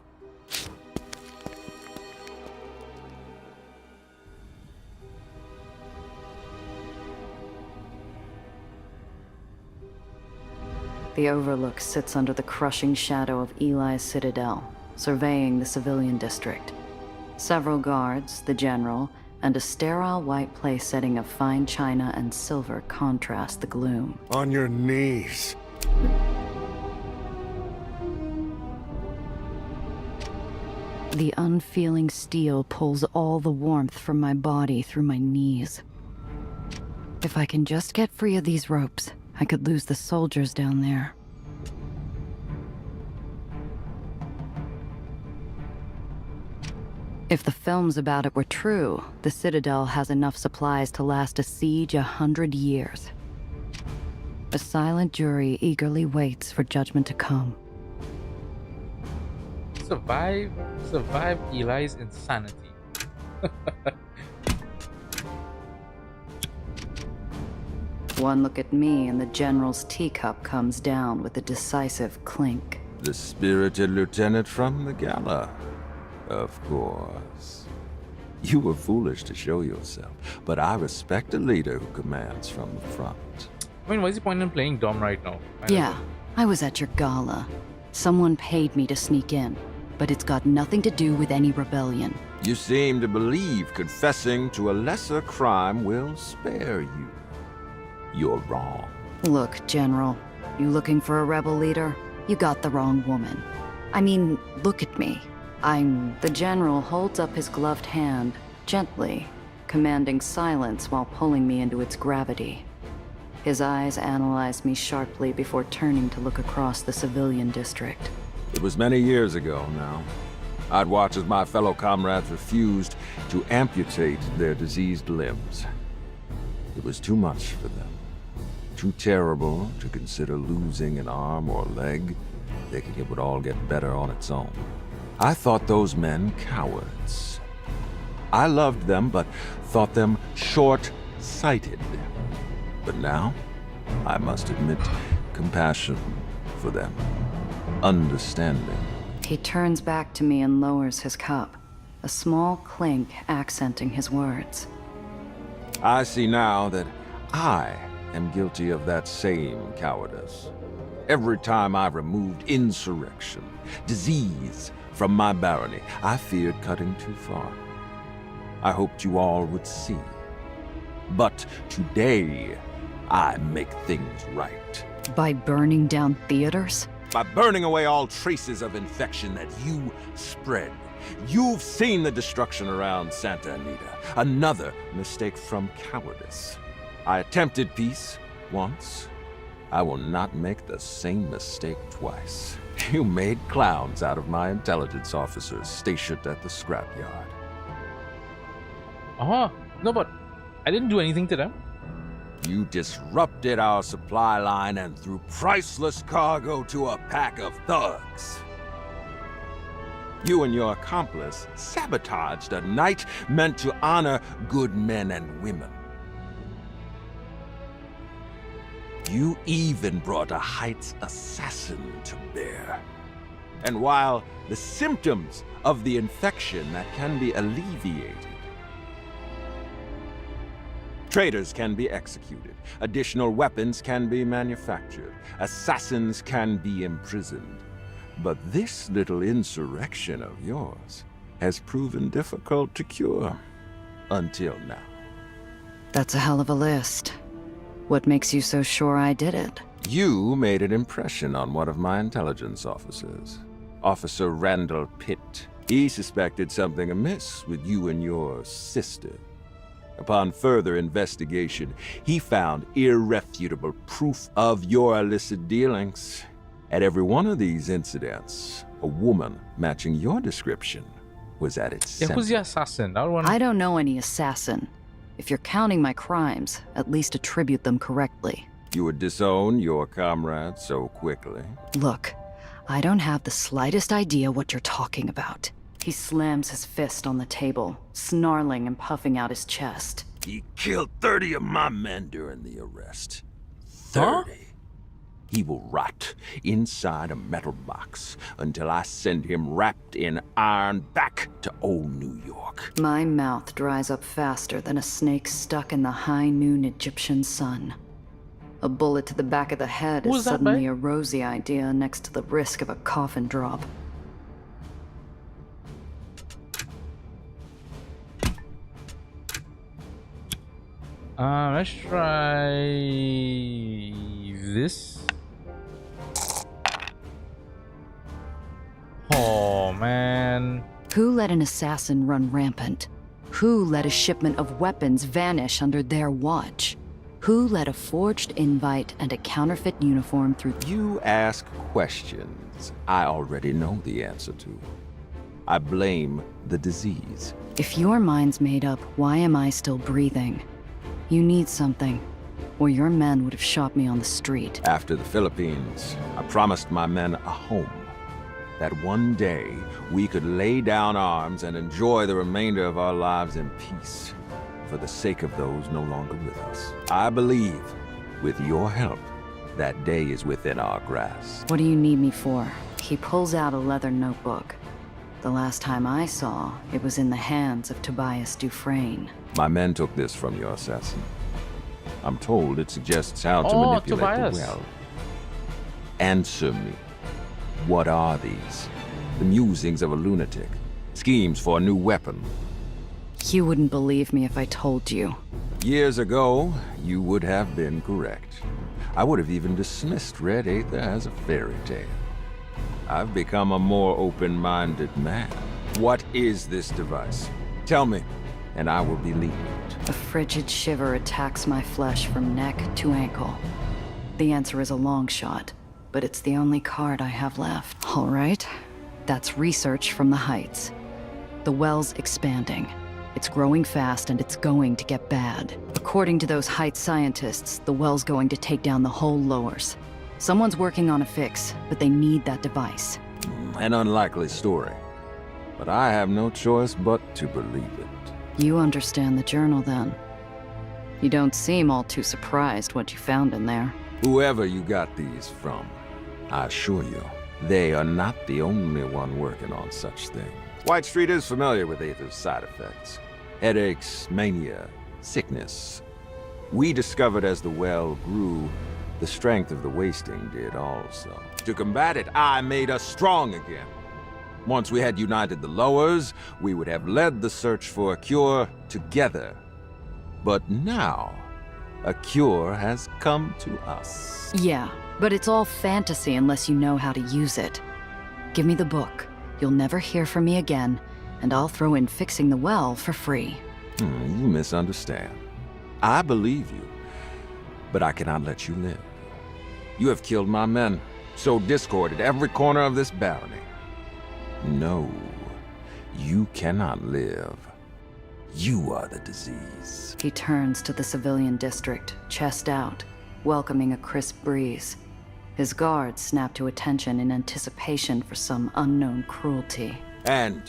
The Overlook sits under the crushing shadow of Eli's citadel, surveying the civilian district. Several guards, the general, and a sterile white place setting of fine china and silver contrast the gloom. On your knees. The unfeeling steel pulls all the warmth from my body through my knees. If I can just get free of these ropes, I could lose the soldiers down there. If the films about it were true, the Citadel has enough supplies to last a siege 100 years. A silent jury eagerly waits for judgment to come. Survive Eli's insanity. One look at me and the General's teacup comes down with a decisive clink. The spirited lieutenant from the gala. Of course. You were foolish to show yourself, but I respect a leader who commands from the front. I mean, what's the point in playing dumb right now? Yeah, I was at your gala. Someone paid me to sneak in, but it's got nothing to do with any rebellion. You seem to believe confessing to a lesser crime will spare you. You're wrong. Look, General, you looking for a rebel leader? You got the wrong woman. I mean, look at me. The General holds up his gloved hand, gently, commanding silence while pulling me into its gravity. His eyes analyze me sharply before turning to look across the civilian district. It was many years ago now. I'd watch as my fellow comrades refused to amputate their diseased limbs. It was too much for them. Too terrible to consider losing an arm or leg, thinking it would all get better on its own. I thought those men cowards. I loved them, but thought them short-sighted. But now, I must admit, compassion for them. Understanding. He turns back to me and lowers his cup, a small clink accenting his words. I see now that I am guilty of that same cowardice. Every time I removed insurrection, disease from my barony, I feared cutting too far. I hoped you all would see. But today, I make things right. By burning down theaters? By burning away all traces of infection that you spread. You've seen the destruction around Santa Anita. Another mistake from cowardice. I attempted peace once. I will not make the same mistake twice. You made clowns out of my intelligence officers stationed at the scrapyard. No, but I didn't do anything to them. You disrupted our supply line and threw priceless cargo to a pack of thugs. You and your accomplice sabotaged a night meant to honor good men and women. You even brought a Heights assassin to bear. And while the symptoms of the infection that can be alleviated, traitors can be executed, additional weapons can be manufactured, assassins can be imprisoned. But this little insurrection of yours has proven difficult to cure. Until now. That's a hell of a list. What makes you so sure I did it? You made an impression on one of my intelligence officers, Officer Randall Pitt. He suspected something amiss with you and your sister. Upon further investigation, he found irrefutable proof of your illicit dealings. At every one of these incidents, a woman matching your description was at its center. Who's the assassin? I don't know any assassin. If you're counting my crimes, at least attribute them correctly. You would disown your comrade so quickly? Look, I don't have the slightest idea what you're talking about. He slams his fist on the table, snarling and puffing out his chest. He killed 30 of my men during the arrest. 30. Huh? He will rot inside a metal box until I send him wrapped in iron back to old New York. My mouth dries up faster than a snake stuck in the high noon Egyptian sun. A bullet to the back of the head is suddenly a rosy idea next to the risk of a coffin drop. Let's try this. Oh, man. Who let an assassin run rampant? Who let a shipment of weapons vanish under their watch? Who let a forged invite and a counterfeit uniform through? You ask questions I already know the answer to. I blame the disease. If your mind's made up, why am I still breathing? You need something, or your men would have shot me on the street. After the Philippines, I promised my men a home. That one day, we could lay down arms and enjoy the remainder of our lives in peace, for the sake of those no longer with us. I believe, with your help, that day is within our grasp. What do you need me for? He pulls out a leather notebook. The last time I saw, it was in the hands of Tobias Dufresne. My men took this from your assassin. I'm told it suggests how to manipulate Tobias. the well. Answer me. What are these? The musings of a lunatic. Schemes for a new weapon. You wouldn't believe me if I told you. Years ago, you would have been correct. I would have even dismissed Red Aether as a fairy tale. I've become a more open-minded man. What is this device? Tell me, and I will believe it. A frigid shiver attacks my flesh from neck to ankle. The answer is a long shot, but it's the only card I have left. All right, that's research from the heights. The well's expanding. It's growing fast and it's going to get bad. According to those heights scientists, the well's going to take down the whole lowers. Someone's working on a fix, but they need that device. An unlikely story. But I have no choice but to believe it. You understand the journal, then. You don't seem all too surprised what you found in there. Whoever you got these from, I assure you, they are not the only one working on such things. White Street is familiar with Aether's side effects. Headaches, mania, sickness. We discovered as the well grew, the strength of the wasting did also. To combat it, I made us strong again. Once we had united the lowers, we would have led the search for a cure together. But now, a cure has come to us. Yeah, but it's all fantasy unless you know how to use it. Give me the book. You'll never hear from me again, and I'll throw in fixing the well for free. You misunderstand. I believe you, but I cannot let you live. You have killed my men, sowed discord at every corner of this barony. No, you cannot live. You are the disease. He turns to the civilian district, chest out, welcoming a crisp breeze. His guards snap to attention in anticipation for some unknown cruelty. And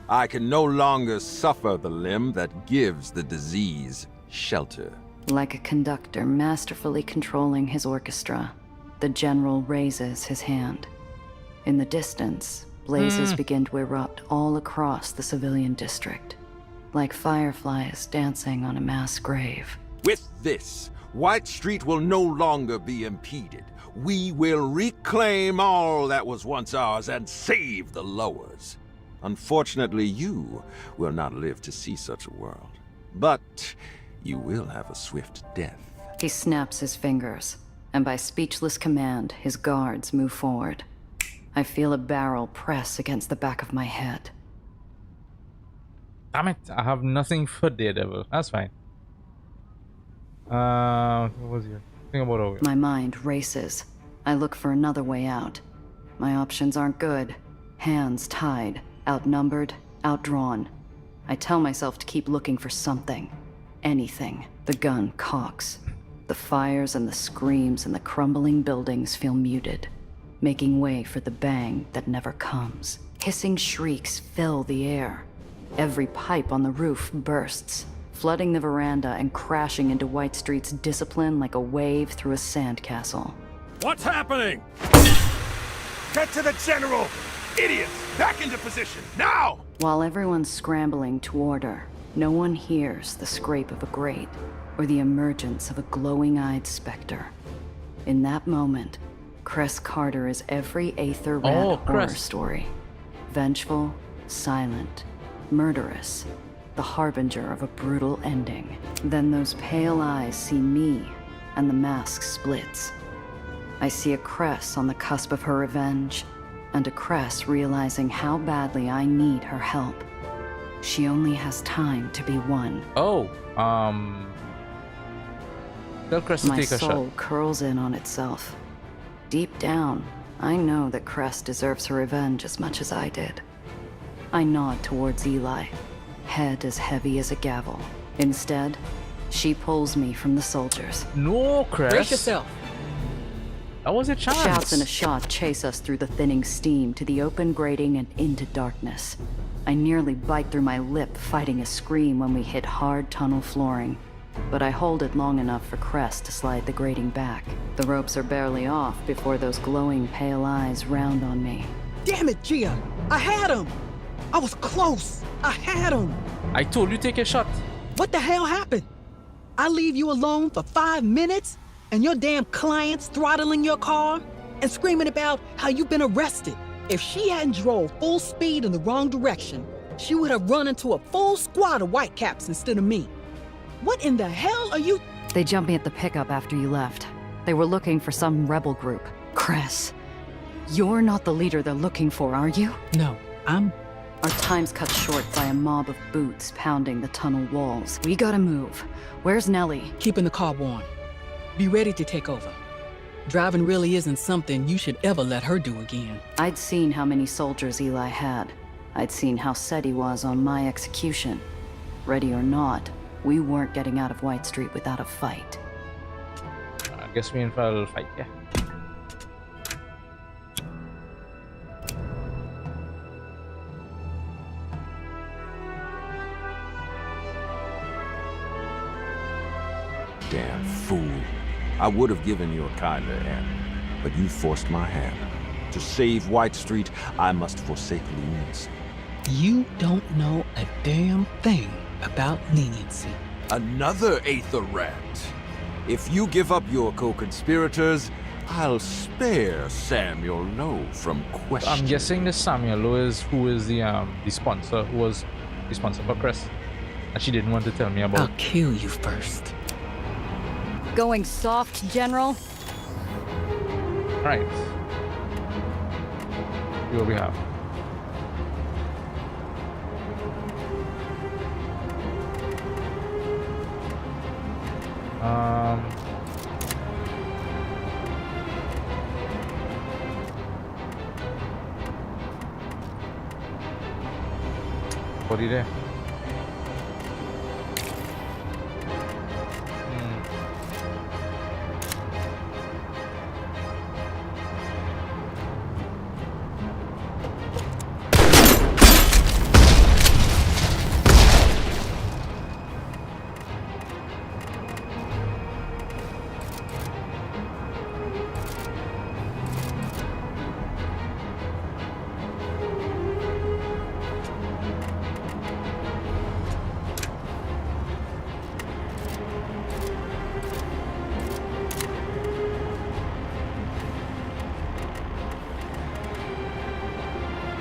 I can no longer suffer the limb that gives the disease shelter. Like a conductor masterfully controlling his orchestra, the general raises his hand. In the distance, blazes begin to erupt all across the civilian district, like fireflies dancing on a mass grave. With this, White Street will no longer be impeded. We will reclaim all that was once ours and save the lowers. Unfortunately, you will not live to see such a world. But you will have a swift death. He snaps his fingers, and by speechless command, his guards move forward. I feel a barrel press against the back of my head. Damn it, I have nothing for Daredevil. That's fine. What was your thing about over? My mind races. I look for another way out. My options aren't good. Hands tied, outnumbered, outdrawn. I tell myself to keep looking for something. Anything. The gun cocks. The fires and the screams and the crumbling buildings feel muted, making way for the bang that never comes. Hissing shrieks fill the air. Every pipe on the roof bursts, flooding the veranda and crashing into White Street's discipline like a wave through a sandcastle. What's happening? Get to the general! Idiots! Back into position, now! While everyone's scrambling to order, no one hears the scrape of a grate or the emergence of a glowing-eyed specter. In that moment, Cress Carter is every Aether Red horror story. Vengeful, silent, murderous, the harbinger of a brutal ending. Then those pale eyes see me, and the mask splits. I see a Cress on the cusp of her revenge, and a Cress realizing how badly I need her help. She only has time to be one. Tell Crest to My take a shot. soul curls in on itself. Deep down, I know that Crest deserves her revenge as much as I did. I nod towards Eli, head as heavy as a gavel. Instead, she pulls me from the soldiers. No, Crest. Brace yourself. That was a chance. Shouts and a shot chase us through the thinning steam to the open grating and into darkness. I nearly bite through my lip, fighting a scream when we hit hard tunnel flooring. But I hold it long enough for Crest to slide the grating back. The ropes are barely off before those glowing pale eyes round on me. Damn it, Gia! I had him! I was close! I had him! I told you take a shot. What the hell happened? I leave you alone for 5 minutes, and your damn client's throttling your car and screaming about how you've been arrested. If she hadn't drove full speed in the wrong direction, she would have run into a full squad of whitecaps instead of me. What in the hell are you? They jumped me at the pickup after you left. They were looking for some rebel group. Cress, you're not the leader they're looking for, are you? No, I'm... Our time's cut short by a mob of boots pounding the tunnel walls. We gotta move. Where's Nellie? keeping the car warm. Be ready to take over. Driving really isn't something you should ever let her do again. I'd seen how many soldiers Eli had. I'd seen how set he was on my execution. Ready or not, we weren't getting out of White Street without a fight. I guess we in for a little fight, yeah. Damn fool. I would have given you a kinder hand, but you forced my hand. To save White Street, I must forsake leniency. You don't know a damn thing about leniency. Another Aether rat. If you give up your co-conspirators, I'll spare Samuel Lowe from question. I'm guessing this Samuel Lowe is who is the sponsor, who was the sponsor for Crest. And she didn't want to tell me about. I'll kill you first. Going soft, General? Right. See what we have. What is there?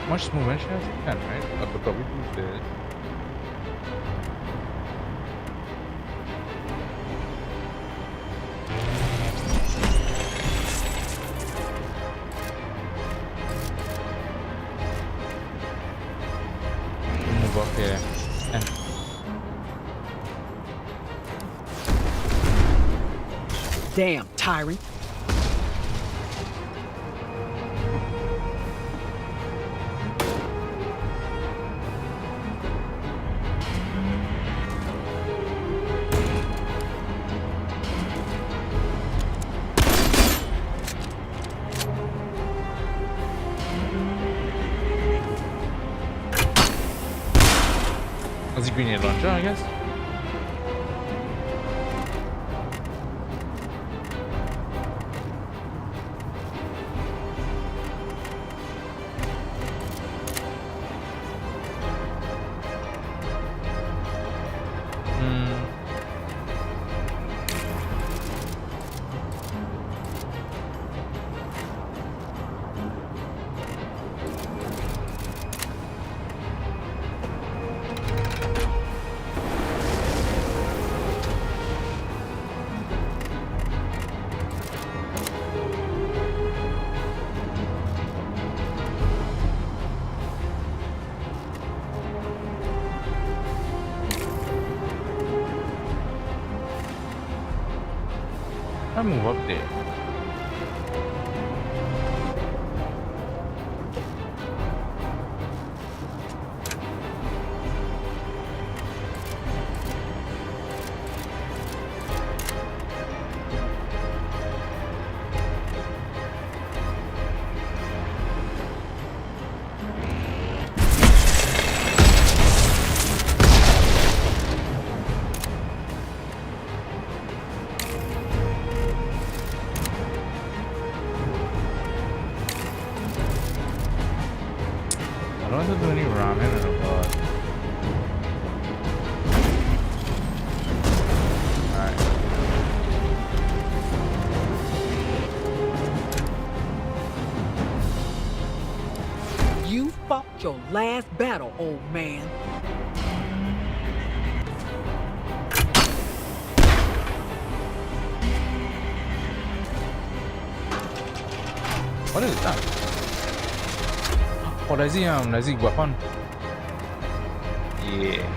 Much movement she has 10, right? I could probably do this. Move up here. And Damn, tyrant. that's a grenade launcher, I guess. move up there? I don't have to do any ramen in a pot. Alright. You fought your last battle, old man. What is that? Oh, that's the weapon. Yeah.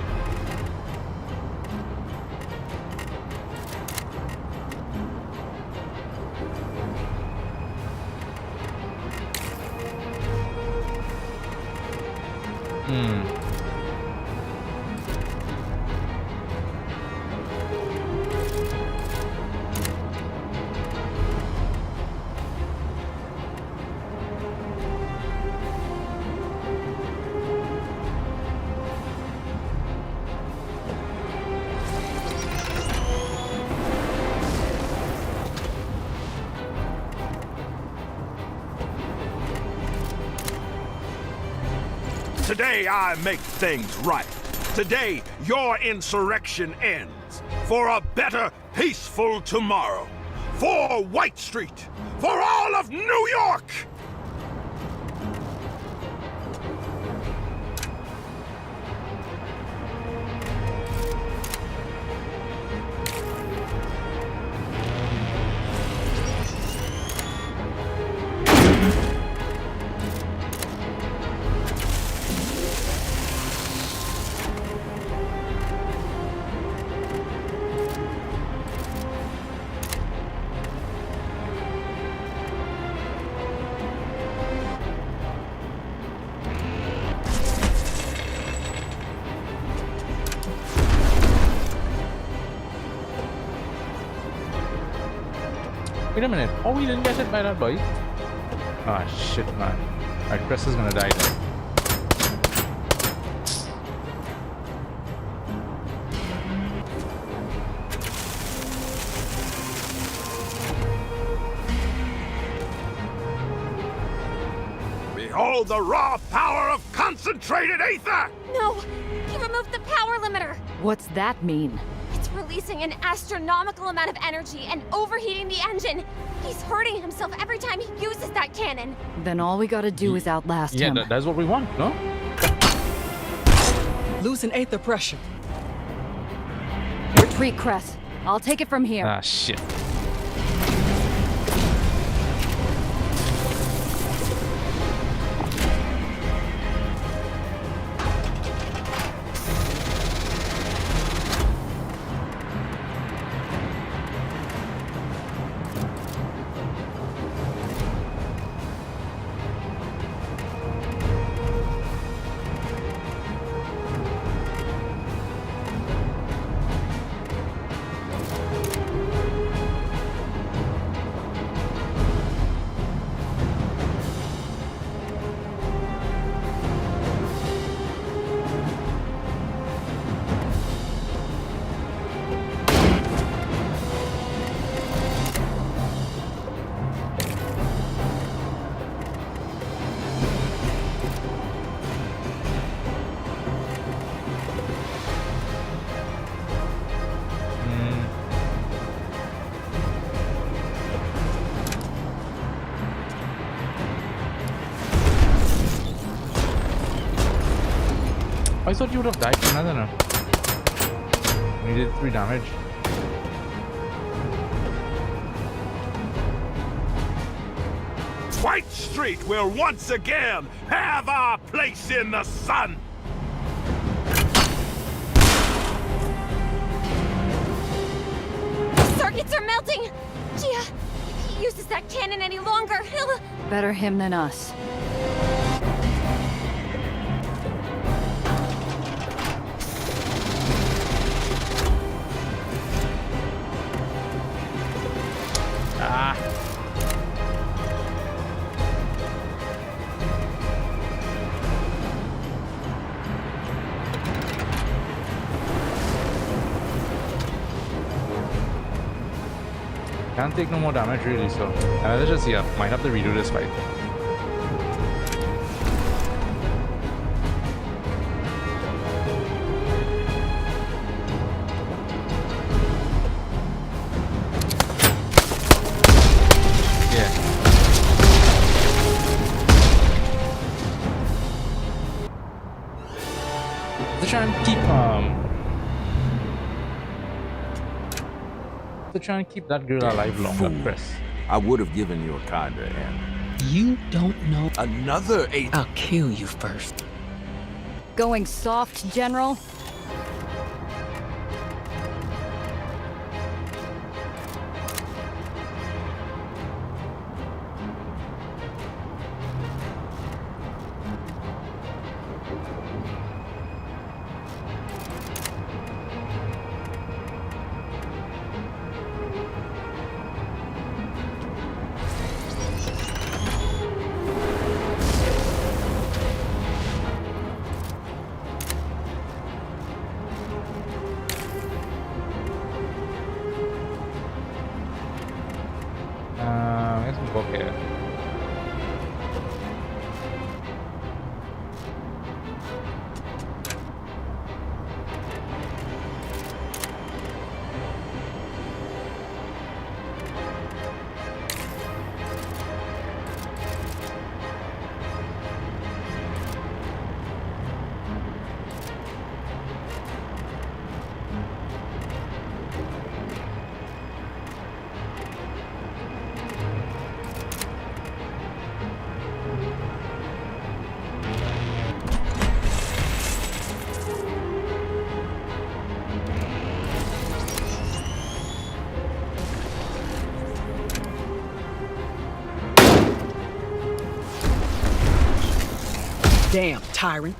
Today I make things right. Today your insurrection ends. For a better, peaceful tomorrow. For White Street. For all of New York! Wait a minute. Oh, we didn't get hit by that boy. Ah, shit, man. Alright, Chris is gonna die then. Behold the raw power of concentrated Aether! No! He removed the power limiter! What's that mean? It's releasing an astronomical amount of energy and overheating the engine. He's hurting himself every time he uses that cannon. Then all we gotta do is outlast him. Yeah, that's what we want, no? Losing Aether pressure. Retreat, Cress. I'll take it from here. Ah, shit. I thought you would have died from that, I don't know. You did 3 damage. White Street will once again have our place in the sun! Circuits are melting! Gia, if he uses that cannon any longer, he'll... Better him than us. Ah. Can't take no more damage really, so let's just might have to redo this fight. Yeah. Let's try and keep to try and keep that girl alive longer, Chris. I would have given you a kinder end. You don't know. Another Aether. I'll kill you first. Going soft, General? I guess we'll go here. Damn, tyrant.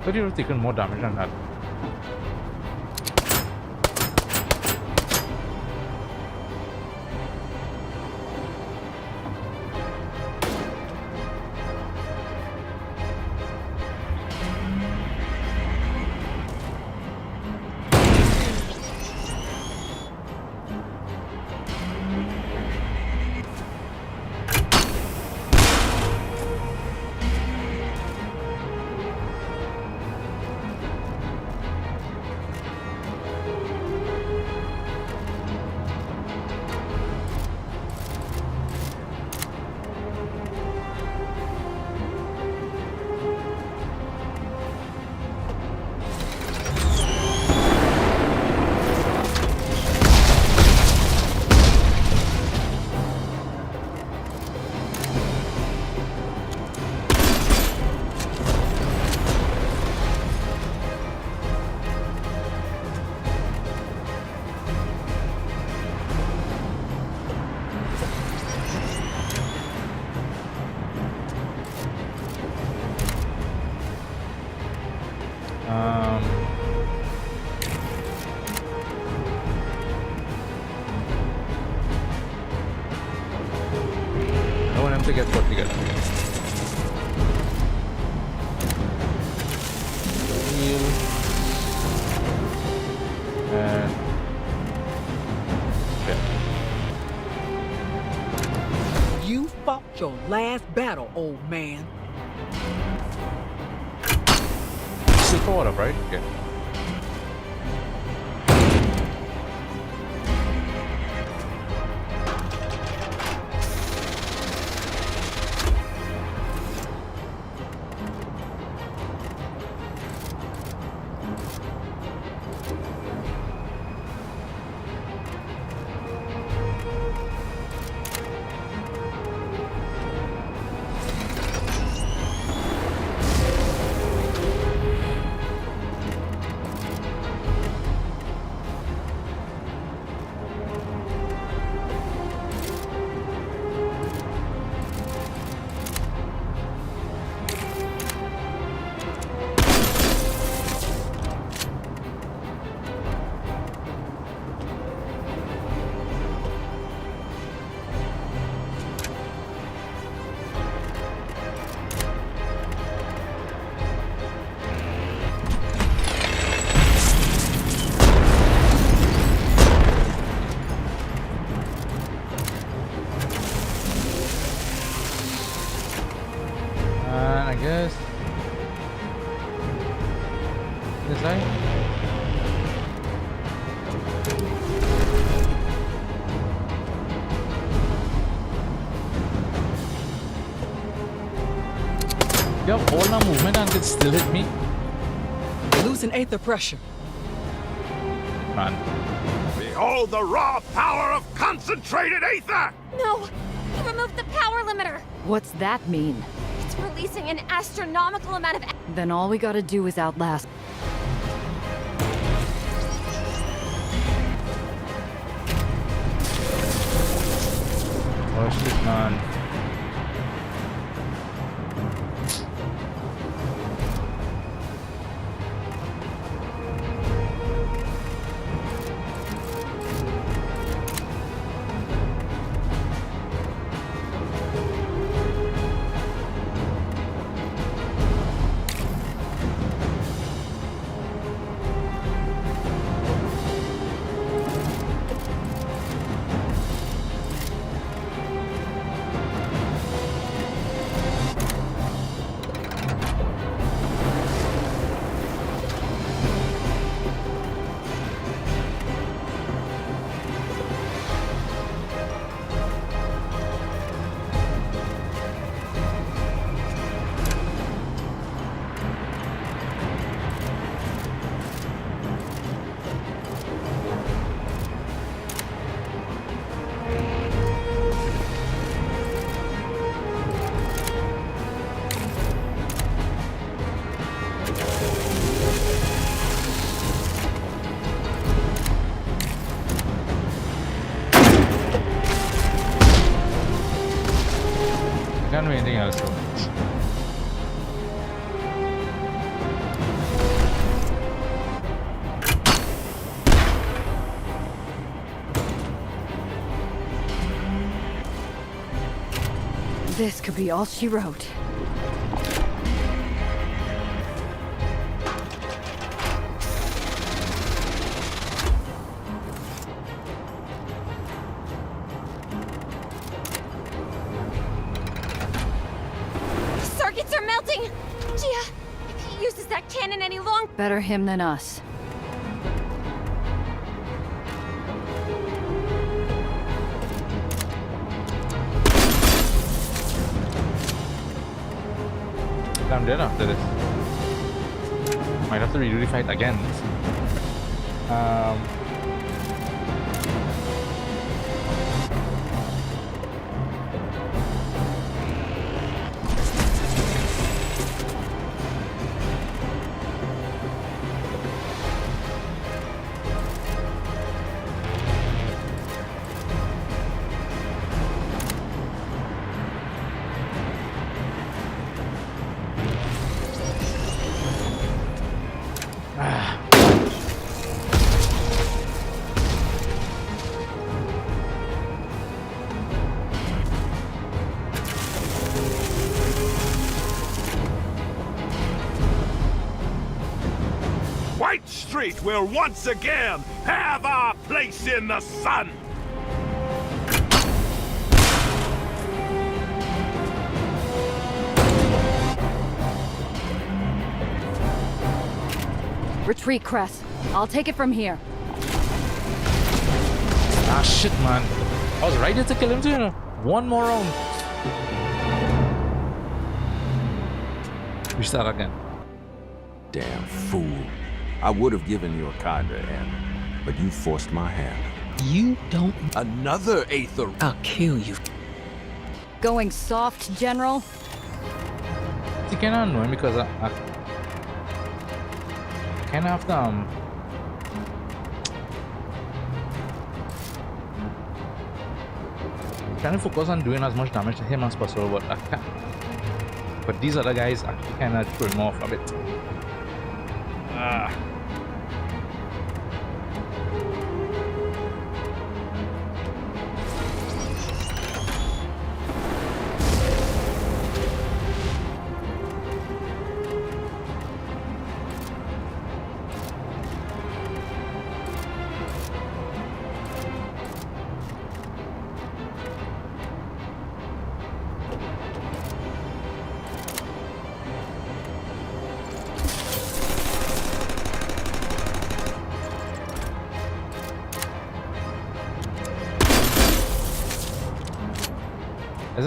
But you've taken more damage than that. I want him to get put together. Heal. And okay. You fought your last battle, old man. Still forward up, right? Okay. You have all the movement and can still hit me? You're losing Aether pressure. Man. Behold the raw power of concentrated Aether! No! He removed the power limiter! What's that mean? It's releasing an astronomical amount of. Then all we gotta do is outlast. Oh shit, man. Can't do anything else though. This could be all she wrote. Circuits are melting! Gia, if he uses that cannon any longer. Better him than us. I'm dead after this. Might have to redo the fight again. White Street will once again have our place in the sun! Retreat, Cress. I'll take it from here. Ah shit, man. I was ready to kill him too, you know. One more round. We start again. Damn fool. I would have given you a kinder end, but you forced my hand. You don't. Another Aether. I'll kill you. Going soft, General? It's kind of annoying because I kind of have to trying to focus on doing as much damage to him as possible, but I can't. But these other guys actually kind of throw him off a bit.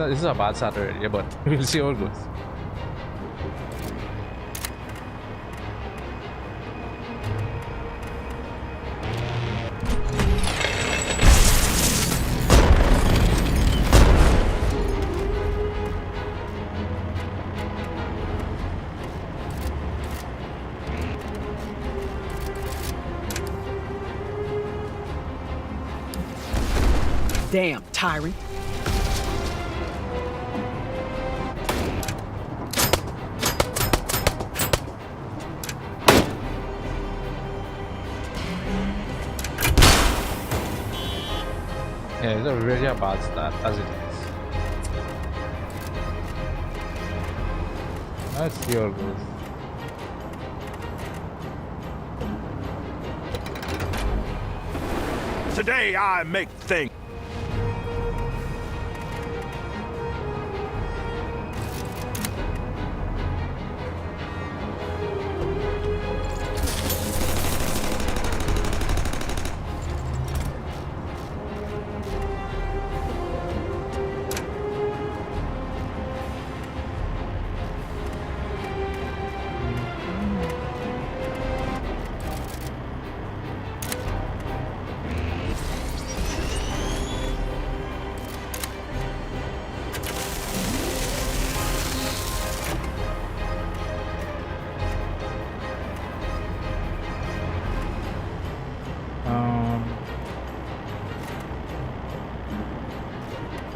This is a bad start already, but we'll see how it goes. Damn tyrant. Yeah, it's a really bad start as it is. Let's see how it goes. Today I make things.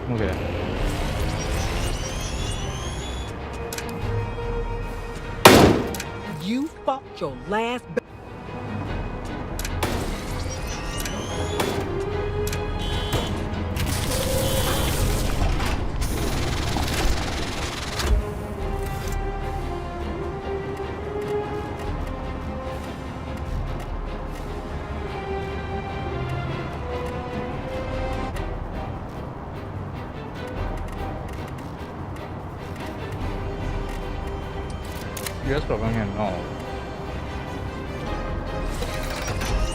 Okay. You fought your last US problem here, no.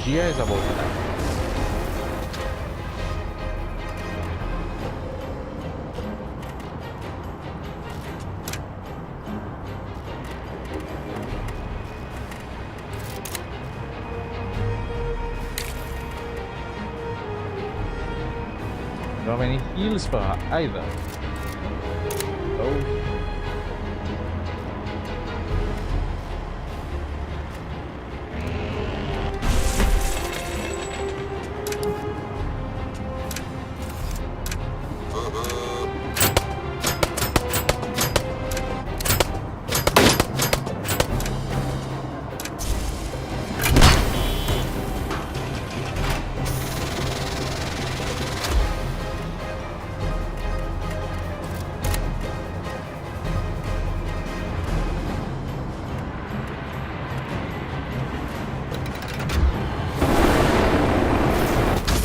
Gia is about that. Don't have any heals for her either. Oh.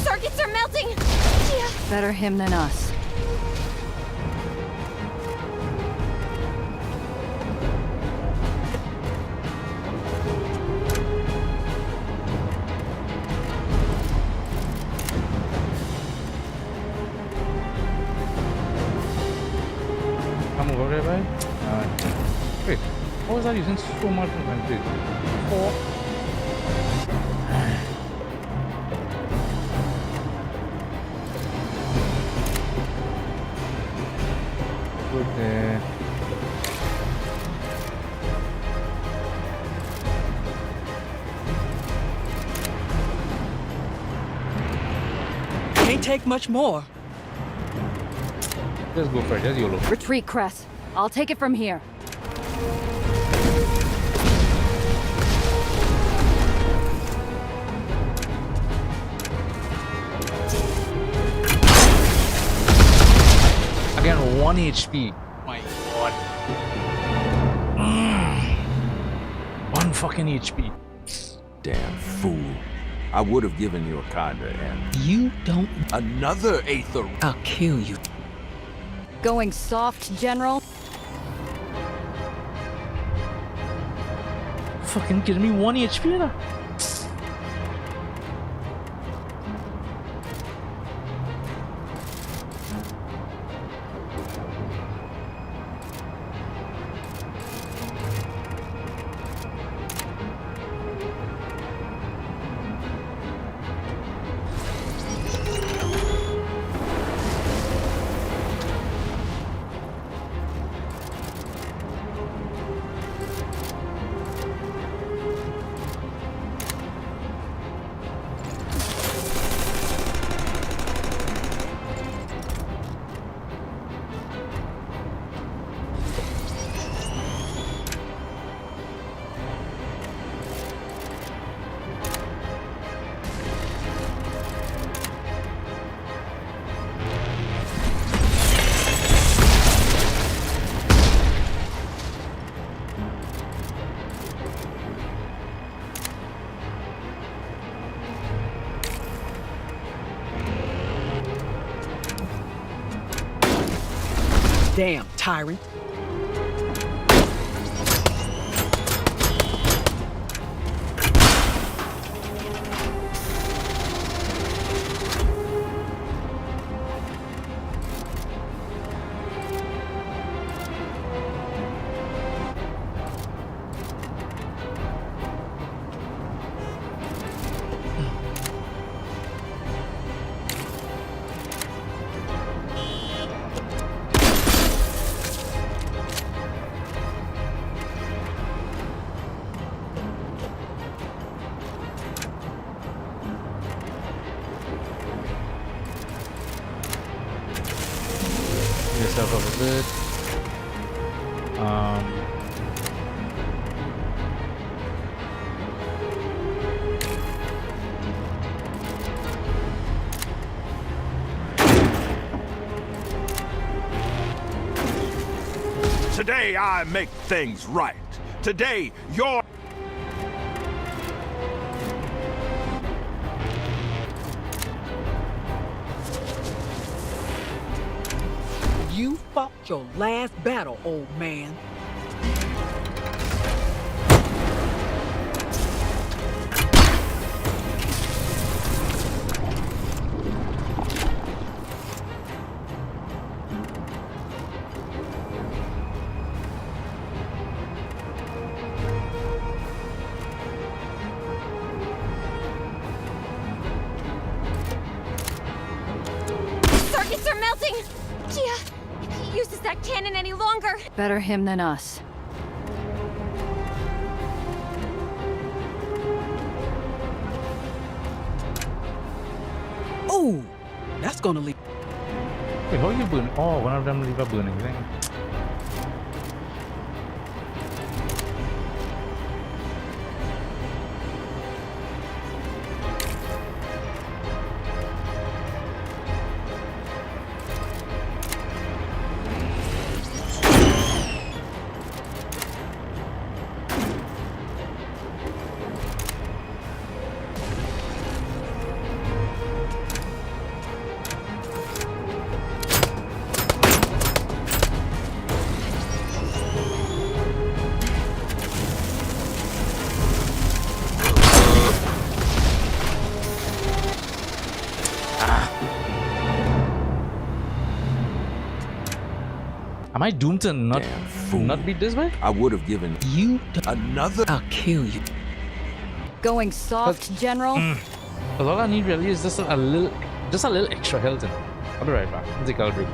Circuits are melting! Better him than us. Come over there, wait, how was I using so much inventory? 4? Good there. can't take much more. Just go for it, just YOLO. Retreat, Cress. I'll take it from here. Again, 1 HP. My god. 1 fucking HP. Damn fool. I would have given you a kinder end. You don't. Another Aether. I'll kill you. Going soft, General? Fucking giving me 1 HP now. Damn tyrant. Yourself up a bit. Today I make things right. Today you're... You fought your last battle, old man. Circuits are melting! Gia, if he uses that cannon any longer... Better him than us. Oh, that's gonna leave. Wait, how you burn? Oh, one of them leave a burning thing. Am I doomed to not be this way? I would have given you another... I'll kill you. Going soft, General? But all I need really is just a little extra health in it. I'll be right back. Let's take a break.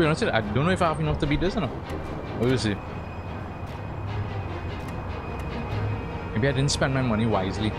be honest with you, I don't know if I have enough to beat this or not. We'll see. Maybe I didn't spend my money wisely.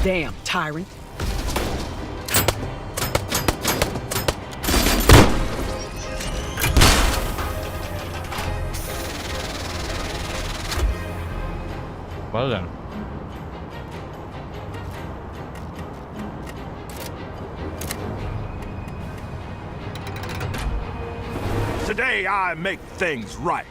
Damn, tyrant. Well then. Today I make things right.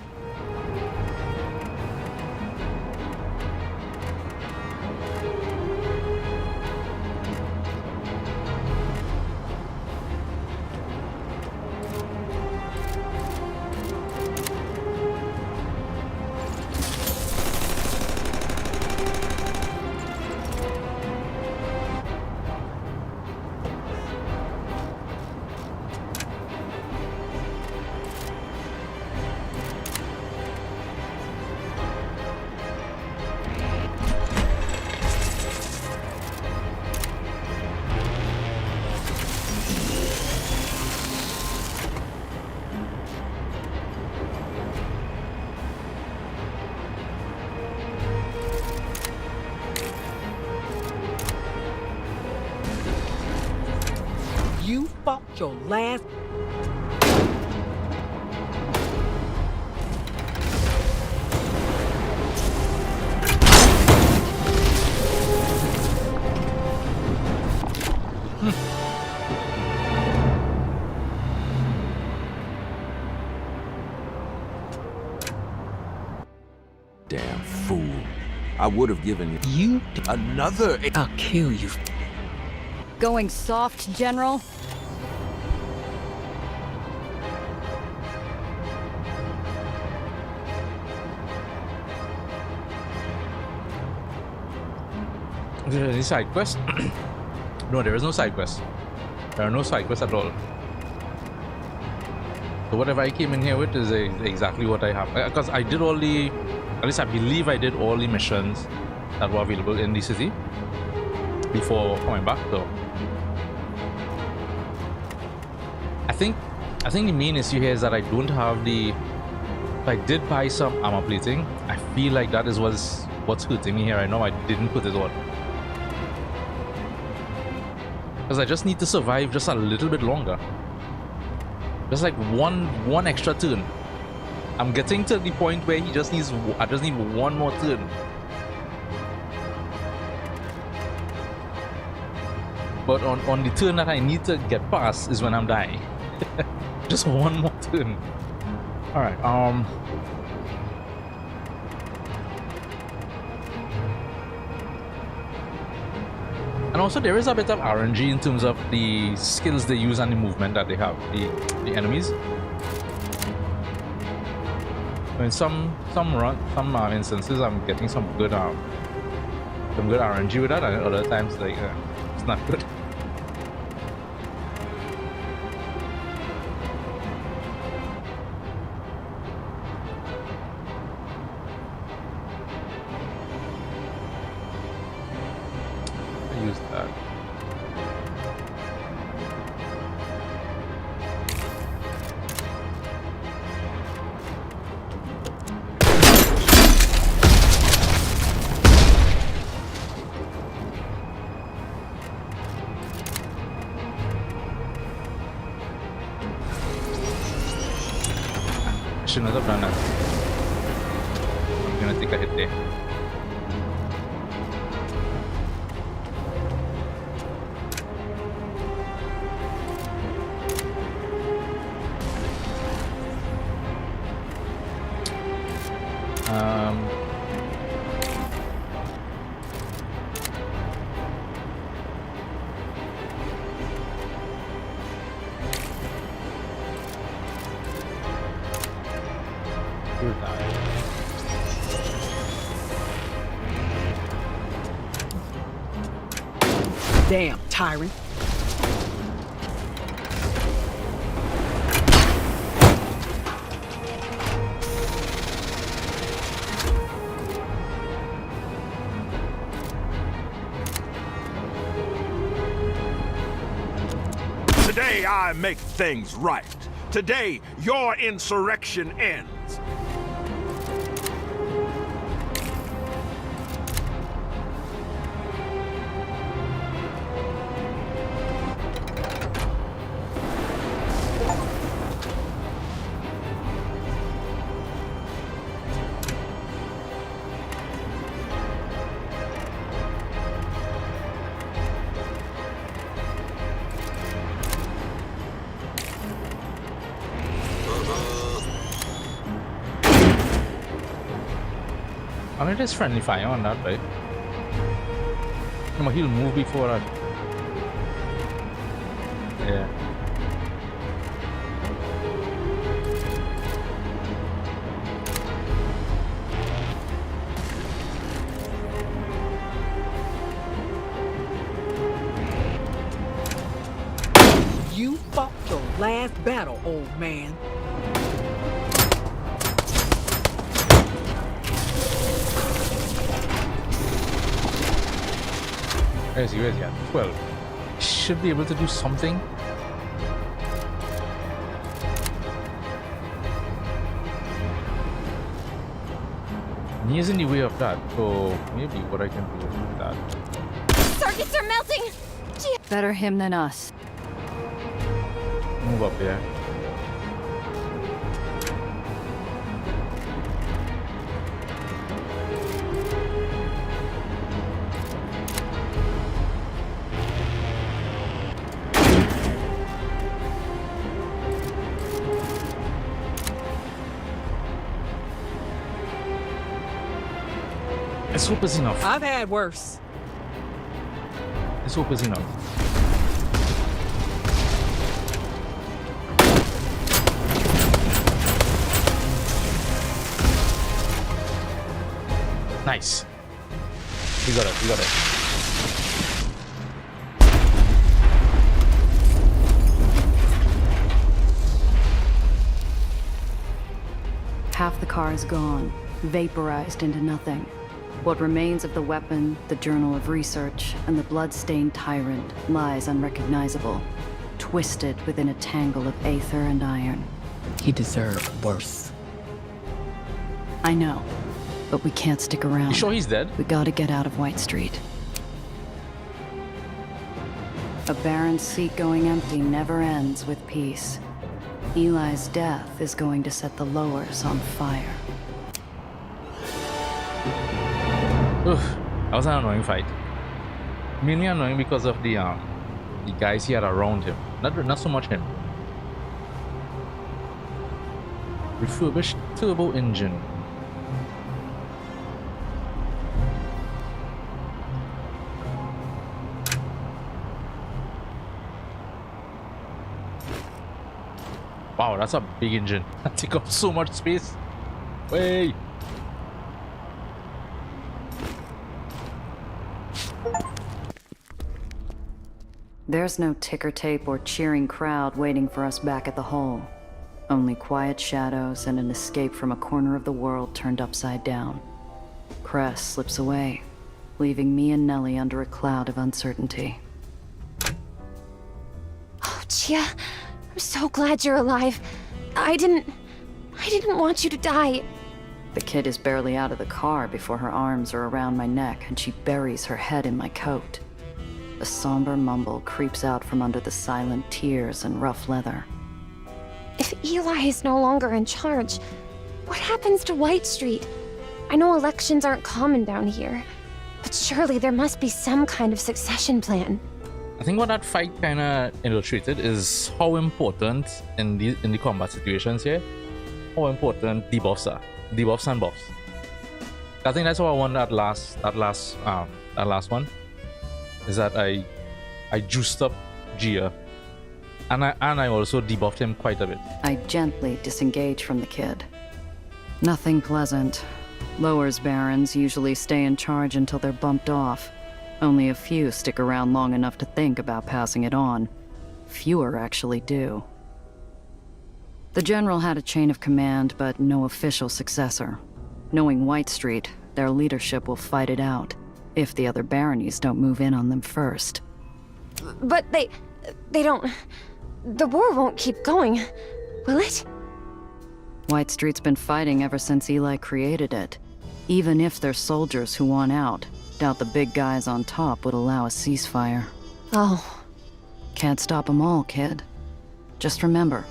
You fought your last. Damn fool. I would have given you another. I'll kill you. Going soft, General? Is there any side quest? No, there is no side quest. There are no side quests at all. So whatever I came in here with is exactly what I have. Because I did all the, at least I believe I did all the missions that were available in the city before coming back though. I think the main issue here is that I don't have the, if I did buy some armor plating, I feel like that is what's hurting me here right now. I didn't put it on. Because I just need to survive just a little bit longer. Just like one extra turn. I'm getting to the point where I just need one more turn. But on the turn that I need to get past is when I'm dying. Just one more turn. Alright, and also there is a bit of RNG in terms of the skills they use and the movement that they have, the enemies. In some instances I'm getting some good RNG with that, and other times like it's not good. shouldn't have done that. I'm gonna take a hit there. You're dying. Damn, tyrant. Today I make things right. Today your insurrection ends. I mean, it is friendly fire on that, right? No, he'll move before that. Yeah. You fought your last battle, old man. Where is he? 12. Should be able to do something. And he is in the way of that, so maybe what I can do is that. Circuits are melting! Better him than us. Move up there. Let's hope it's enough. I've had worse. Let's hope it's enough. Nice. We got it, we got it. Half the car is gone, vaporized into nothing. What remains of the weapon, the journal of research, and the blood-stained tyrant lies unrecognizable, twisted within a tangle of aether and iron. He deserved worse. I know, but we can't stick around. You sure he's dead? We gotta get out of White Street. A barren seat going empty never ends with peace. Eli's death is going to set the lowers on fire. Oof, that was an annoying fight. Mainly annoying because of the guys he had around him. Not so much him. Refurbished turbo engine. Wow, that's a big engine. That takes up so much space. Way. There's no ticker tape or cheering crowd waiting for us back at the hole. Only quiet shadows and an escape from a corner of the world turned upside down. Cress slips away, leaving me and Nellie under a cloud of uncertainty. Oh, Chia, I'm so glad you're alive. I didn't want you to die. The kid is barely out of the car before her arms are around my neck and she buries her head in my coat. A somber mumble creeps out from under the silent tears and rough leather. If Eli is no longer in charge, What happens to White Street? I know elections aren't common down here, but surely there must be some kind of succession plan. I think what that fight kind of illustrated is how important in the combat situations here, how important debuffs are, debuffs and buffs. I think that's what I won that last one. Is that I juiced up Gia, and I also debuffed him quite a bit. I gently disengage from the kid. Nothing pleasant. Lower's barons usually stay in charge until they're bumped off. Only a few stick around long enough to think about passing it on. Fewer actually do. The general had a chain of command, but no official successor. Knowing White Street, their leadership will fight it out, if the other baronies don't move in on them first. But they don't... The war won't keep going, will it? White Street's been fighting ever since Eli created it. Even if they're soldiers who want out, doubt the big guys on top would allow a ceasefire. Oh. Can't stop them all, kid. Just remember,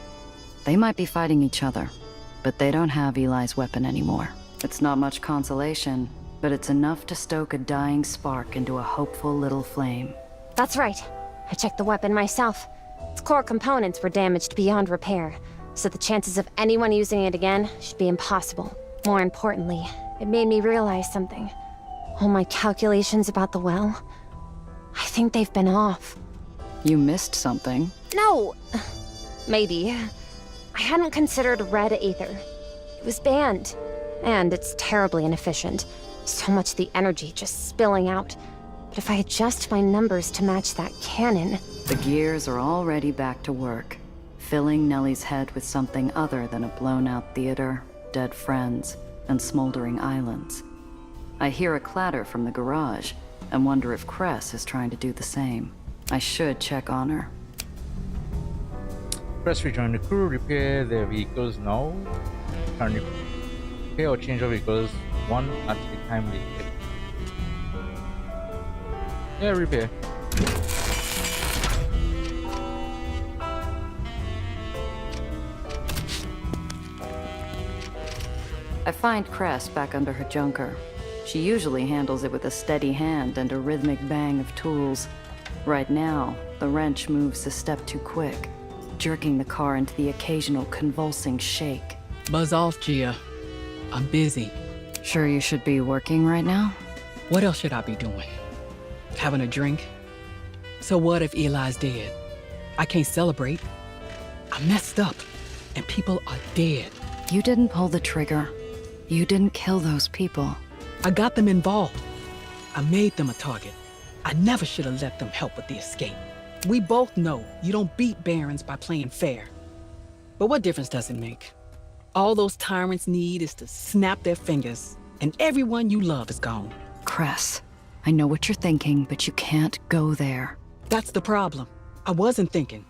they might be fighting each other, but they don't have Eli's weapon anymore. It's not much consolation, but it's enough to stoke a dying spark into a hopeful little flame. That's right. I checked the weapon myself. Its core components were damaged beyond repair, so the chances of anyone using it again should be impossible. More importantly, it made me realize something. All my calculations about the well, I think they've been off. You missed something. No! Maybe. I hadn't considered red Aether. It was banned, and it's terribly inefficient. So much of the energy just spilling out. But if I adjust my numbers to match that cannon... The gears are already back to work, filling Nellie's head with something other than a blown-out theater, dead friends, and smoldering islands. I hear a clatter from the garage, and wonder if Cress is trying to do the same. I should check on her. Press rejoin the crew, repair their vehicles now. Turn repair or change of vehicles one at a time later. Yeah, repair. I find Cress back under her junker. She usually handles it with a steady hand and a rhythmic bang of tools. Right now, the wrench moves a step too quick, jerking the car into the occasional convulsing shake. Buzz off, Gia. I'm busy. Sure you should be working right now? What else should I be doing? Having a drink? So what if Eli's dead? I can't celebrate. I messed up, and people are dead. You didn't pull the trigger. You didn't kill those people. I got them involved. I made them a target. I never should have let them help with the escape. We both know you don't beat barons by playing fair. But what difference does it make? All those tyrants need is to snap their fingers, and everyone you love is gone. Cress, I know what you're thinking, but you can't go there. That's the problem. I wasn't thinking.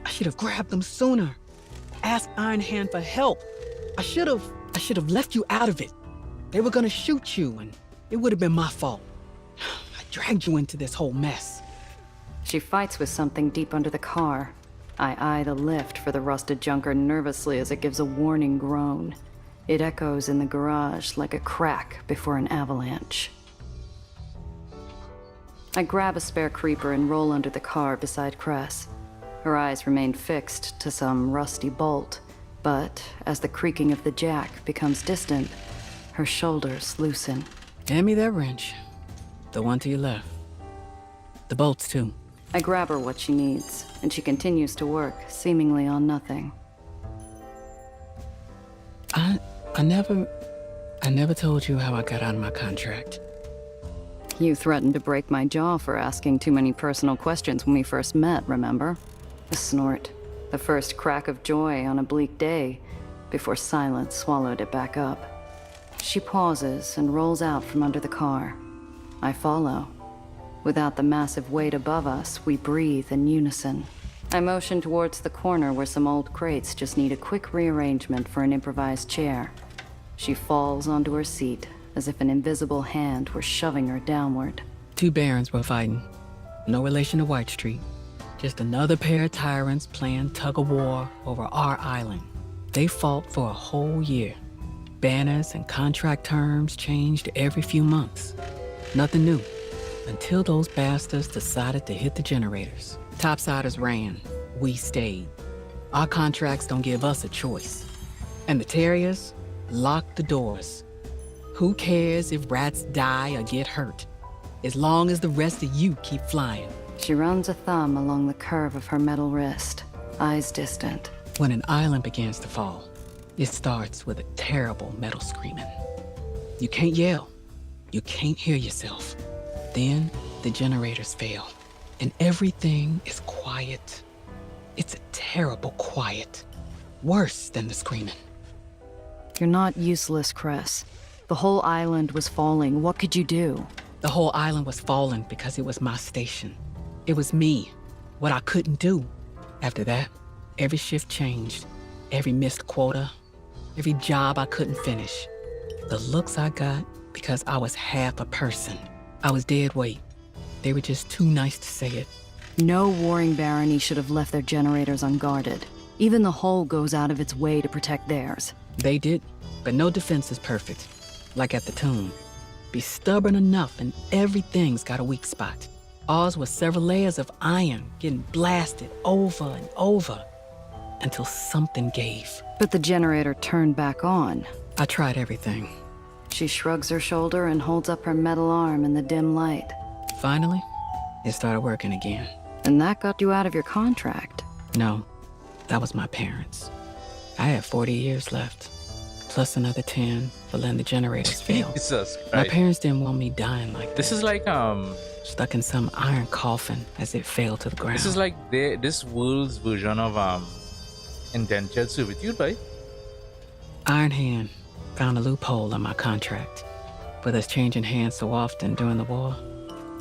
I should have grabbed them sooner. Asked Iron Hand for help. I should have left you out of it. They were gonna shoot you, and it would have been my fault. I dragged you into this whole mess. She fights with something deep under the car. I eye the lift for the rusted junker nervously as it gives a warning groan. It echoes in the garage like a crack before an avalanche. I grab a spare creeper and roll under the car beside Cress. Her eyes remain fixed to some rusty bolt, but as the creaking of the jack becomes distant, her shoulders loosen. Hand me that wrench. The one to your left. The bolts, too. I grab her what she needs, and she continues to work, seemingly on nothing. I never told you how I got out of my contract. You threatened to break my jaw for asking too many personal questions when we first met, remember? A snort, the first crack of joy on a bleak day, before silence swallowed it back up. She pauses and rolls out from under the car. I follow. Without the massive weight above us, we breathe in unison. I motion towards the corner where some old crates just need a quick rearrangement for an improvised chair. She falls onto her seat, as if an invisible hand were shoving her downward. 2 barons were fighting. No relation to White Street. Just another pair of tyrants playing tug-of-war over our island. They fought for a whole year. Banners and contract terms changed every few months. Nothing new. Until those bastards decided to hit the generators. Topsiders ran. We stayed. Our contracts don't give us a choice. And the Terriers locked the doors. Who cares if rats die or get hurt? As long as the rest of you keep flying. She runs a thumb along the curve of her metal wrist, eyes distant. When an island begins to fall, it starts with a terrible metal screaming. You can't yell. You can't hear yourself. Then the generators fail, and everything is quiet. It's a terrible quiet. Worse than the screaming. You're not useless, Chris. The whole island was falling. What could you do? The whole island was falling because it was my station. It was me. What I couldn't do. After that, every shift changed. Every missed quota. Every job I couldn't finish. The looks I got because I was half a person. I was dead weight. They were just too nice to say it. No warring barony should have left their generators unguarded. Even the hull goes out of its way to protect theirs. They did, but no defense is perfect. Like at the tomb. Be stubborn enough and everything's got a weak spot. Ours was several layers of iron getting blasted over and over until something gave. But the generator turned back on. I tried everything. She shrugs her shoulder and holds up her metal arm in the dim light. Finally, it started working again. And that got you out of your contract? No, that was my parents. I had 40 years left, plus another 10 for letting the generators fail. Jesus Christ. My parents didn't want me dying like that. This is like stuck in some iron coffin as it fell to the ground. This is like this world's version of indentured servitude, right? Iron Hand found a loophole in my contract. With us changing hands so often during the war,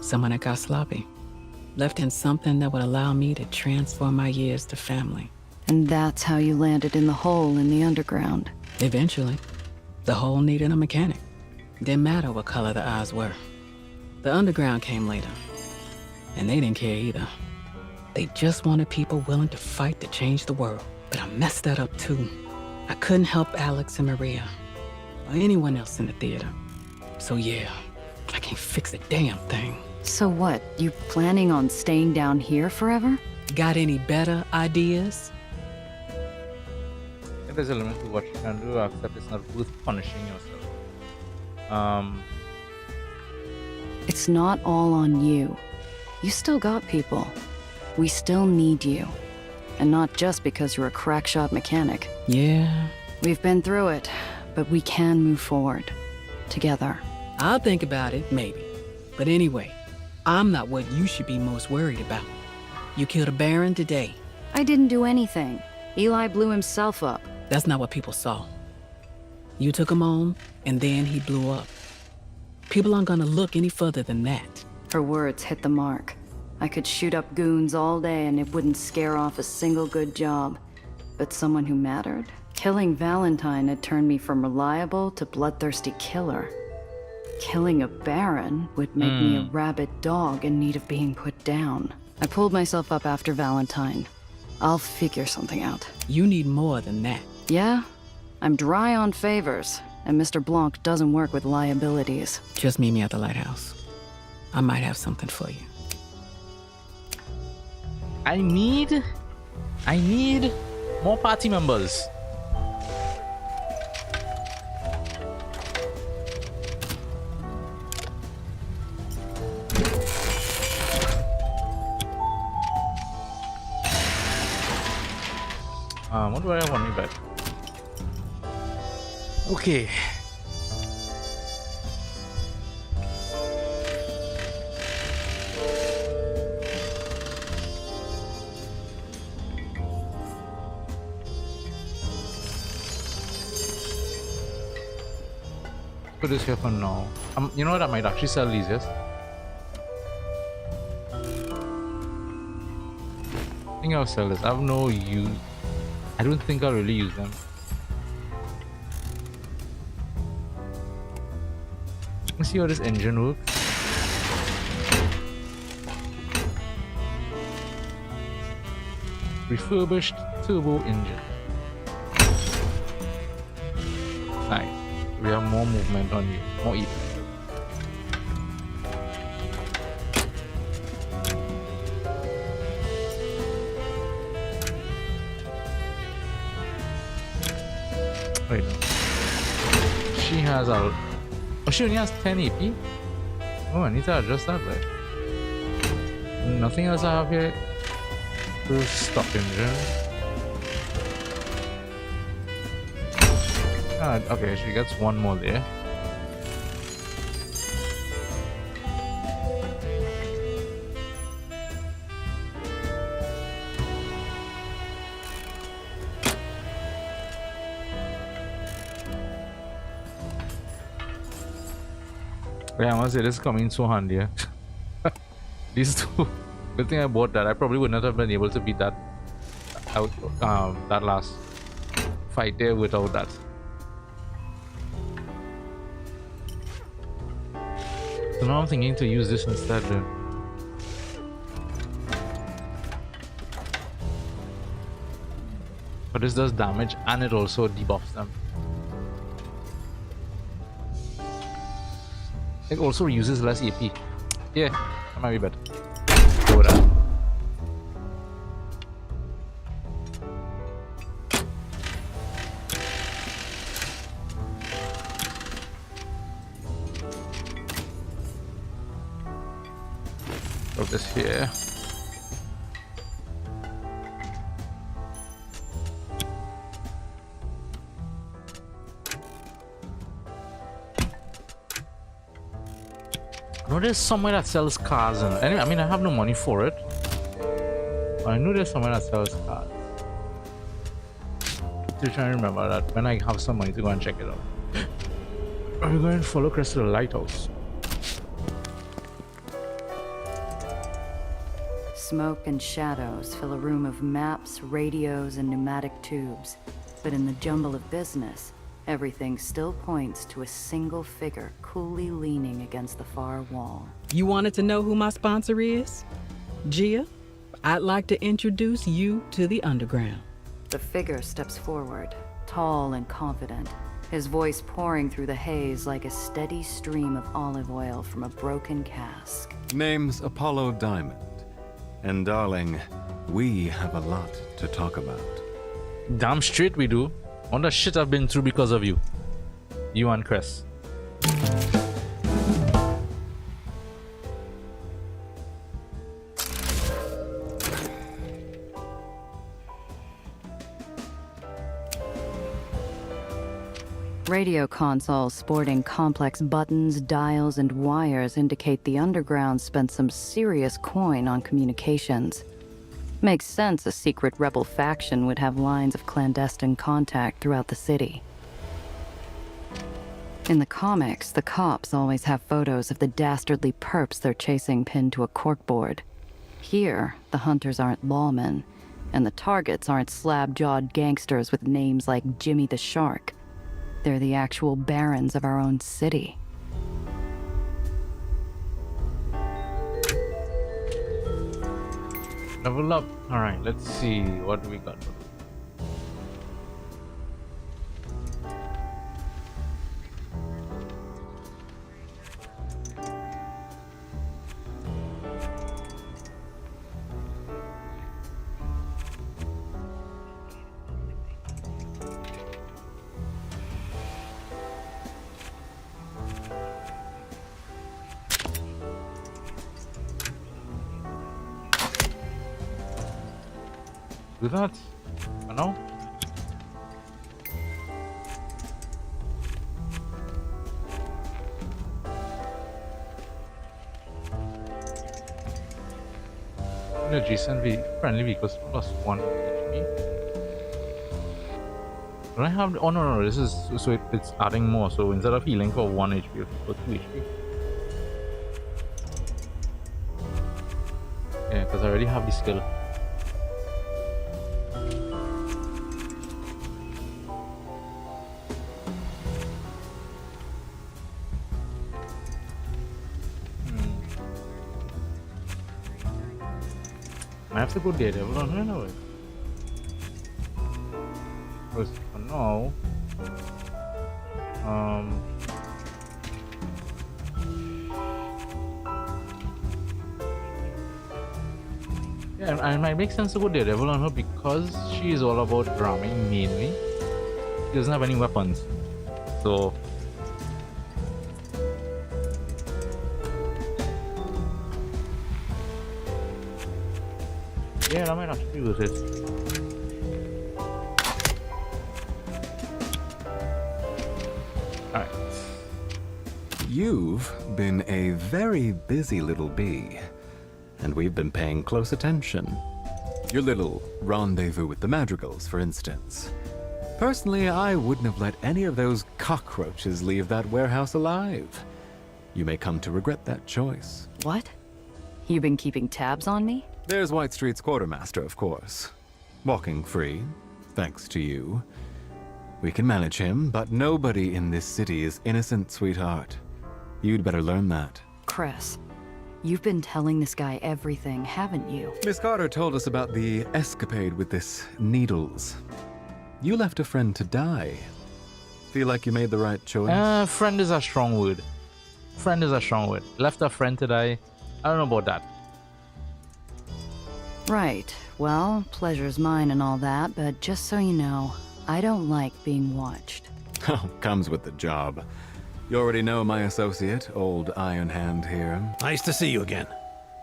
someone that got sloppy. Left in something that would allow me to transfer my years to family. And that's how you landed in the hole in the underground. Eventually, the hole needed a mechanic. Didn't matter what color the eyes were. The underground came later, and they didn't care either. They just wanted people willing to fight to change the world. But I messed that up too. I couldn't help Alex and Maria, or anyone else in the theater. So yeah, I can't fix a damn thing. So what, you planning on staying down here forever? Got any better ideas? There's a limit to what you can do, except it's not worth punishing yourself. It's not all on you. You still got people. We still need you. And not just because you're a crack shop mechanic. Yeah. We've been through it, but we can move forward. Together. I'll think about it, maybe. But anyway, I'm not what you should be most worried about. You killed a Baron today. I didn't do anything. Eli blew himself up. That's not what people saw. You took him on, and then he blew up. People aren't gonna look any further than that. Her words hit the mark. I could shoot up goons all day and it wouldn't scare off a single good job. But someone who mattered? Killing Valentine had turned me from reliable to bloodthirsty killer. Killing a Baron would make me a rabid dog in need of being put down. I pulled myself up after Valentine. I'll figure something out. You need more than that. Yeah? I'm dry on favors, and Mr. Blanc doesn't work with liabilities. Just meet me at the lighthouse. I might have something for you. I need more party members. What do I have on me back? Okay. Put this here for now. You know what? I might actually sell these, yes? I think I'll sell this. I have no use. I don't think I'll really use them. Let's see how this engine works. Refurbished turbo engine. Nice. we have more movement on you, more EP. Wait, no. She has a... Oh, she only has 10 EP? Oh, I need to adjust that, right? Nothing else I have here to stop engine. Okay, she gets one more there. Yeah, I must say this is coming so handy. These two. Good thing I bought that. I probably would not have been able to beat that out that last fight there without that. So now I'm thinking to use this instead then. But this does damage and it also debuffs them. It also uses less AP. Yeah, that might be better. Go with that. Throw this here. I know there's somewhere that sells cars and anyway, I mean I have no money for it. But I know there's somewhere that sells cars. Still trying to remember that when I have some money to go and check it out. Are we going to follow Chris to the lighthouse? Smoke and shadows fill a room of maps, radios, and pneumatic tubes. But in the jumble of business, everything still points to a single figure coolly leaning against the far wall. You wanted to know who my sponsor is? Gia, I'd like to introduce you to the underground. The figure steps forward, tall and confident, his voice pouring through the haze like a steady stream of olive oil from a broken cask. Name's Apollo Diamond. And darling, we have a lot to talk about. Damn straight we do. All the shit I've been through because of you. You and Chris. Radio consoles sporting complex buttons, dials, and wires indicate the underground spent some serious coin on communications. Makes sense a secret rebel faction would have lines of clandestine contact throughout the city. In the comics, the cops always have photos of the dastardly perps they're chasing pinned to a corkboard. Here, the hunters aren't lawmen, and the targets aren't slab-jawed gangsters with names like Jimmy the Shark. They're the actual barons of our own city. Level up. Alright, let's see what we got. Do that? I know. Adjacent friendly vehicles plus 1 HP. Don't I have? Oh no, this is so it's adding more. So instead of healing for 1 HP, it's for 2 HP. Yeah, because I already have the skill. I have to go Daredevil on her now. First, for now, Yeah, and it might make sense to go Daredevil on her because she is all about ramming mainly. She doesn't have any weapons. So yeah, that might actually be worth it. Alright. You've been a very busy little bee, and we've been paying close attention. Your little rendezvous with the madrigals, for instance. Personally, I wouldn't have let any of those cockroaches leave that warehouse alive. You may come to regret that choice. What? You been keeping tabs on me? There's White Street's quartermaster, of course. Walking free, thanks to you. We can manage him, but nobody in this city is innocent, sweetheart. You'd better learn that. Cress, you've been telling this guy everything, haven't you? Miss Carter told us about the escapade with this Needles. You left a friend to die. Feel like you made the right choice? Friend is a strong word. Friend is a strong word. Left a friend to die. I don't know about that. Right. Well, pleasure's mine and all that, but just so you know, I don't like being watched. Oh, comes with the job. You already know my associate, old Iron Hand here. Nice to see you again.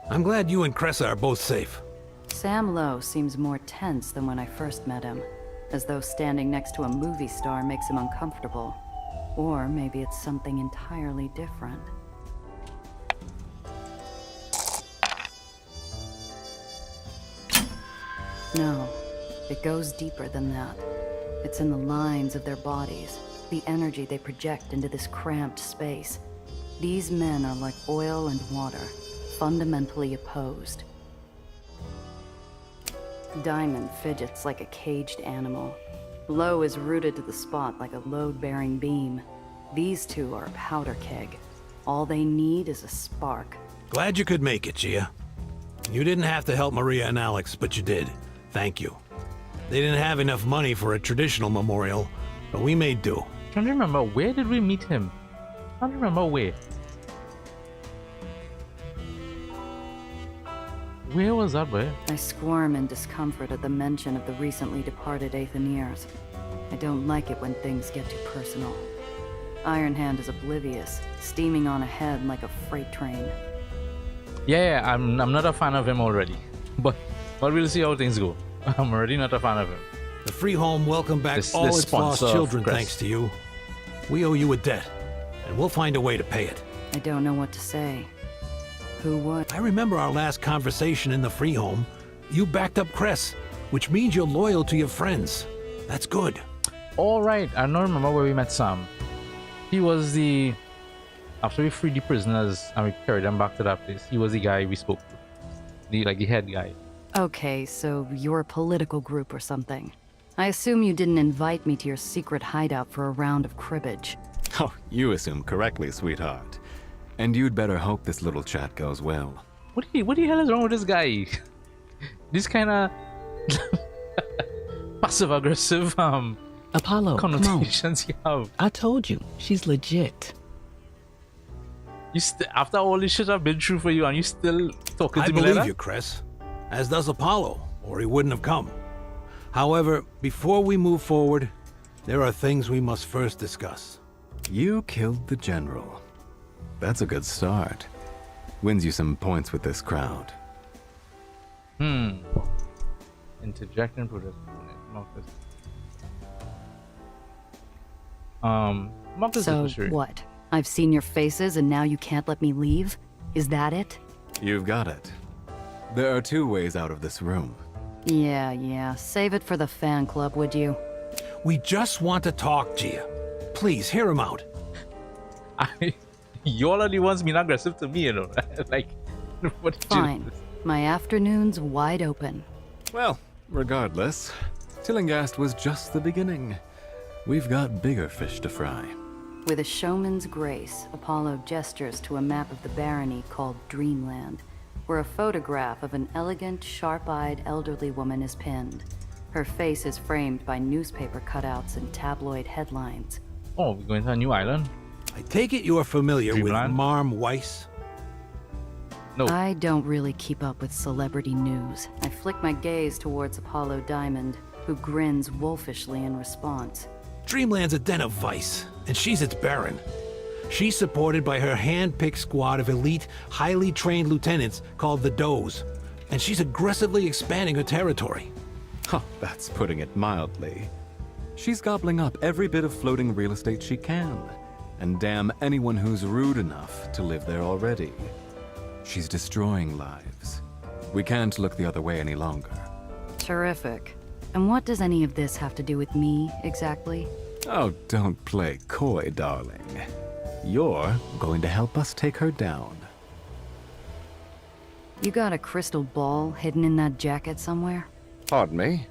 I'm glad you and Cressa are both safe. Sam Lowe seems more tense than when I first met him, as though standing next to a movie star makes him uncomfortable. Or maybe it's something entirely different. No, it goes deeper than that. It's in the lines of their bodies, the energy they project into this cramped space. These men are like oil and water, fundamentally opposed. Diamond fidgets like a caged animal. Lowe is rooted to the spot like a load-bearing beam. These two are a powder keg. All they need is a spark. Glad you could make it, Gia. You didn't have to help Maria and Alex, but you did. Thank you. They didn't have enough money for a traditional memorial, but we made do. Trying to remember, where did we meet him? Trying to remember where. Where was that, boy? I squirm in discomfort at the mention of the recently departed Aetheniers. I don't like it when things get too personal. Iron Hand is oblivious, steaming on ahead like a freight train. Yeah, I'm not a fan of him already. But we'll see how things go. I'm already not a fan of him. The free home welcomed back all its lost children thanks to you. We owe you a debt, and we'll find a way to pay it. I don't know what to say. Who would? I remember our last conversation in the free home. You backed up Cress, which means you're loyal to your friends. That's good. All right, I don't remember where we met Sam. He was the... After we freed the prisoners and we carried them back to that place, he was the guy we spoke to. The head guy. Okay, so you're a political group or something. I assume you didn't invite me to your secret hideout for a round of cribbage. Oh, you assume correctly, sweetheart. And you'd better hope this little chat goes well. What the hell is wrong with this guy? This kind of passive-aggressive Apollo, connotations you have. I told you, she's legit. You after all this shit I've been through for you, and you still talking to me like that? I believe you, Cress. As does Apollo, or he wouldn't have come. However, before we move forward, there are things we must first discuss. You killed the general. That's a good start. Wins you some points with this crowd. Interject and protest. Marcus So what? I've seen your faces and now you can't let me leave? Is that it? You've got it. There are two ways out of this room. Yeah. Save it for the fan club, would you? We just want to talk, Gia. Please, hear him out. Y'all are the ones being aggressive to me, you know. Like, what? Fine. My afternoon's wide open. Well, regardless, Tillingast was just the beginning. We've got bigger fish to fry. With a showman's grace, Apollo gestures to a map of the barony called Dreamland, where a photograph of an elegant, sharp-eyed elderly woman is pinned. Her face is framed by newspaper cutouts and tabloid headlines. Oh, we're going to a new island? I take it you are familiar with Dreamland? Marm Weiss? No. I don't really keep up with celebrity news. I flick my gaze towards Apollo Diamond, who grins wolfishly in response. Dreamland's a den of vice, and she's its baron. She's supported by her hand-picked squad of elite, highly trained lieutenants called the Does, and she's aggressively expanding her territory. Huh, that's putting it mildly. She's gobbling up every bit of floating real estate she can, and damn anyone who's rude enough to live there already. She's destroying lives. We can't look the other way any longer. Terrific. And what does any of this have to do with me, exactly? Oh, don't play coy, darling. You're going to help us take her down. You got a crystal ball hidden in that jacket somewhere? Pardon me?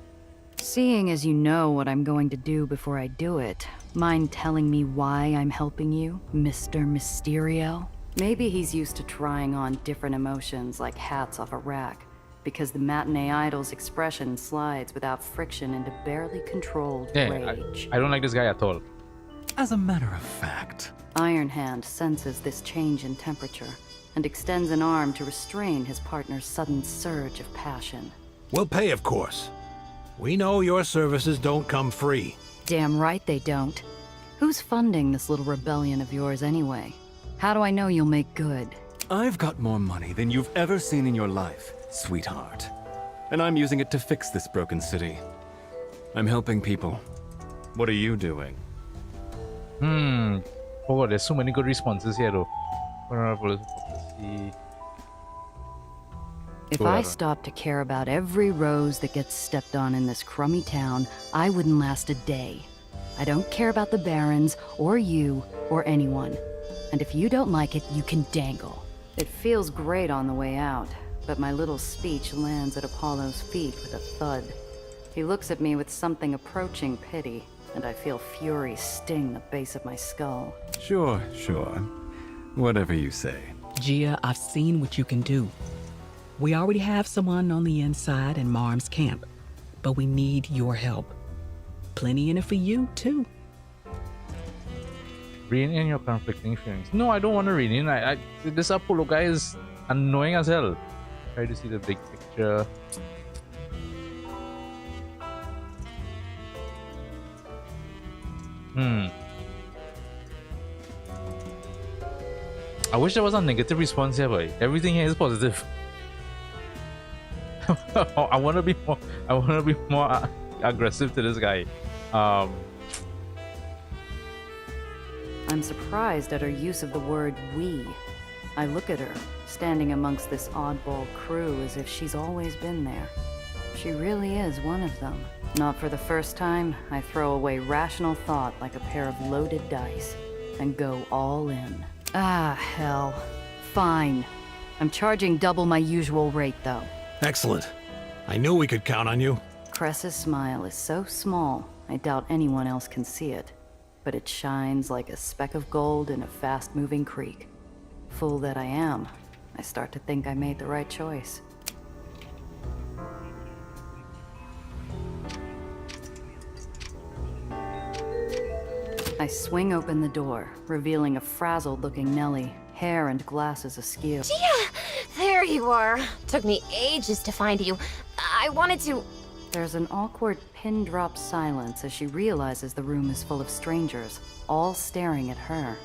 Seeing as you know what I'm going to do before I do it, mind telling me why I'm helping you, Mr. Mysterio? Maybe he's used to trying on different emotions like hats off a rack, because the matinee idol's expression slides without friction into barely controlled rage. I don't like this guy at all. As a matter of fact, Iron Hand senses this change in temperature and extends an arm to restrain his partner's sudden surge of passion. We'll pay, of course. We know your services don't come free. Damn right they don't. Who's funding this little rebellion of yours anyway? How do I know you'll make good? I've got more money than you've ever seen in your life, sweetheart. And I'm using it to fix this broken city. I'm helping people. What are you doing? Oh god, there's so many good responses here though. If I stopped to care about every rose that gets stepped on in this crummy town, I wouldn't last a day. I don't care about the barons, or you, or anyone. And if you don't like it, you can dangle. It feels great on the way out, but my little speech lands at Apollo's feet with a thud. He looks at me with something approaching pity, and I feel fury sting the base of my skull. Sure. Whatever you say. Gia, I've seen what you can do. We already have someone on the inside in Marm's camp, but we need your help. Plenty in it for you, too. Rein in your conflicting feelings. No, I don't want to rein in. This Apollo guy is annoying as hell. Try to see the big picture. I wish there was a negative response here, boy. Everything here is positive. I want to be more aggressive to this guy. I'm surprised at her use of the word we. I look at her, standing amongst this oddball crew as if she's always been there. She really is one of them. Not for the first time, I throw away rational thought like a pair of loaded dice and go all in. Ah, hell. Fine. I'm charging double my usual rate, though. Excellent. I knew we could count on you. Cress's smile is so small, I doubt anyone else can see it. But it shines like a speck of gold in a fast-moving creek. Fool that I am, I start to think I made the right choice. I swing open the door, revealing a frazzled-looking Nellie, hair and glasses askew. Gia! There you are. Took me ages to find you. I wanted to... There's an awkward pin-drop silence as she realizes the room is full of strangers, all staring at her.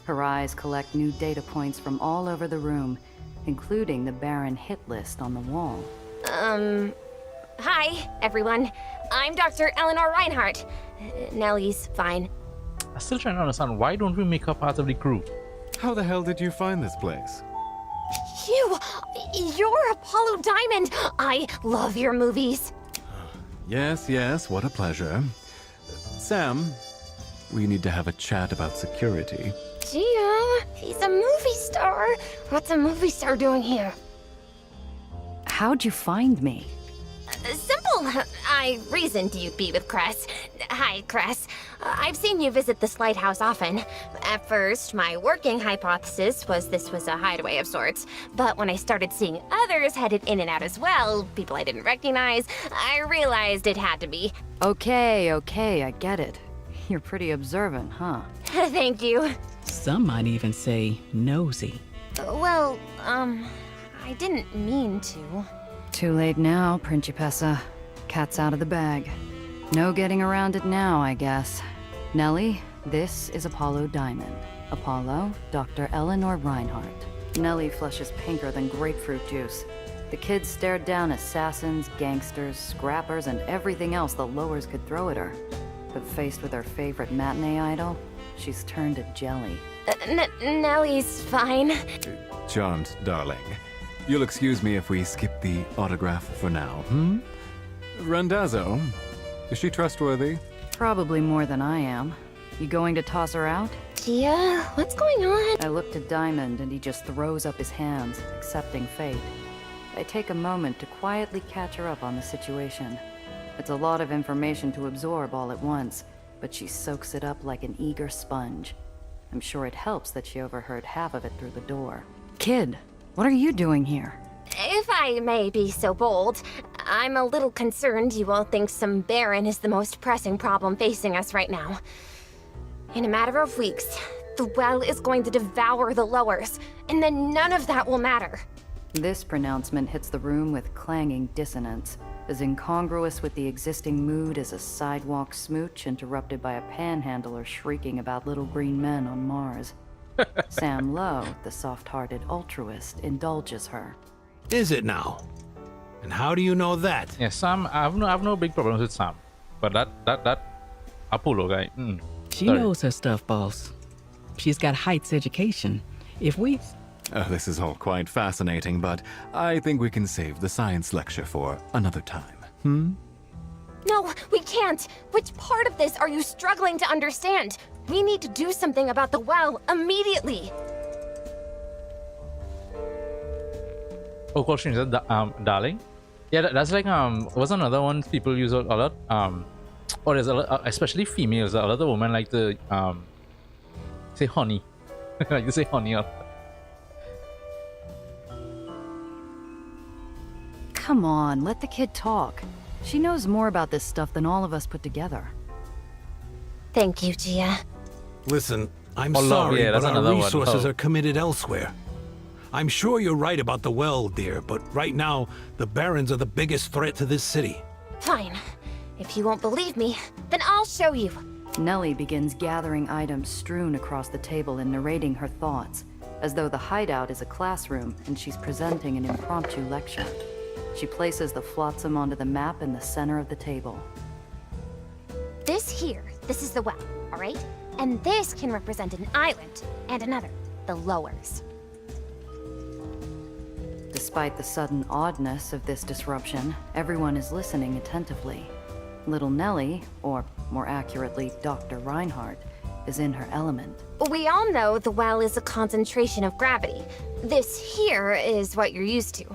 Her eyes collect new data points from all over the room, including the Baron hit list on the wall. Hi, everyone. I'm Dr. Eleanor Reinhardt. Nellie's fine. I'm still trying to understand, why don't we make her part of the crew? How the hell did you find this place? You're Apollo Diamond. I love your movies. Yes, what a pleasure. Sam, we need to have a chat about security. Gia, he's a movie star. What's a movie star doing here? How'd you find me? Simple. I reasoned you'd be with Cress. Hi, Cress. I've seen you visit this lighthouse often. At first, my working hypothesis was this was a hideaway of sorts. But when I started seeing others headed in and out as well, people I didn't recognize, I realized it had to be. Okay, I get it. You're pretty observant, huh? Thank you. Some might even say nosy. Well, I didn't mean to. Too late now, Principessa. Cat's out of the bag. No getting around it now, I guess. Nellie, this is Apollo Diamond. Apollo, Dr. Eleanor Reinhardt. Nellie flushes pinker than grapefruit juice. The kids stared down assassins, gangsters, scrappers, and everything else the lowers could throw at her. But faced with her favorite matinee idol, she's turned to jelly. Nellie's fine. Charmed, darling. You'll excuse me if we skip the autograph for now, hmm? Randazzo, is she trustworthy? Probably more than I am. You going to toss her out? Tia, what's going on? I look to Diamond and he just throws up his hands, accepting fate. I take a moment to quietly catch her up on the situation. It's a lot of information to absorb all at once, but she soaks it up like an eager sponge. I'm sure it helps that she overheard half of it through the door. Kid, what are you doing here? If I may be so bold, I'm a little concerned you all think some Baron is the most pressing problem facing us right now. In a matter of weeks, the well is going to devour the lowers, and then none of that will matter. This pronouncement hits the room with clanging dissonance, as incongruous with the existing mood as a sidewalk smooch interrupted by a panhandler shrieking about little green men on Mars. Sam Lowe, the soft-hearted altruist, indulges her. Is it now? And how do you know that? Yeah, Sam, I have no big problems with Sam. But that Apollo guy, She sorry. knows her stuff, boss. She's got Heights education. If we... Oh, this is all quite fascinating, but I think we can save the science lecture for another time, hmm? No, we can't! Which part of this are you struggling to understand? We need to do something about the well immediately! Oh, question is that darling? Yeah, that's like what's another one people use a lot? Or there's a lot, especially females. A lot of women like to say honey. Like to say honey. Come on, let the kid talk. She knows more about this stuff than all of us put together. Thank you, Gia. Listen, I'm Oh, love, sorry, yeah, but that's our another one. resources Oh. are committed elsewhere. I'm sure you're right about the well, dear, but right now, the Barons are the biggest threat to this city. Fine. If you won't believe me, then I'll show you. Nellie begins gathering items strewn across the table and narrating her thoughts, as though the hideout is a classroom and she's presenting an impromptu lecture. She places the flotsam onto the map in the center of the table. This is the well, all right? And this can represent an island, and another, the lowers. Despite the sudden oddness of this disruption, everyone is listening attentively. Little Nellie, or more accurately, Dr. Reinhardt, is in her element. We all know the well is a concentration of gravity. This here is what you're used to.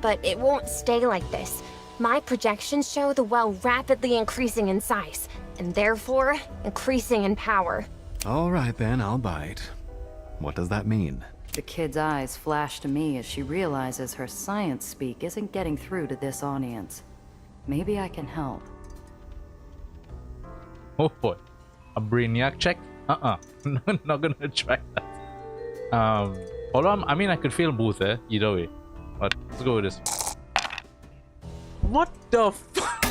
But it won't stay like this. My projections show the well rapidly increasing in size, and therefore, increasing in power. All right then, I'll bite. What does that mean? The kid's eyes flash to me as she realizes her science speak isn't getting through to this audience. Maybe I can help. Oh boy, a brainiac check? Not gonna try that. Although I mean I could feel both either way. But let's go with this. What the fuck?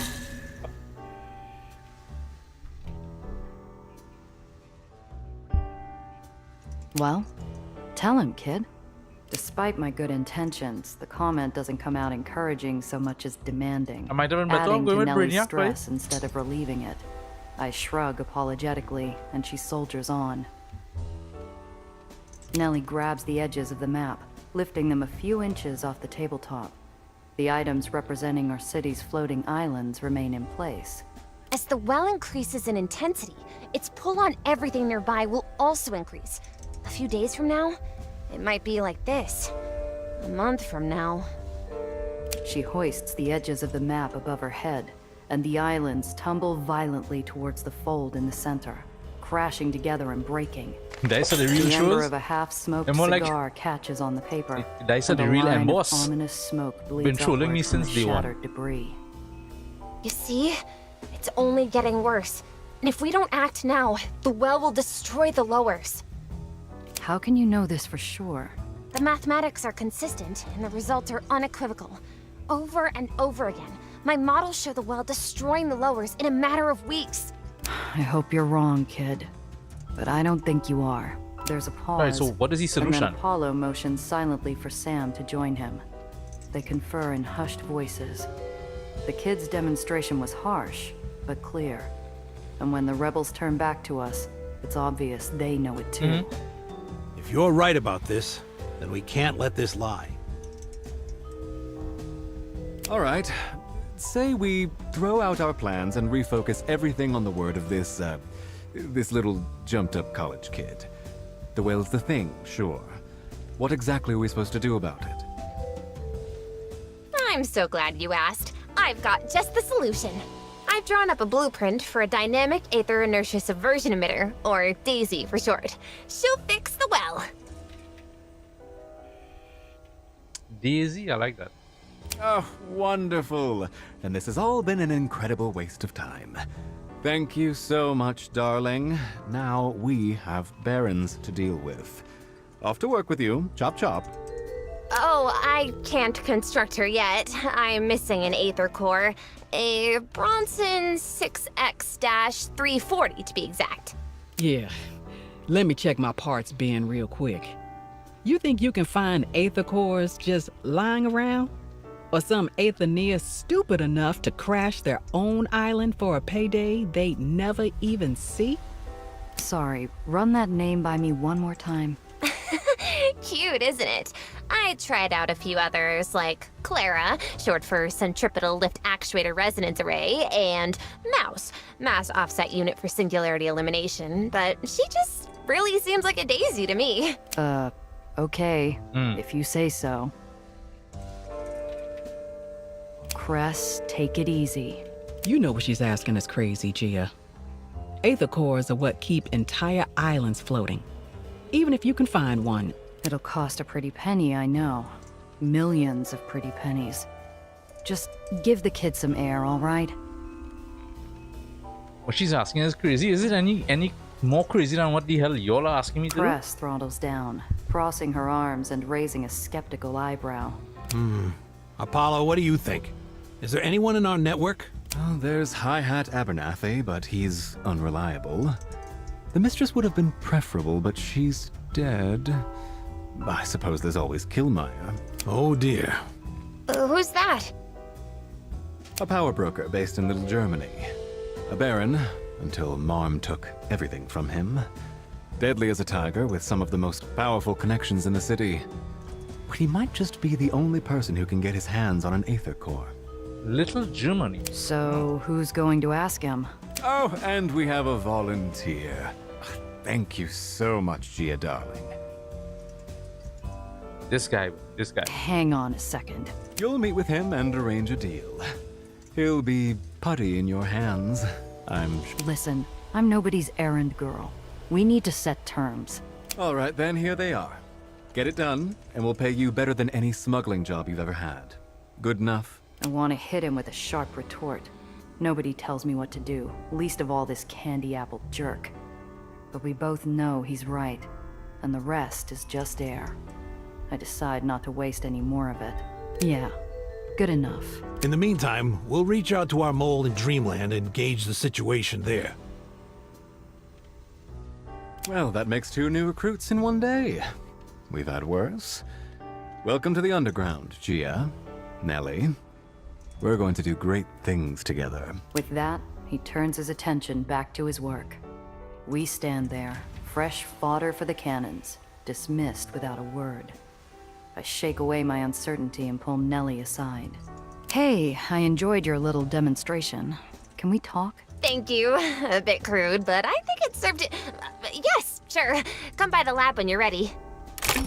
Well, tell him, kid. Despite my good intentions, the comment doesn't come out encouraging so much as demanding. I might have been better adding going to with Nellie's Brainiac, stress instead of relieving it. I shrug apologetically, and she soldiers on. Nellie grabs the edges of the map, lifting them a few inches off the tabletop. The items representing our city's floating islands remain in place. As the well increases in intensity, its pull on everything nearby will also increase. A few days from now, it might be like this. A month from now. She hoists the edges of the map above her head, and the islands tumble violently towards the fold in the center, crashing together and breaking. Dice are the real The ember shows? of a half-smoked They're more like- cigar catches on the paper. Dice are and the a real line of emboss. ominous smoke Been bleeds trolling me upward from since the day one. shattered debris. You see? It's only getting worse. And if we don't act now, the well will destroy the lowers. How can you know this for sure? The mathematics are consistent, and the results are unequivocal. Over and over again, my models show the well destroying the lowers in a matter of weeks. I hope you're wrong, kid. But I don't think you are. There's a pause. Alright, so what is the solution? And then Apollo motions silently for Sam to join him. They confer in hushed voices. The kids' demonstration was harsh, but clear. And when the rebels turn back to us, it's obvious they know it too. If you're right about this, then we can't let this lie. All right. Say we throw out our plans and refocus everything on the word of this little jumped-up college kid. The whale's the thing, sure. What exactly are we supposed to do about it? I'm so glad you asked. I've got just the solution. I've drawn up a blueprint for a dynamic Aether inertia subversion emitter, or DAISY for short. She'll fix the well. Daisy, I like that. Oh, wonderful. And this has all been an incredible waste of time. Thank you so much, darling. Now we have barons to deal with. Off to work with you. Chop chop. Oh, I can't construct her yet. I'm missing an Aether core. A Bronson 6X-340 to be exact. Yeah. Let me check my parts bin real quick. You think you can find Aether cores just lying around? Or some Aetherians stupid enough to crash their own island for a payday they'd never even see? Sorry, run that name by me one more time. Cute, isn't it? I tried out a few others, like Clara, short for Centripetal Lift Actuator Resonance Array, and Mouse, Mass Offset Unit for Singularity Elimination, but she just really seems like a daisy to me. Okay, if you say so. Cress, take it easy. You know what she's asking is crazy, Gia. Aether cores are what keep entire islands floating. Even if you can find one. It'll cost a pretty penny, I know. Millions of pretty pennies. Just give the kid some air, all right? What she's asking is crazy. Is it any more crazy than what the hell y'all are asking me to do? Cress throttles down, crossing her arms and raising a skeptical eyebrow. Apollo, what do you think? Is there anyone in our network? Oh, there's Hi-Hat Abernathy, but he's unreliable. The mistress would have been preferable, but she's dead. I suppose there's always Killmeyer. Oh dear. Who's that? A power broker based in Little Germany. A baron, until Marm took everything from him. Deadly as a tiger, with some of the most powerful connections in the city. But he might just be the only person who can get his hands on an Aether core. Little Germany. So, who's going to ask him? Oh, and we have a volunteer. Thank you so much, Gia, darling. This guy. Hang on a second. You'll meet with him and arrange a deal. He'll be putty in your hands, I'm sure. Listen, I'm nobody's errand girl. We need to set terms. All right, then here they are. Get it done, and we'll pay you better than any smuggling job you've ever had. Good enough? I want to hit him with a sharp retort. Nobody tells me what to do, least of all this candy apple jerk. But we both know he's right, and the rest is just air. I decide not to waste any more of it. Yeah, good enough. In the meantime, we'll reach out to our mole in Dreamland and gauge the situation there. Well, that makes 2 new recruits in one day. We've had worse. Welcome to the underground, Gia, Nellie. We're going to do great things together. With that, he turns his attention back to his work. We stand there, fresh fodder for the cannons, dismissed without a word. I shake away my uncertainty and pull Nellie aside. Hey, I enjoyed your little demonstration. Can we talk? Thank you. A bit crude, but I think it served it. Yes, sure. Come by the lab when you're ready. All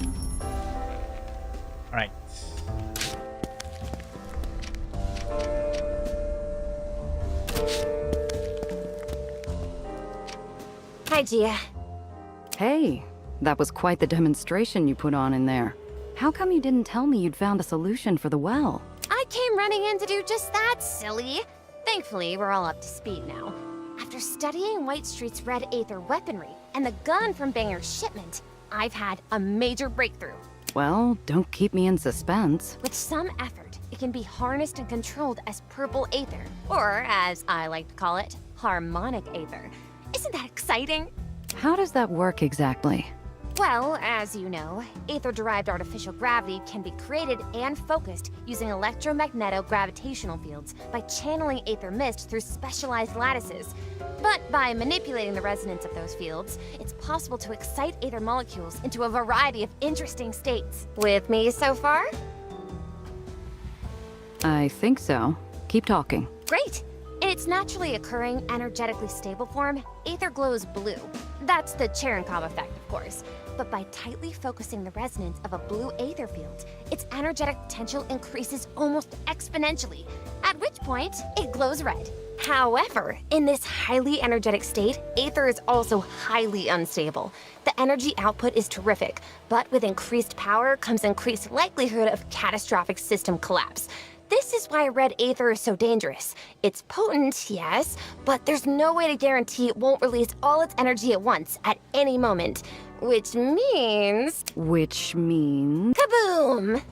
right. Hi, Gia. Hey, that was quite the demonstration you put on in there. How come you didn't tell me you'd found a solution for the well? I came running in to do just that, silly. Thankfully, we're all up to speed now. After studying White Street's red Aether weaponry and the gun from Banger's shipment, I've had a major breakthrough. Well, don't keep me in suspense. With some effort, it can be harnessed and controlled as purple Aether, or as I like to call it, harmonic Aether. Isn't that exciting? How does that work exactly? Well, as you know, Aether-derived artificial gravity can be created and focused using electromagneto-gravitational fields by channeling Aether mist through specialized lattices. But by manipulating the resonance of those fields, it's possible to excite Aether molecules into a variety of interesting states. With me so far? I think so. Keep talking. Great! In its naturally occurring, energetically stable form, Aether glows blue. That's the Cherenkov effect, of course. But by tightly focusing the resonance of a blue Aether field, its energetic potential increases almost exponentially, at which point it glows red. However, in this highly energetic state, Aether is also highly unstable. The energy output is terrific, but with increased power comes increased likelihood of catastrophic system collapse. This is why red Aether is so dangerous. It's potent, yes, but there's no way to guarantee it won't release all its energy at once, at any moment. Which means... Kaboom!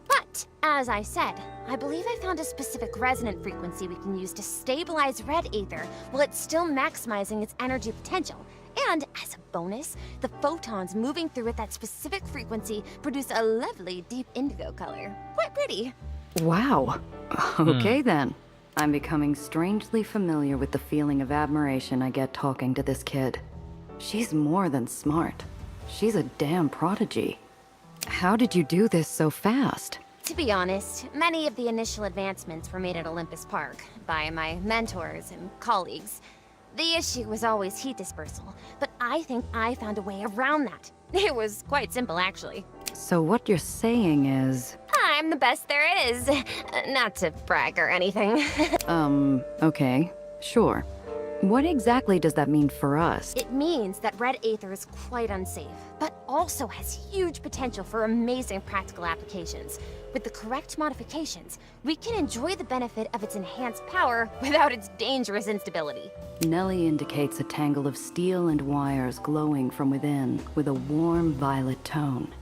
But, as I said, I believe I found a specific resonant frequency we can use to stabilize red Aether while it's still maximizing its energy potential. And, as a bonus, the photons moving through at that specific frequency produce a lovely deep indigo color. Quite pretty. Wow. Okay then. I'm becoming strangely familiar with the feeling of admiration I get talking to this kid. She's more than smart. She's a damn prodigy. How did you do this so fast? To be honest, many of the initial advancements were made at Olympus Park by my mentors and colleagues. The issue was always heat dispersal, but I think I found a way around that. It was quite simple, actually. So what you're saying is... I'm the best there is. Not to brag or anything. Okay. Sure. What exactly does that mean for us? It means that red Aether is quite unsafe, but also has huge potential for amazing practical applications. With the correct modifications, we can enjoy the benefit of its enhanced power without its dangerous instability. Nellie indicates a tangle of steel and wires glowing from within with a warm violet tone.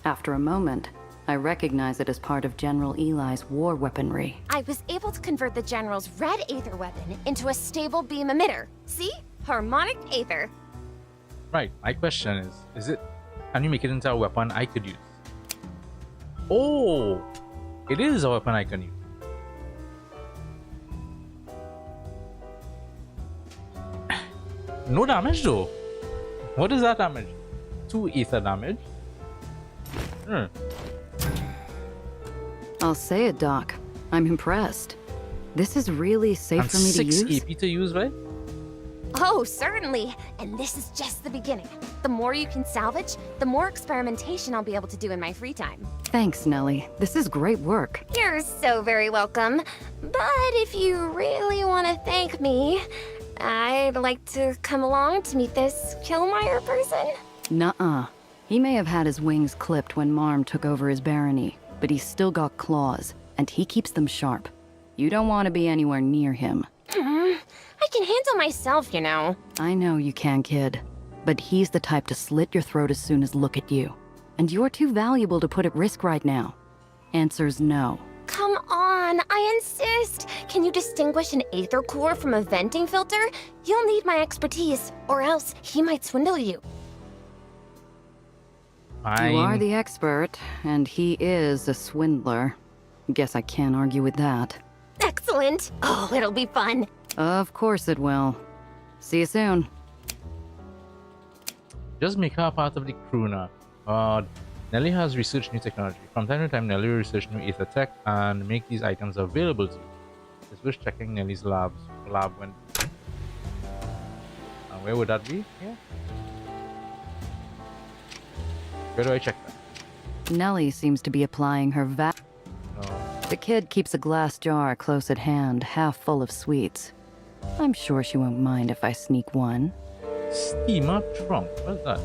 After a moment, I recognize it as part of General Eli's war weaponry. I was able to convert the General's red Aether weapon into a stable beam emitter. See? Harmonic Aether. Right, my question is it... Can you make it into a weapon I could use? Oh! It is a weapon I can use. No damage though. What is that damage? 2 Aether damage? I'll say it, Doc. I'm impressed. This is really safe and for me to use? 6 AP to use, right? Oh, certainly. And this is just the beginning. The more you can salvage, the more experimentation I'll be able to do in my free time. Thanks, Nellie. This is great work. You're so very welcome. But if you really want to thank me, I'd like to come along to meet this Killmeyer person. Nuh-uh. He may have had his wings clipped when Marm took over his barony, but he's still got claws, and he keeps them sharp. You don't want to be anywhere near him. I can handle myself, you know. I know you can, kid. But he's the type to slit your throat as soon as look at you. And you're too valuable to put at risk right now. Answer's no. Come on, I insist. Can you distinguish an Aether core from a venting filter? You'll need my expertise, or else he might swindle you. You are the expert, and he is a swindler. Guess I can't argue with that. Excellent. Oh, it'll be fun. Of course it will. See you soon. Just make her part of the crew now. Nellie has researched new technology. From time to time, Nellie will research new Aether tech and make these items available to you. It's worth checking Nellie's lab when... And where would that be? Yeah. Where do I check that? Nellie seems to be applying her No. The kid keeps a glass jar close at hand, half full of sweets. I'm sure she won't mind if I sneak one. Steamer trunk. What's that?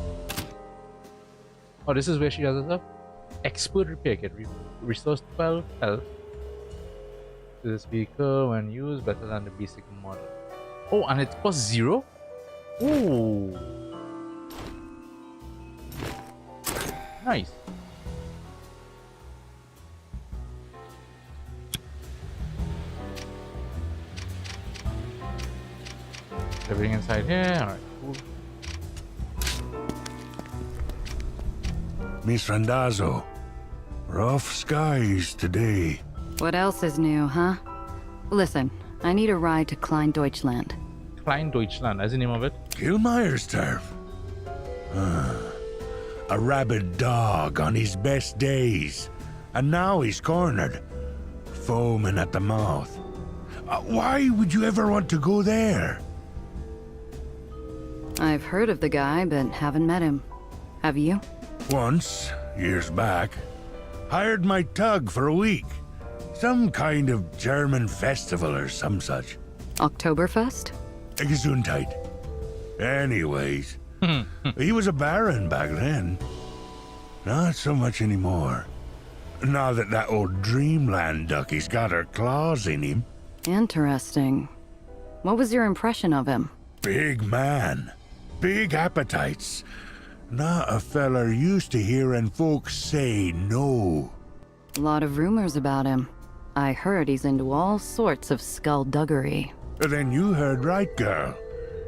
Oh, this is where she does it up. Expert repair kit. Restores 12 health to the speaker when used, better than the basic model. Oh, and it costs 0? Ooh. Nice. Everything inside here. Alright, cool. Miss Randazzo, rough skies today. What else is new, huh? Listen, I need a ride to Klein Deutschland. Klein Deutschland, that's the name of it? Kilmeyer's turf. A rabid dog on his best days. And now he's cornered, foaming at the mouth. Why would you ever want to go there? I've heard of the guy, but haven't met him. Have you? Once, years back, hired my tug for a week. Some kind of German festival or some such. Oktoberfest? Gesundheit. Anyways, he was a baron back then. Not so much anymore. Now that that old dreamland duckie's got her claws in him. Interesting. What was your impression of him? Big man. Big appetites. Not a feller used to hearing folks say no. A lot of rumors about him. I heard he's into all sorts of skullduggery. Then you heard right, girl.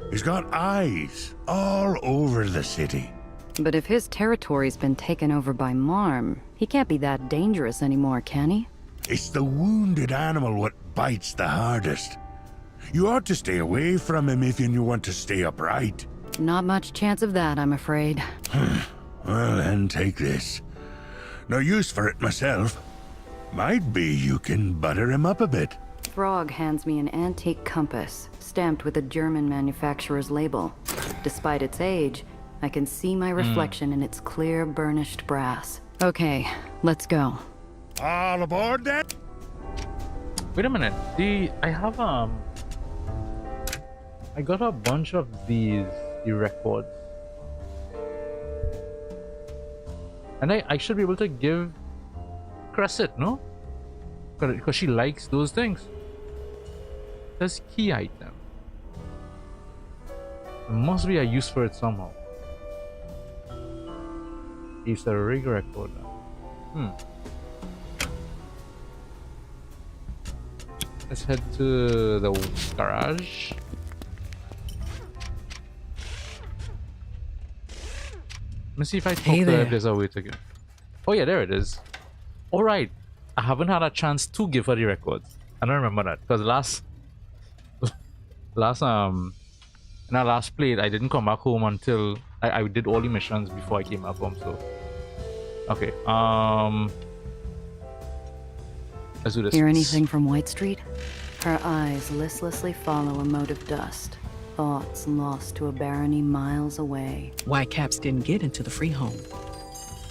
He's got eyes all over the city. But if his territory's been taken over by Marm, he can't be that dangerous anymore, can he? It's the wounded animal what bites the hardest. You ought to stay away from him if you want to stay upright. Not much chance of that, I'm afraid. Well, then take this. No use for it myself. Might be you can butter him up a bit. Frog hands me an antique compass, stamped with a German manufacturer's label. Despite its age, I can see my reflection in its clear, burnished brass. Okay, let's go. All aboard then? Wait a minute. I have I got a bunch of the records. And I should be able to give Crescent, no? Because she likes those things. That's key item. There must be a use for it somehow. It's a rig record. Let's head to the garage. Let me see if I talk to her if there's a way to get. Oh yeah, there it is. Alright. I haven't had a chance to give her the records. I don't remember that. Because in our last play, I didn't come back home until I did all the missions before I came back home, so. Okay, let's do this. Hear anything from White Street? Her eyes listlessly follow a mote of dust. Thoughts lost to a barony miles away. Whitecaps didn't get into the free home.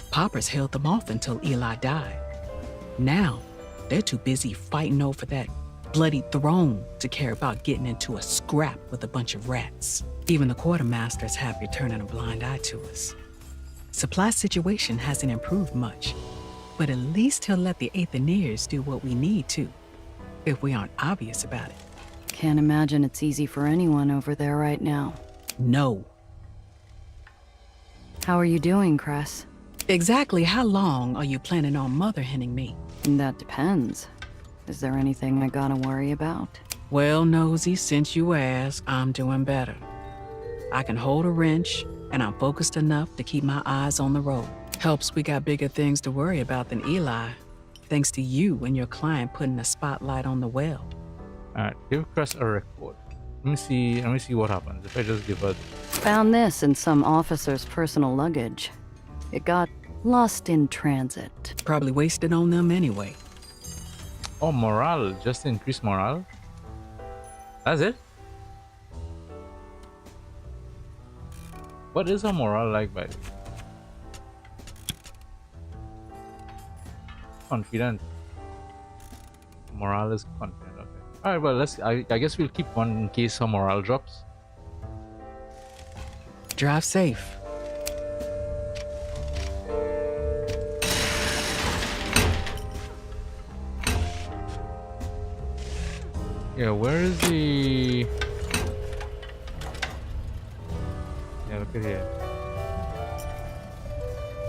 Poppers held them off until Eli died. Now, they're too busy fighting over that bloody throne to care about getting into a scrap with a bunch of rats. Even the quartermaster's happy turning a blind eye to us. Supply situation hasn't improved much, but at least he'll let the Aetherians do what we need to, if we aren't obvious about it. Can't imagine it's easy for anyone over there right now. No. How are you doing, Cress? Exactly how long are you planning on mother-henning me? That depends. Is there anything I gotta worry about? Well, Nosy, since you asked, I'm doing better. I can hold a wrench, and I'm focused enough to keep my eyes on the road. Helps we got bigger things to worry about than Eli, thanks to you and your client putting a spotlight on the well. Alright, give Cress a record. Let me see what happens if I just give her. Found this in some officer's personal luggage. It got lost in transit. Probably wasted on them anyway. Oh, morale. Just increase morale? That's it? What is her morale like, by the way? Confident. Morale is confident, okay. Alright, well, I guess we'll keep one in case her morale drops. Drive safe. Yeah, where is the... Look at here.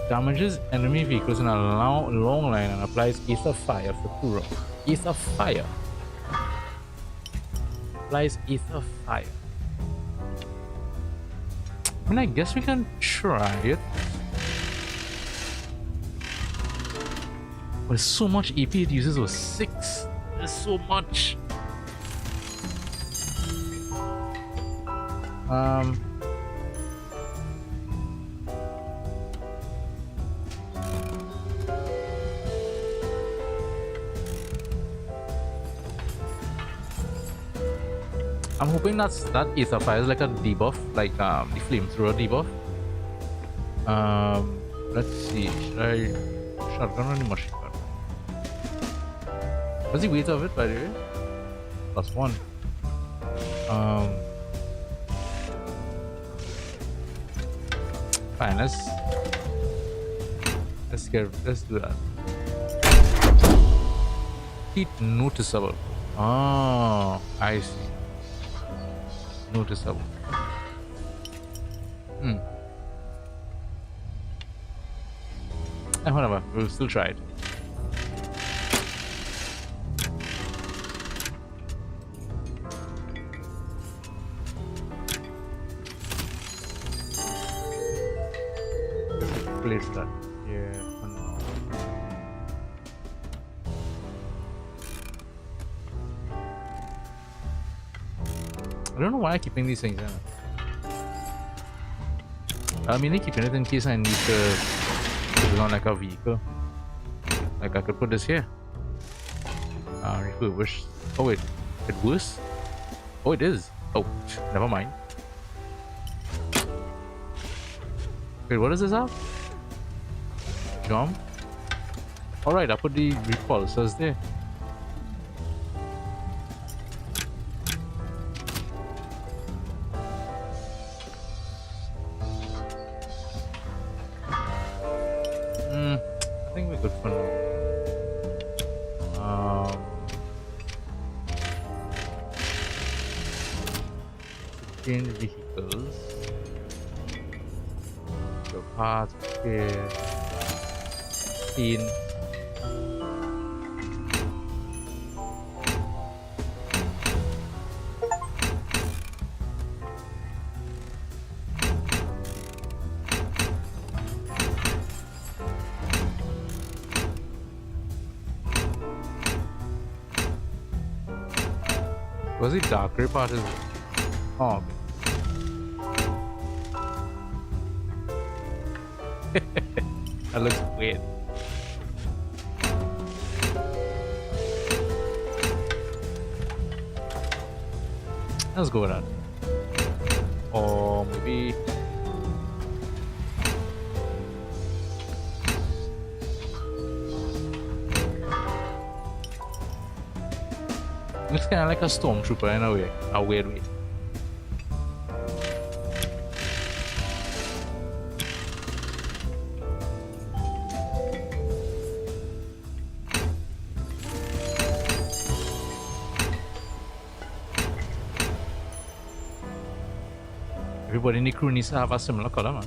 Damages enemy vehicles in a long line and applies Aether Fire for 2 rounds. Aether Fire. Applies Aether Fire. I mean, I guess we can try it. But there's so much EP it uses with 6. There's so much. I'm hoping that Aether Fire is like a debuff, like the flamethrower debuff. Let's see, should I shotgun or the machine gun? What's the weight of it, by the way? +1. Fine, let's do that. Heat noticeable. Oh, I see. Noticeable. Whatever, we'll still try it. Place that here for now. I don't know why I'm keeping these things in. I mean, I'm keeping it in case I need to put it on like a vehicle. Like I could put this here. Refurbish. Oh wait, it worse? Oh, it is. Oh, never mind. Wait, what does this have? Jump. Alright, I put the repulsors there. I think we're good for now. Change vehicles. Your parts here. Clean. Was it darker part is oh okay. That looks weird. Let's go with that. Or maybe looks kind of like a stormtrooper in a way, a weird way. Everybody in the crew needs to have a similar color, man.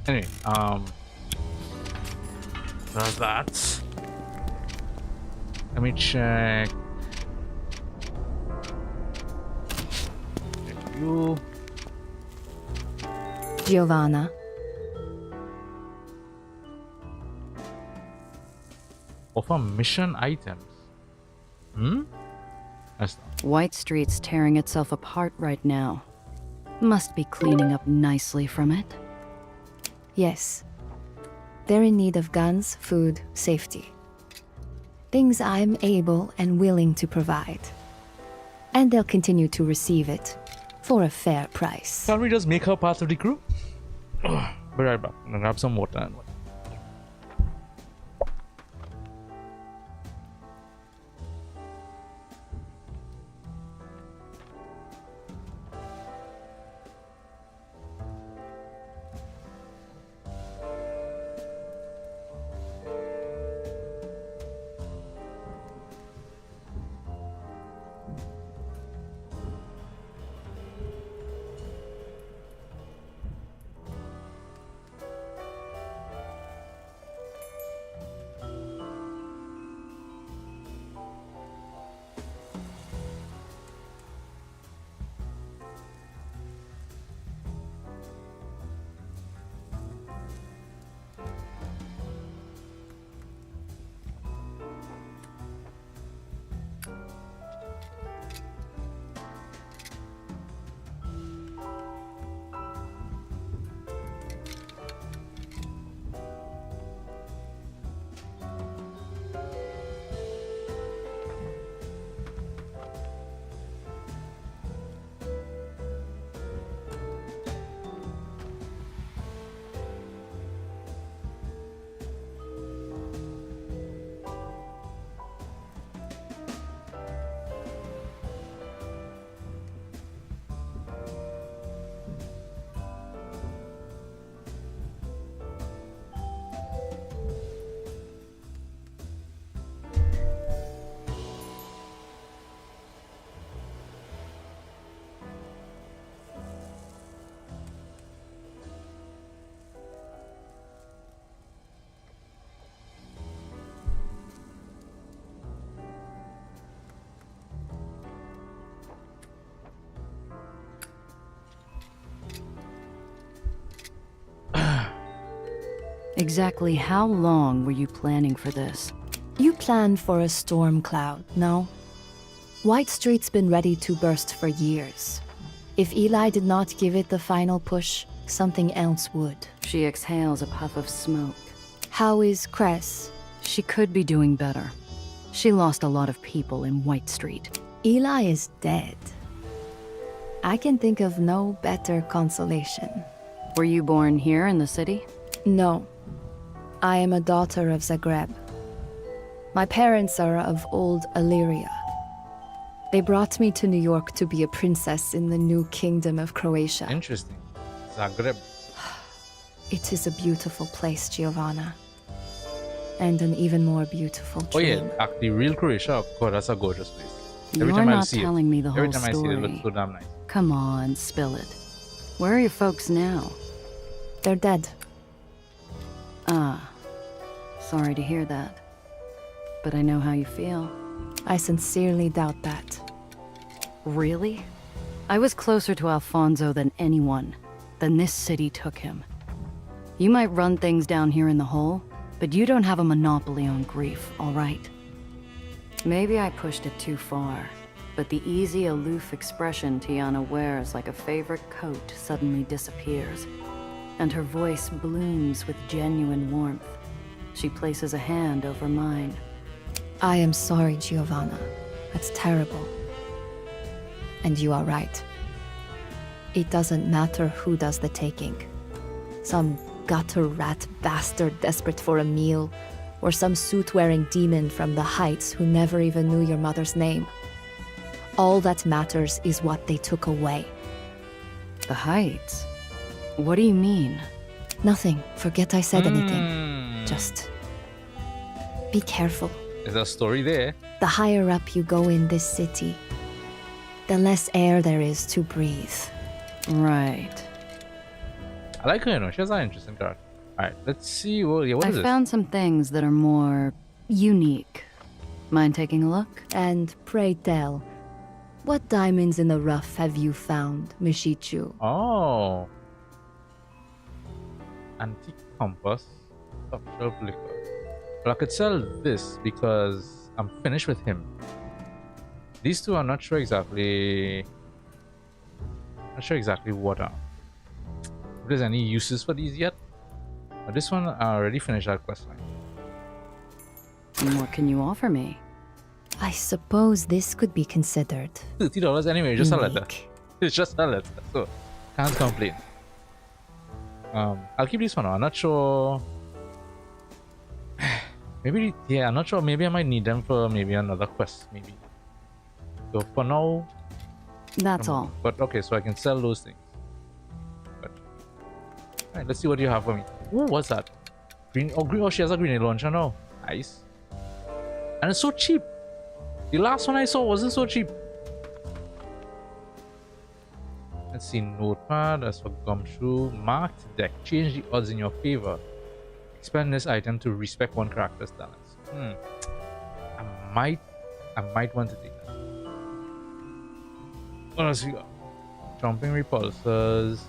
Anyway, that's that. Let me check. You. Giovanna. Offer mission items. That's not. White Street's tearing itself apart right now. Must be cleaning up nicely from it. Yes. They're in need of guns, food, safety. Things I'm able and willing to provide. And they'll continue to receive it for a fair price. Can we just make her part of the crew? Be right back. I'm gonna grab some water and Exactly how long were you planning for this? You planned for a storm cloud, no? White Street's been ready to burst for years. If Eli did not give it the final push, something else would. She exhales a puff of smoke. How is Cress? She could be doing better. She lost a lot of people in White Street. Eli is dead. I can think of no better consolation. Were you born here in the city? No. I am a daughter of Zagreb. My parents are of old Illyria. They brought me to New York to be a princess in the new kingdom of Croatia. Interesting. Zagreb. It is a beautiful place, Giovanna. And an even more beautiful dream. Oh yeah, actually, real Croatia, God, that's a gorgeous place. Every You're time I not see telling it, me the every whole time I see it, it looks story. so damn nice. Come on, spill it. Where are your folks now? They're dead. Ah, sorry to hear that. But I know how you feel. I sincerely doubt that. Really? I was closer to Alfonso than anyone. Then this city took him. You might run things down here in the hole, but you don't have a monopoly on grief, all right? Maybe I pushed it too far, but the easy, aloof expression Tiana wears like a favorite coat suddenly disappears, and her voice blooms with genuine warmth. She places a hand over mine. I am sorry, Giovanna. That's terrible. And you are right. It doesn't matter who does the taking. Some gutter rat bastard desperate for a meal, or some suit-wearing demon from the Heights who never even knew your mother's name. All that matters is what they took away. The Heights? What do you mean? Nothing. Forget I said anything. Just be careful. There's a story there. The higher up you go in this city, the less air there is to breathe. Right. I like her, you know. She has an interesting character. Alright, let's see. Well, yeah, what is I this? found some things that are more unique. Mind taking a look? And pray tell, what diamonds in the rough have you found, Mishichu? Oh. Antique compass. Top shelf liquor. Well, I could sell this because I'm finished with him. These two, I'm not sure exactly. Not sure exactly what are. If there's any uses for these yet. But this one, I already finished that quest line. And what can you offer me? I suppose this could be considered $30 anyway, just a letter. unique. It's just a letter, so can't complain. I'll keep this one on. I'm not sure. Maybe, yeah, I'm not sure. Maybe I might need them for maybe another quest, maybe. So for now, that's all. But okay, so I can sell those things. But alright, let's see what you have for me. Ooh, what's that? Green. Oh, green. Oh, she has a grenade launcher now. Nice. And it's so cheap. The last one I saw wasn't so cheap. Let's see. Notepad. That's for gumshoe. Marked deck. Change the odds in your favor. Expand this item to respect one character's talents. I might want to take that. What else we got? Jumping repulsors.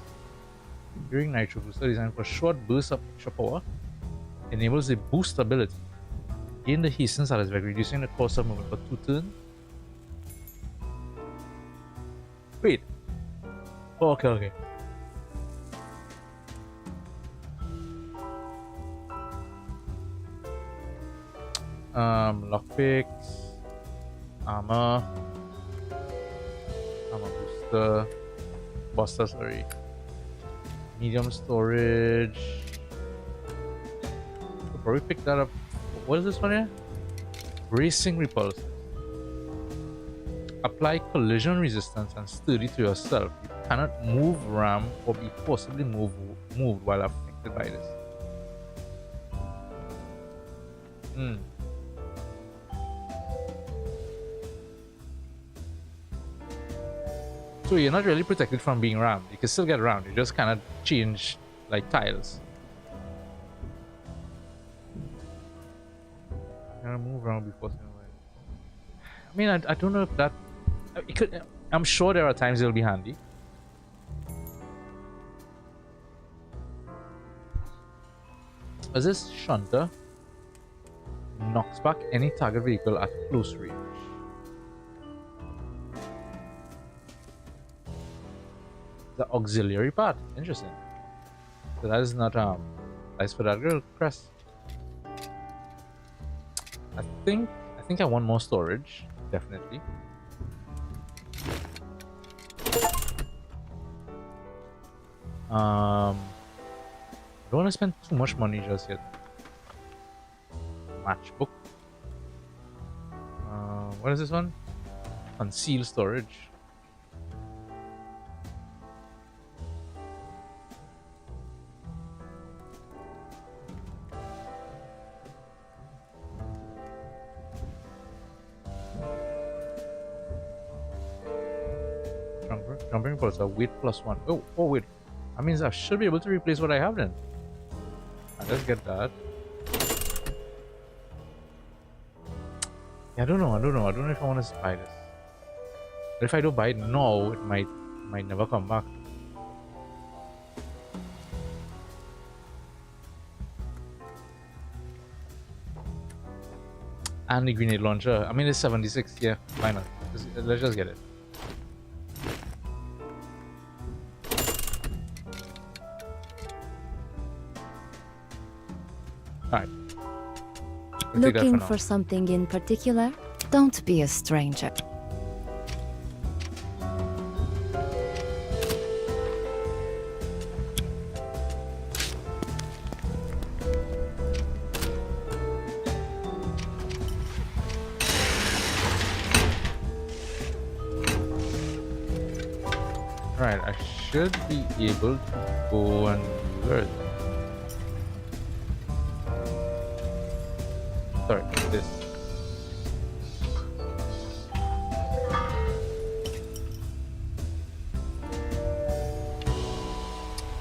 During nitro booster designed for short bursts of extra power. Enables a boost ability. Gain the hasten status by reducing the cost of movement for 2 turns. Wait. Oh, okay. Lockpicks, armor booster, buster, sorry, medium storage. I'll probably pick that up. What is this one here? Racing repulsors. Apply collision resistance and sturdy to yourself. You cannot move, ram, or be forcibly moved while affected by this. So you're not really protected from being rammed. You can still get rammed. You just cannot change like tiles. Move around before. I mean, I don't know if that. It could. I'm sure there are times it'll be handy. As this shunter knocks back any target vehicle at close range. The auxiliary part. Interesting. So that is not nice for that girl crest. I think I want more storage, definitely. I don't want to spend too much money just yet. Matchbook. What is this one? Concealed storage. Jumping pulse, weight +1. Oh wait. That means I should be able to replace what I have then. Let's get that. Yeah, I don't know if I want to buy this. But if I don't buy it now, it might never come back. And the grenade launcher. I mean, it's 76. Yeah, why not? Let's just get it. Alright. Looking for something in particular? Don't be a stranger. Alright, I should be able to go and do it. Sorry, this.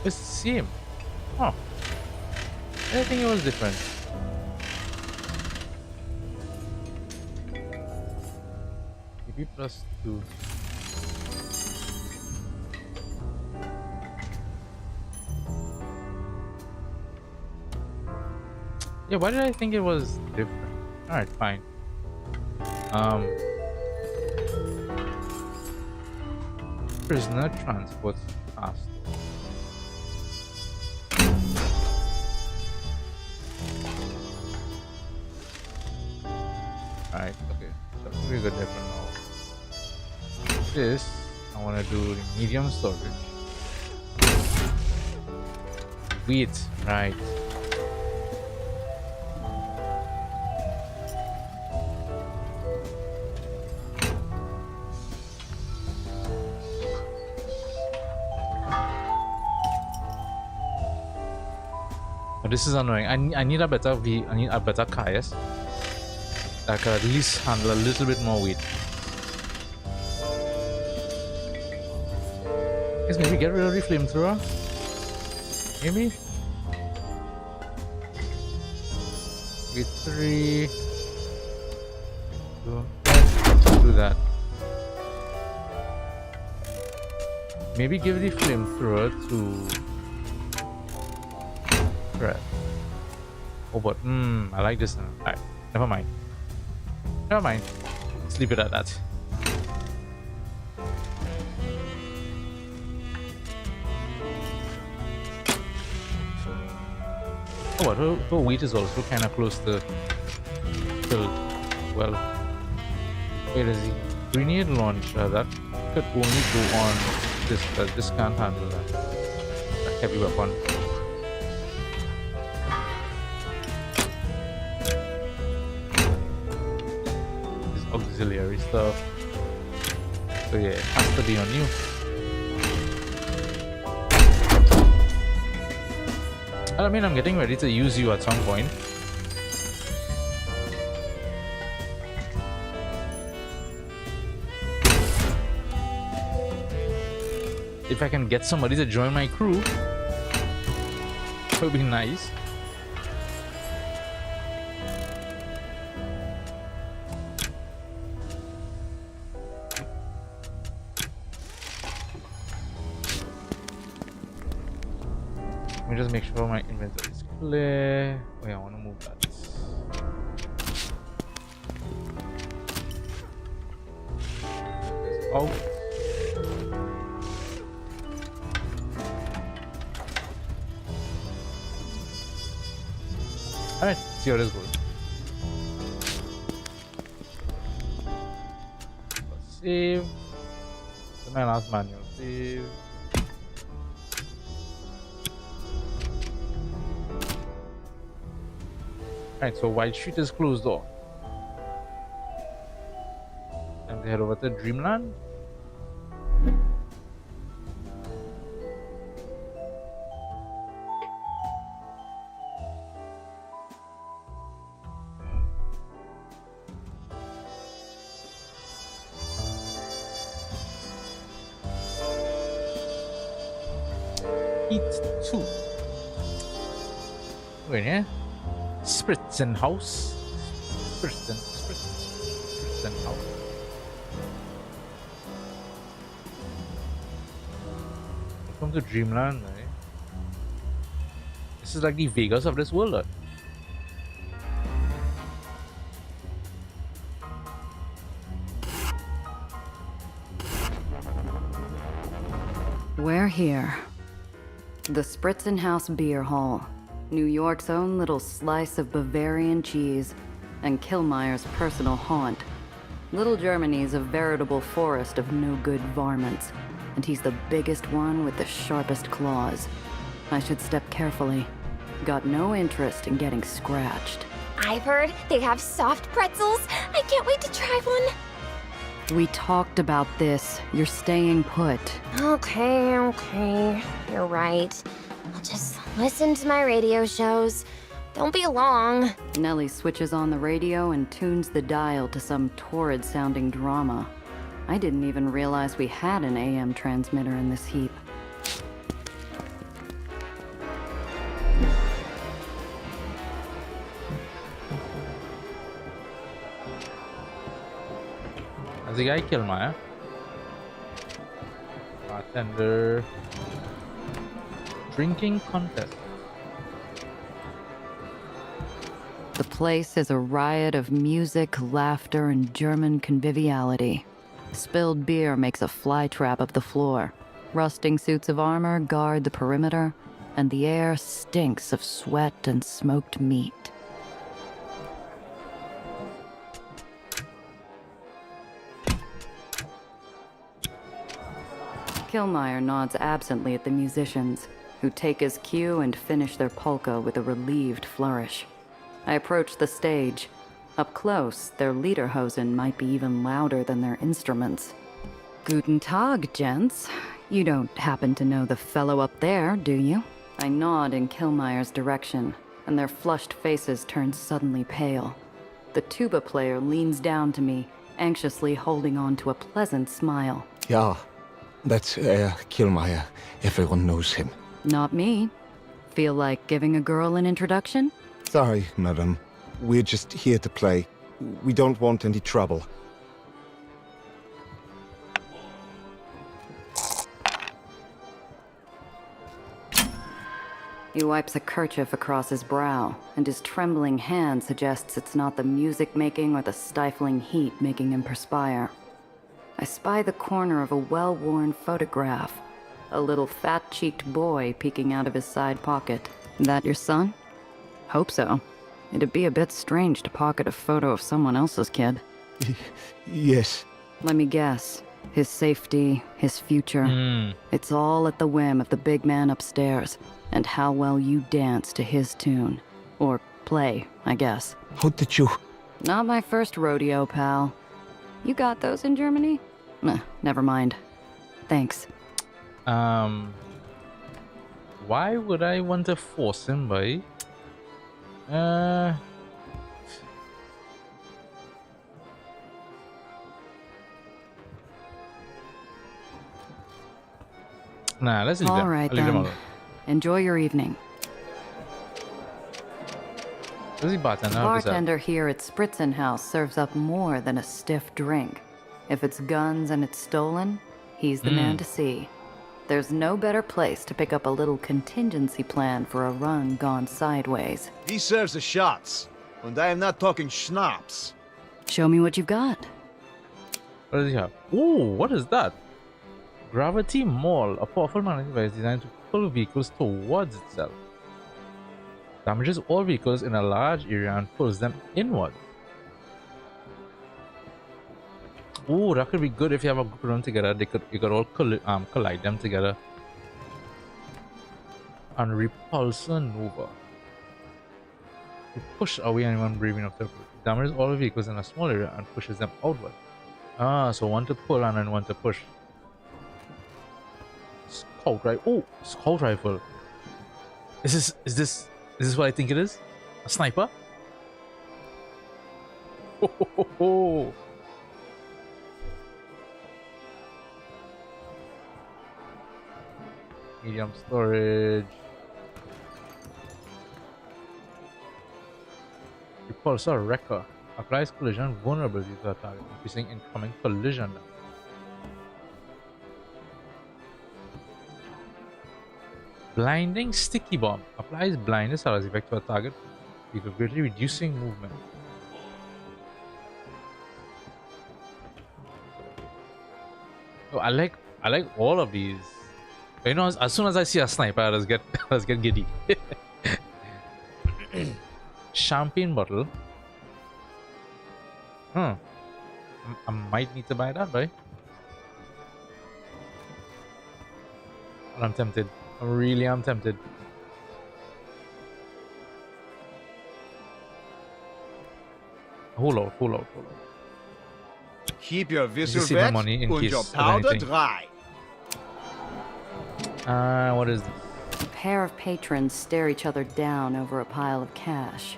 It's the same. Huh. I think it was different. Maybe +2. Yeah, why did I think it was different? Alright, fine. Prisoner transport fast. Alright, okay. So we got different now. This, I want to do the medium storage. Wheat, right. This is annoying. I need a better I need a better Caius that can at least handle a little bit more weight. Guess maybe get rid of the flamethrower. Maybe. With 3. Do that. Maybe give the flamethrower to. Oh, but I like this. Alright, never mind. Never mind. Let's leave it at that. Oh, but her weight is also kind of close to filled. Well, wait, is the grenade launcher that could only go on this, but this can't handle that. A heavy weapon. Auxiliary stuff. So yeah, it has to be on you. I mean, I'm getting ready to use you at some point. If I can get somebody to join my crew, it would be nice. Let me just make sure my inventory is clear. play. Wait, I want to move that. Oh. Alright, see how this goes. Save. The my last manual save. Alright, so White Street is closed off. Time to head over to Dreamland. Eat 2. Wait here. Spritzen House. Spritzen House. Welcome to Dreamland, right? This is like the Vegas of this world, right? We're here. The Spritzenhaus Beer Hall. New York's own little slice of Bavarian cheese, and Killmeyer's personal haunt. Little Germany's a veritable forest of no-good varmints, and he's the biggest one with the sharpest claws. I should step carefully. Got no interest in getting scratched. I've heard they have soft pretzels. I can't wait to try one. We talked about this. You're staying put. Okay. You're right. I'll just listen to my radio shows. Don't be long. Nellie switches on the radio and tunes the dial to some torrid-sounding drama. I didn't even realize we had an AM transmitter in this heap. As the guy Killmeyer. Bartender. Drinking contest. The place is a riot of music, laughter, and German conviviality. Spilled beer makes a flytrap of the floor. Rusting suits of armor guard the perimeter, and the air stinks of sweat and smoked meat. Killmeyer nods absently at the musicians, who take his cue and finish their polka with a relieved flourish. I approach the stage. Up close, their lederhosen might be even louder than their instruments. Guten Tag, gents. You don't happen to know the fellow up there, do you? I nod in Killmeyer's direction, and their flushed faces turn suddenly pale. The tuba player leans down to me, anxiously holding on to a pleasant smile. Yeah, that's Killmeyer. Everyone knows him. Not me. Feel like giving a girl an introduction? Sorry, madam. We're just here to play. We don't want any trouble. He wipes a kerchief across his brow, and his trembling hand suggests it's not the music making or the stifling heat making him perspire. I spy the corner of a well-worn photograph. A little fat-cheeked boy peeking out of his side pocket. That your son? Hope so. It'd be a bit strange to pocket a photo of someone else's kid. Yes. Let me guess. His safety, his future. It's all at the whim of the big man upstairs, and how well you dance to his tune. Or play, I guess. How did you... Not my first rodeo, pal. You got those in Germany? Never mind. Thanks. Why would I want to force him, boy? Nah, let's leave them. All right, I'll leave them then. alone. Enjoy your evening. Where's the bartender? The bartender here at Spritzenhaus serves up more than a stiff drink. If it's guns and it's stolen, he's the man to see. There's no better place to pick up a little contingency plan for a run gone sideways. He serves the shots, and I am not talking schnapps. Show me what you've got. What does he have? Ooh, what is that? Gravity Maul, a powerful magnetic device designed to pull vehicles towards itself. Damages all vehicles in a large area and pulls them inwards. Ooh, that could be good if you have a group of them together. You could all collide them together. And repulsor Nova. You push away anyone brave enough to approach. Damages all vehicles in a small area and pushes them outward. Ah, so one to pull and then one to push. Scout rifle. Oh, scout rifle. Is this what I think it is? A sniper? Ho, ho, ho, ho. Medium storage. Repulsor Wrecker. Applies collision vulnerability to a target, increasing incoming collision damage. Blinding Sticky Bomb. Applies blindness as effect to a target, greatly reducing movement. Oh, I like all of these. You know, as soon as I see a sniper, I just get giddy. Champagne bottle. I might need to buy that, right? I'm tempted. I really am tempted. Hold out. Keep your whistle Just save my wet money in and case your of powder anything. dry. What is this? A pair of patrons stare each other down over a pile of cash.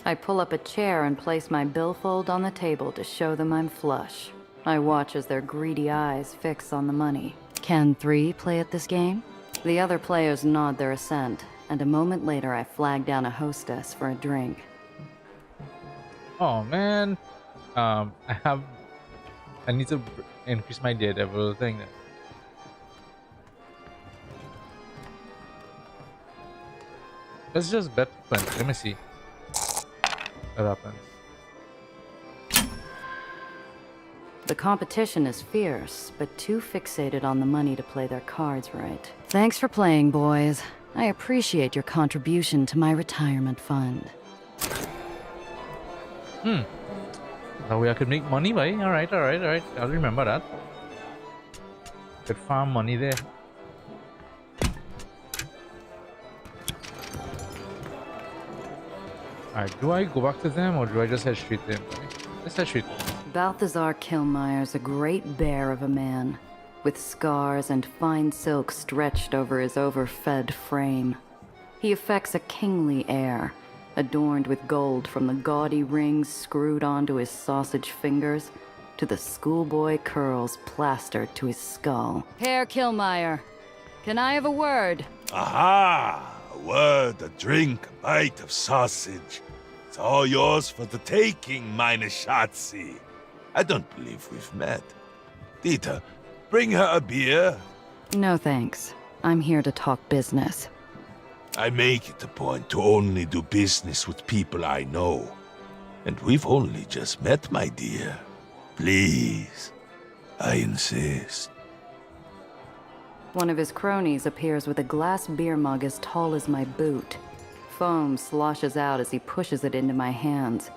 I pull up a chair and place my billfold on the table to show them I'm flush. I watch as their greedy eyes fix on the money. Can 3 play at this game? The other players nod their assent, and a moment later I flag down a hostess for a drink. Oh man, I need to increase my Daredevil thing. Let's just bet 20. Let me see what happens. The competition is fierce, but too fixated on the money to play their cards right. Thanks for playing, boys. I appreciate your contribution to my retirement fund. That way I could make money, right? Alright. I'll remember that. Could farm money there. Alright, do I go back to them or do I just head straight to them? Let's head straight to them. Balthazar Kilmeyer's a great bear of a man, with scars and fine silk stretched over his overfed frame. He affects a kingly air, adorned with gold from the gaudy rings screwed onto his sausage fingers to the schoolboy curls plastered to his skull. Herr Kilmeyer, can I have a word? Aha! A word, a drink, a bite of sausage. It's all yours for the taking, meine Schatzi. I don't believe we've met. Dieter, bring her a beer. No thanks. I'm here to talk business. I make it a point to only do business with people I know. And we've only just met, my dear. Please, I insist. One of his cronies appears with a glass beer mug as tall as my boot. Foam sloshes out as he pushes it into my hands.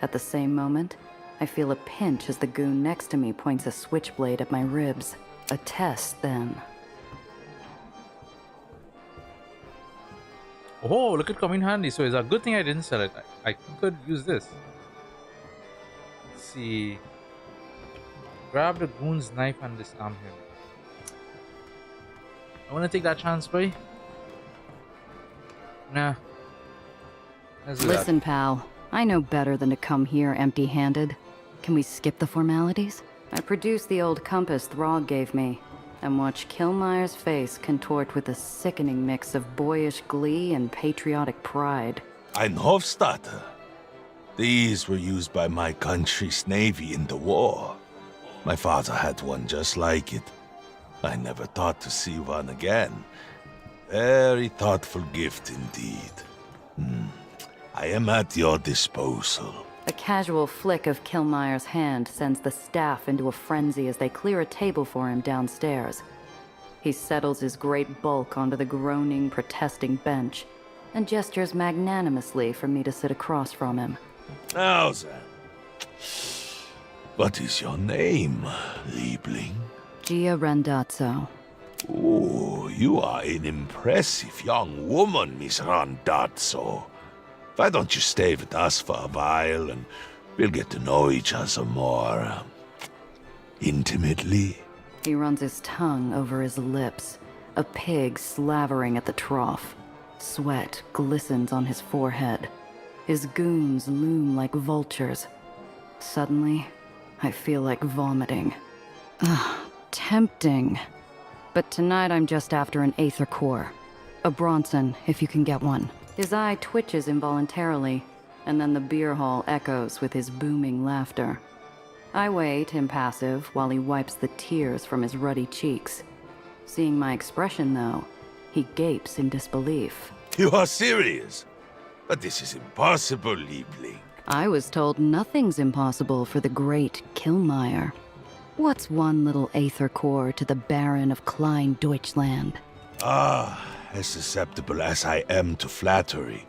At the same moment, I feel a pinch as the goon next to me points a switchblade at my ribs. A test, then. Oh, look, it come in handy. So it's a good thing I didn't sell it. I could use this. Let's see. Grab the goon's knife and disarm him. I want to take that chance, boy. Nah. Let's do Listen, pal. I know better than to come here empty-handed. Can we skip the formalities? I produced the old compass Throg gave me, and watch Kilmeyer's face contort with a sickening mix of boyish glee and patriotic pride. Ein Hofstadter. These were used by my country's navy in the war. My father had one just like it. I never thought to see one again. Very thoughtful gift indeed. I am at your disposal. A casual flick of Kilmeyer's hand sends the staff into a frenzy as they clear a table for him downstairs. He settles his great bulk onto the groaning, protesting bench and gestures magnanimously for me to sit across from him. Now then, what is your name, Liebling? Gia Randazzo. Oh, you are an impressive young woman, Miss Randazzo. Why don't you stay with us for a while and we'll get to know each other more intimately? He runs his tongue over his lips, a pig slavering at the trough. Sweat glistens on his forehead. His goons loom like vultures. Suddenly, I feel like vomiting. Tempting. But tonight I'm just after an Aether core. A Bronson, if you can get one. His eye twitches involuntarily, and then the beer hall echoes with his booming laughter. I wait, impassive, while he wipes the tears from his ruddy cheeks. Seeing my expression, though, he gapes in disbelief. You are serious? But this is impossible, Liebling. I was told nothing's impossible for the great Kilmeyer. What's one little Aether core to the Baron of Klein Deutschland? As susceptible as I am to flattery,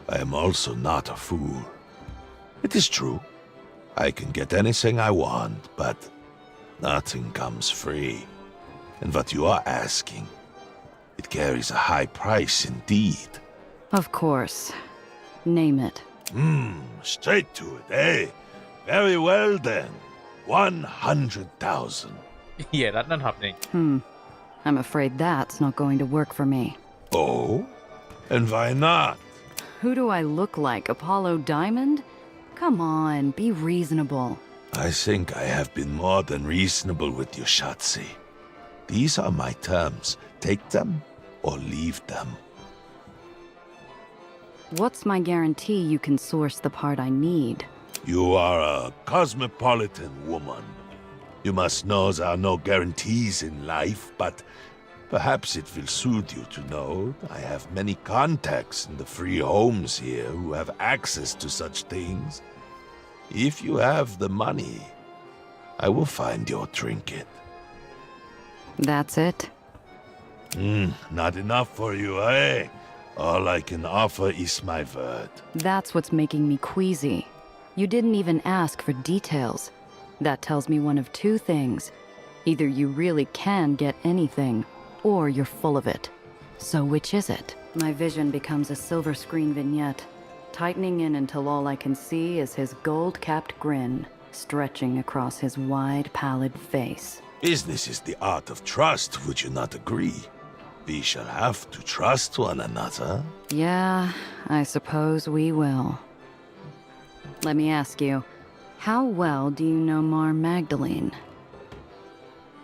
I am also not a fool. It is true, I can get anything I want, but nothing comes free. And what you are asking, it carries a high price indeed. Of course. Name it. Straight to it, eh? Very well then. 100,000. Yeah, that's not happening. I'm afraid that's not going to work for me. Oh? And why not? Who do I look like, Apollo Diamond? Come on, be reasonable. I think I have been more than reasonable with you, Schatzi. These are my terms. Take them or leave them. What's my guarantee you can source the part I need? You are a cosmopolitan woman. You must know there are no guarantees in life, but perhaps it will soothe you to know I have many contacts in the free homes here who have access to such things. If you have the money, I will find your trinket. That's it? Not enough for you, eh? All I can offer is my word. That's what's making me queasy. You didn't even ask for details. That tells me one of two things. Either you really can get anything, or you're full of it. So which is it? My vision becomes a silver screen vignette, tightening in until all I can see is his gold-capped grin, stretching across his wide, pallid face. Business is the art of trust, would you not agree? We shall have to trust one another. Yeah, I suppose we will. Let me ask you, how well do you know Mar Magdalene?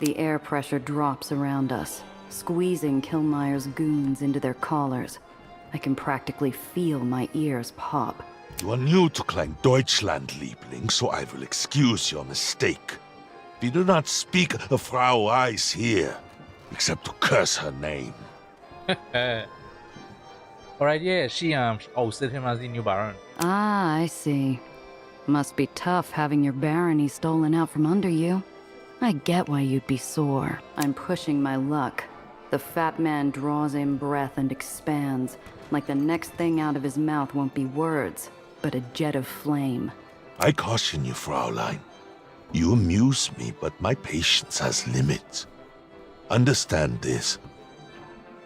The air pressure drops around us, squeezing Kilmeyer's goons into their collars. I can practically feel my ears pop. You are new to Klein Deutschland, Liebling, so I will excuse your mistake. We do not speak of Frau Reiss here, except to curse her name. Alright, yeah, she ousted him as the new Baron. Ah, I see. Must be tough having your barony stolen out from under you. I get why you'd be sore. I'm pushing my luck. The fat man draws in breath and expands, like the next thing out of his mouth won't be words, but a jet of flame. I caution you, Fraulein. You amuse me, but my patience has limits. Understand this.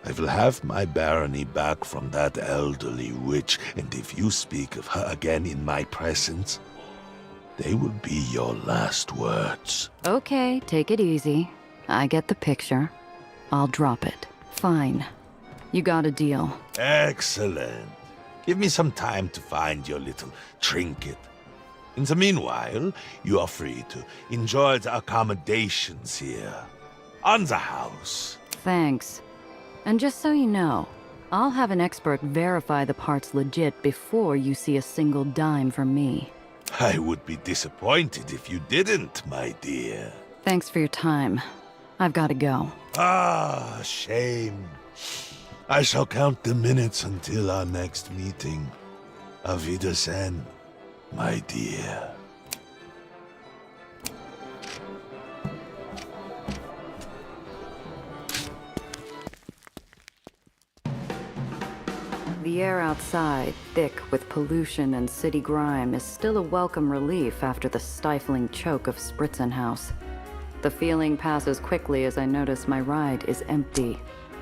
I will have my barony back from that elderly witch, and if you speak of her again in my presence, they will be your last words. Okay, take it easy. I get the picture. I'll drop it. Fine. You got a deal. Excellent. Give me some time to find your little trinket. In the meanwhile, you are free to enjoy the accommodations here. On the house. Thanks. And just so you know, I'll have an expert verify the part's legit before you see a single dime from me. I would be disappointed if you didn't, my dear. Thanks for your time. I've got to go. Ah, shame. I shall count the minutes until our next meeting. Auf Wiedersehen, my dear. The air outside, thick with pollution and city grime, is still a welcome relief after the stifling choke of Spritzenhaus. The feeling passes quickly as I notice my ride is empty.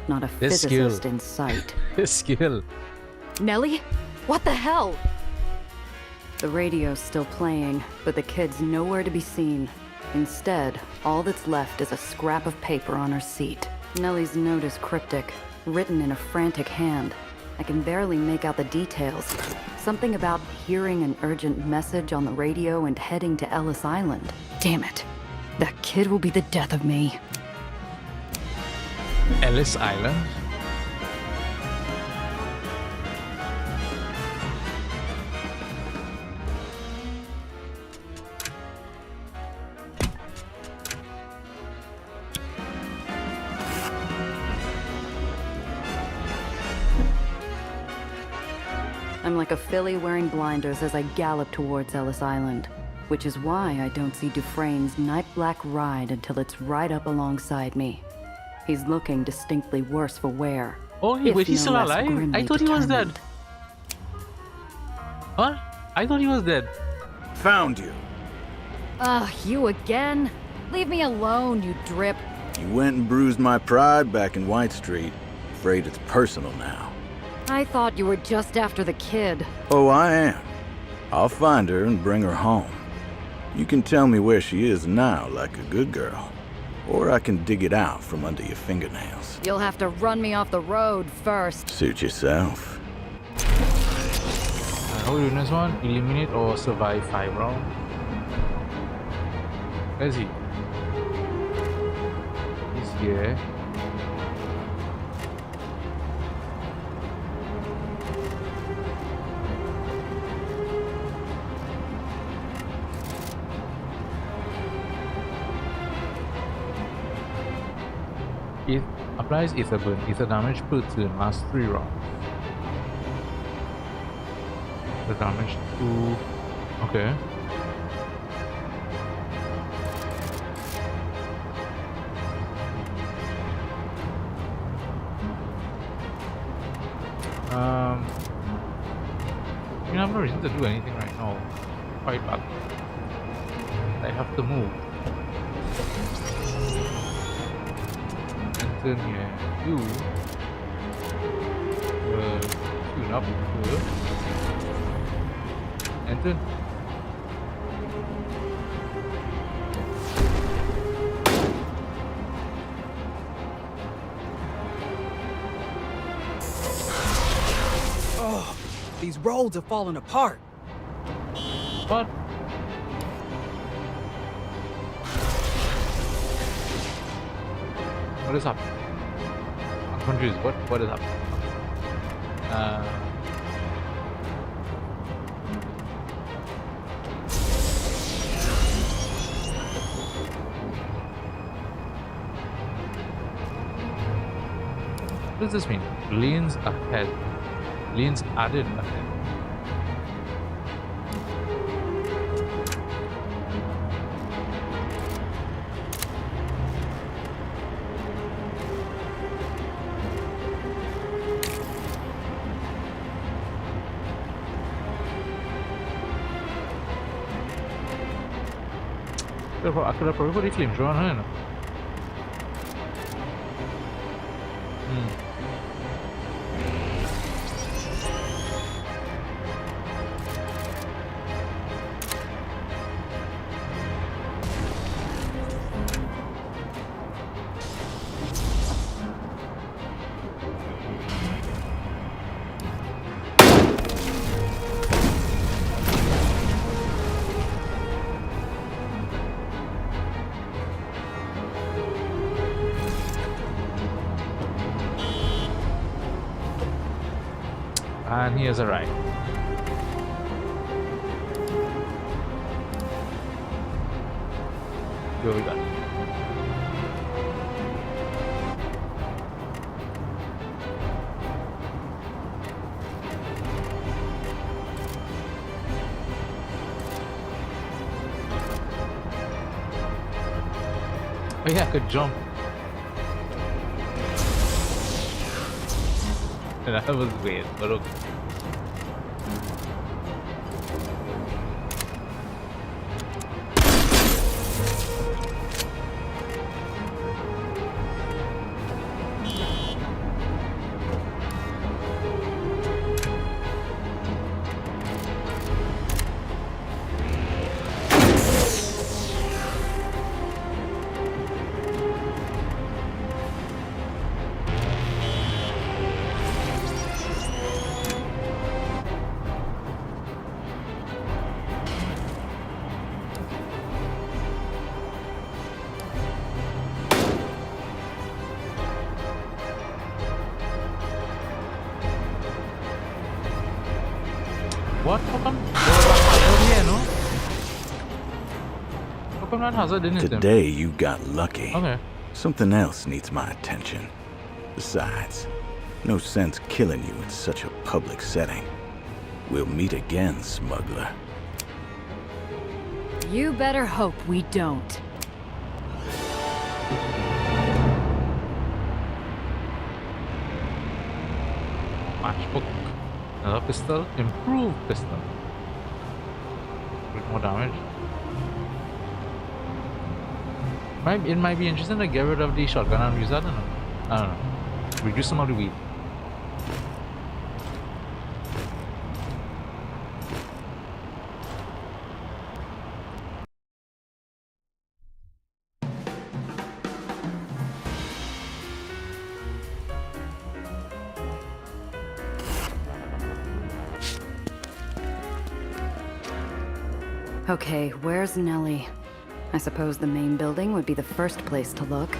Not a physicist in sight. His skill. Nellie? What the hell? The radio's still playing, but the kid's nowhere to be seen. Instead, all that's left is a scrap of paper on her seat. Nellie's note is cryptic, written in a frantic hand. I can barely make out the details. Something about hearing an urgent message on the radio and heading to Ellis Island. Damn it. That kid will be the death of me. Ellis Island? I'm like a filly wearing blinders as I gallop towards Ellis Island, which is why I don't see Dufresne's night black ride until it's right up alongside me. He's looking distinctly worse for wear. Oh, wait, he's still alive? I thought he was dead. What? I thought he was dead. Found you. Ugh, you again? Leave me alone, you drip. You went and bruised my pride back in White Street. Afraid it's personal now. I thought you were just after the kid. Oh, I am. I'll find her and bring her home. You can tell me where she is now, like a good girl. Or I can dig it out from under your fingernails. You'll have to run me off the road first. Suit yourself. How are we doing this one? Eliminate or survive 5 rounds? Where is he? He's here. It applies Aether burn. Aether damage per turn lasts 3 rounds. The damage to... Okay. I have no reason to do anything right now. Quite bad. I have to move. And then yeah, you tune up here. And then These roads are falling apart. What? What is up? I'm confused. What is up? What does this mean? Lanes ahead. Lanes added ahead. I could have probably put a flamethrower on her. And he has arrived. Here we go. Oh yeah, I could jump. That was weird, but okay. What? How come? Oh yeah, no? How come that hazard didn't hit him? Today you got lucky. Okay. Something else needs my attention. Besides, no sense killing you in such a public setting. We'll meet again, smuggler. You better hope we don't. Matchbook. Another pistol. Improved pistol. With more damage. It might be interesting to get rid of the shotgun and use that. I don't know. Reduce some of the weight. Okay, where's Nellie? I suppose the main building would be the first place to look.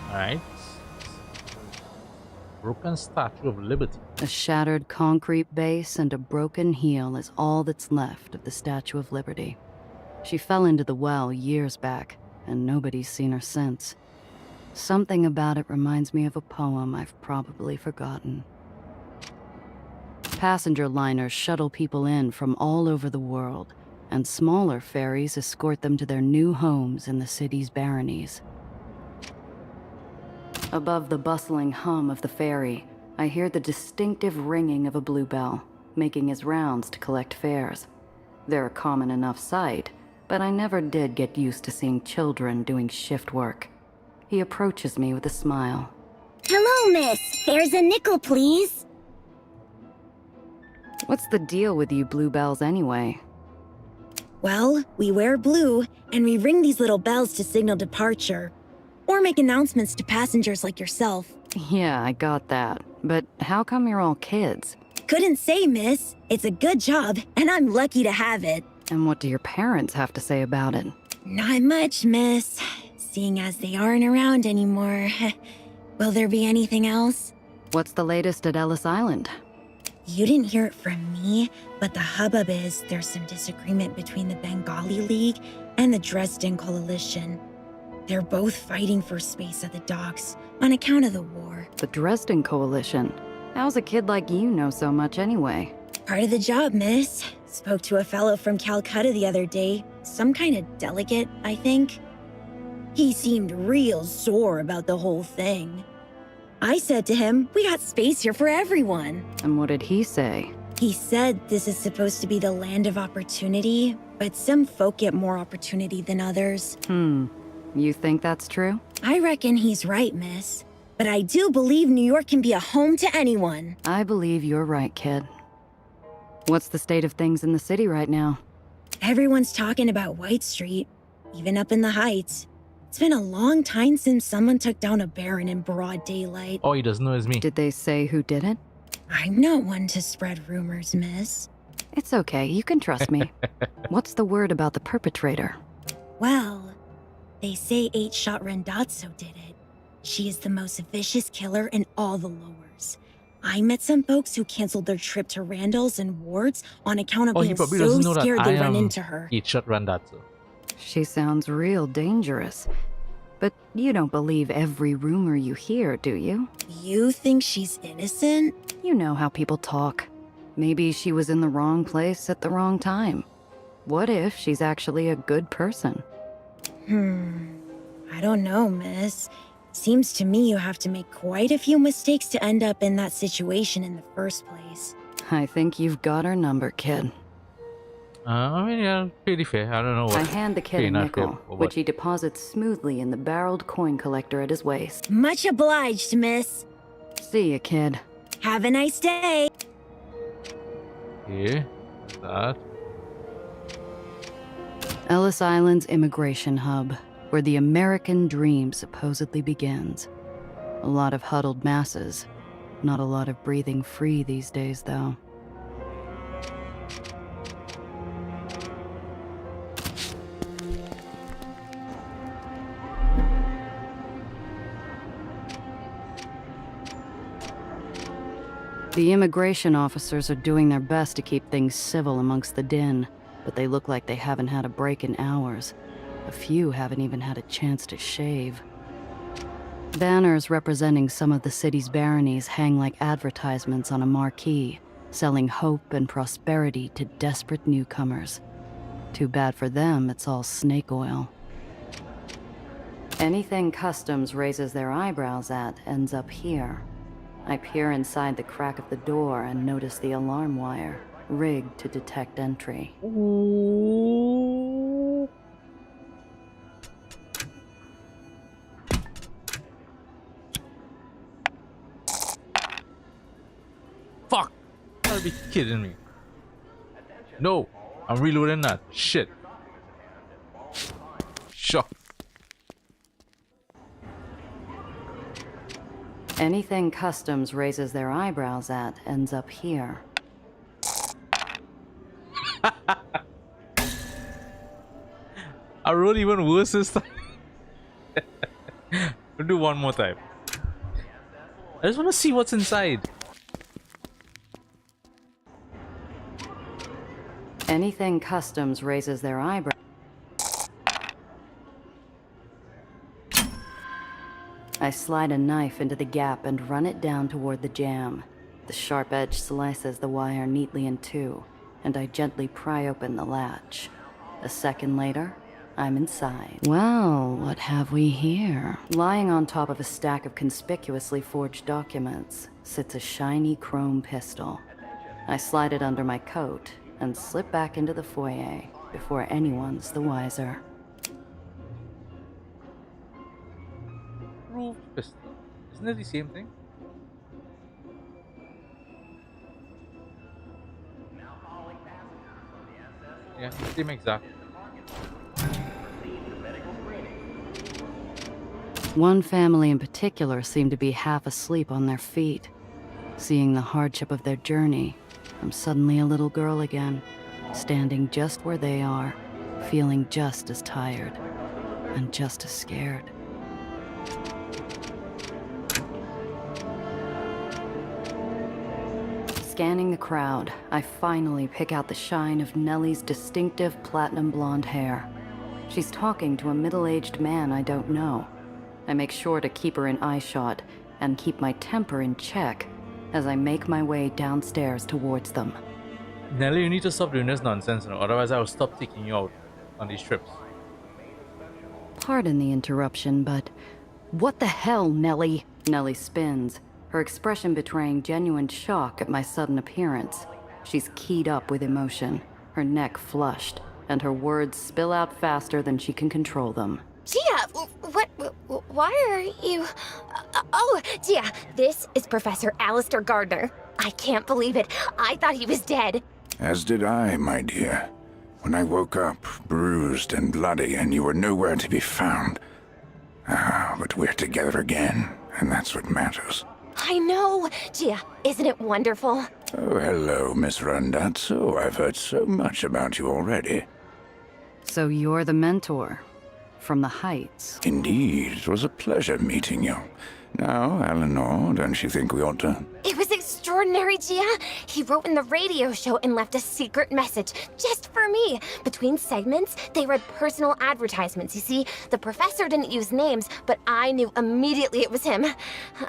Alright. Broken Statue of Liberty. A shattered concrete base and a broken heel is all that's left of the Statue of Liberty. She fell into the well years back, and nobody's seen her since. Something about it reminds me of a poem I've probably forgotten. Passenger liners shuttle people in from all over the world, and smaller ferries escort them to their new homes in the city's baronies. Above the bustling hum of the ferry, I hear the distinctive ringing of a bluebell, making his rounds to collect fares. They're a common enough sight, but I never did get used to seeing children doing shift work. He approaches me with a smile. Hello, miss. There's a nickel, please. What's the deal with you bluebells anyway? Well, we wear blue, and we ring these little bells to signal departure. Or make announcements to passengers like yourself. Yeah, I got that. But how come you're all kids? Couldn't say, miss. It's a good job, and I'm lucky to have it. And what do your parents have to say about it? Not much, miss. Seeing as they aren't around anymore. Will there be anything else? What's the latest at Ellis Island? You didn't hear it from me, but the hubbub is there's some disagreement between the Bengali League and the Dresden Coalition. They're both fighting for space at the docks on account of the war. The Dresden Coalition? How's a kid like you know so much anyway? Part of the job, miss. Spoke to a fellow from Calcutta the other day. Some kind of delegate, I think. He seemed real sore about the whole thing. I said to him, we got space here for everyone. And what did he say? He said this is supposed to be the land of opportunity, but some folk get more opportunity than others. You think that's true? I reckon he's right, miss. But I do believe New York can be a home to anyone. I believe you're right, kid. What's the state of things in the city right now? Everyone's talking about White Street, even up in the Heights. It's been a long time since someone took down a baron in broad daylight. Oh, he doesn't know it's me. Did they say who did it? I'm not one to spread rumors, miss. It's okay, you can trust me. What's the word about the perpetrator? Well, they say 8-Shot Rendazzo did it. She is the most vicious killer in all the lowers. I met some folks who canceled their trip to Randall's and Ward's on account of being so scared they run into her. 8-Shot Rendazzo. She sounds real dangerous. But you don't believe every rumor you hear, do you? You think she's innocent? You know how people talk. Maybe she was in the wrong place at the wrong time. What if she's actually a good person? I don't know, miss. Seems to me you have to make quite a few mistakes to end up in that situation in the first place. I think you've got her number, kid. I mean, yeah, pretty fair. I don't know what. I hand the kid a pretty not nickel, fair, but which he deposits smoothly in the barreled coin collector at his waist. Much obliged, miss. See ya, kid. Have a nice day. Here, that. Ellis Island's immigration hub, where the American dream supposedly begins. A lot of huddled masses. Not a lot of breathing free these days, though. The immigration officers are doing their best to keep things civil amongst the din, but they look like they haven't had a break in hours. A few haven't even had a chance to shave. Banners representing some of the city's baronies hang like advertisements on a marquee, selling hope and prosperity to desperate newcomers. Too bad for them, it's all snake oil. Anything Customs raises their eyebrows at ends up here. I peer inside the crack of the door and notice the alarm wire, rigged to detect entry. Fuck! You gotta be kidding me. No, I'm reloading that. Shit. Shock. Anything Customs raises their eyebrows at ends up here. I wrote even worse this time. We'll do one more time. I just want to see what's inside. Anything Customs raises their eyebrows. I slide a knife into the gap and run it down toward the jam. The sharp edge slices the wire neatly in two, and I gently pry open the latch. A second later, I'm inside. Well, what have we here? Lying on top of a stack of conspicuously forged documents sits a shiny chrome pistol. I slide it under my coat and slip back into the foyer before anyone's the wiser. Proof pistol. Isn't it the same thing? Yeah, same exact. One family in particular seemed to be half asleep on their feet. Seeing the hardship of their journey, I'm suddenly a little girl again, standing just where they are, feeling just as tired and just as scared. Scanning the crowd, I finally pick out the shine of Nellie's distinctive platinum blonde hair. She's talking to a middle-aged man I don't know. I make sure to keep her in eyeshot and keep my temper in check as I make my way downstairs towards them. Nelly, you need to stop doing this nonsense, otherwise I will stop taking you out on these trips. Pardon the interruption, but what the hell, Nellie? Nellie spins, her expression betraying genuine shock at my sudden appearance. She's keyed up with emotion, her neck flushed, and her words spill out faster than she can control them. Gia, why are you... Oh, Gia, this is Professor Alistair Gardner. I can't believe it. I thought he was dead. As did I, my dear. When I woke up, bruised and bloody, and you were nowhere to be found. Ah, but we're together again, and that's what matters. I know. Gia, isn't it wonderful? Oh, hello, Miss Randazzo. I've heard so much about you already. So you're the mentor from the Heights. Indeed, it was a pleasure meeting you. Now, Eleanor, don't you think we ought to... It was extraordinary, Gia. He wrote in the radio show and left a secret message just for me. Between segments, they read personal advertisements. You see, the professor didn't use names, but I knew immediately it was him.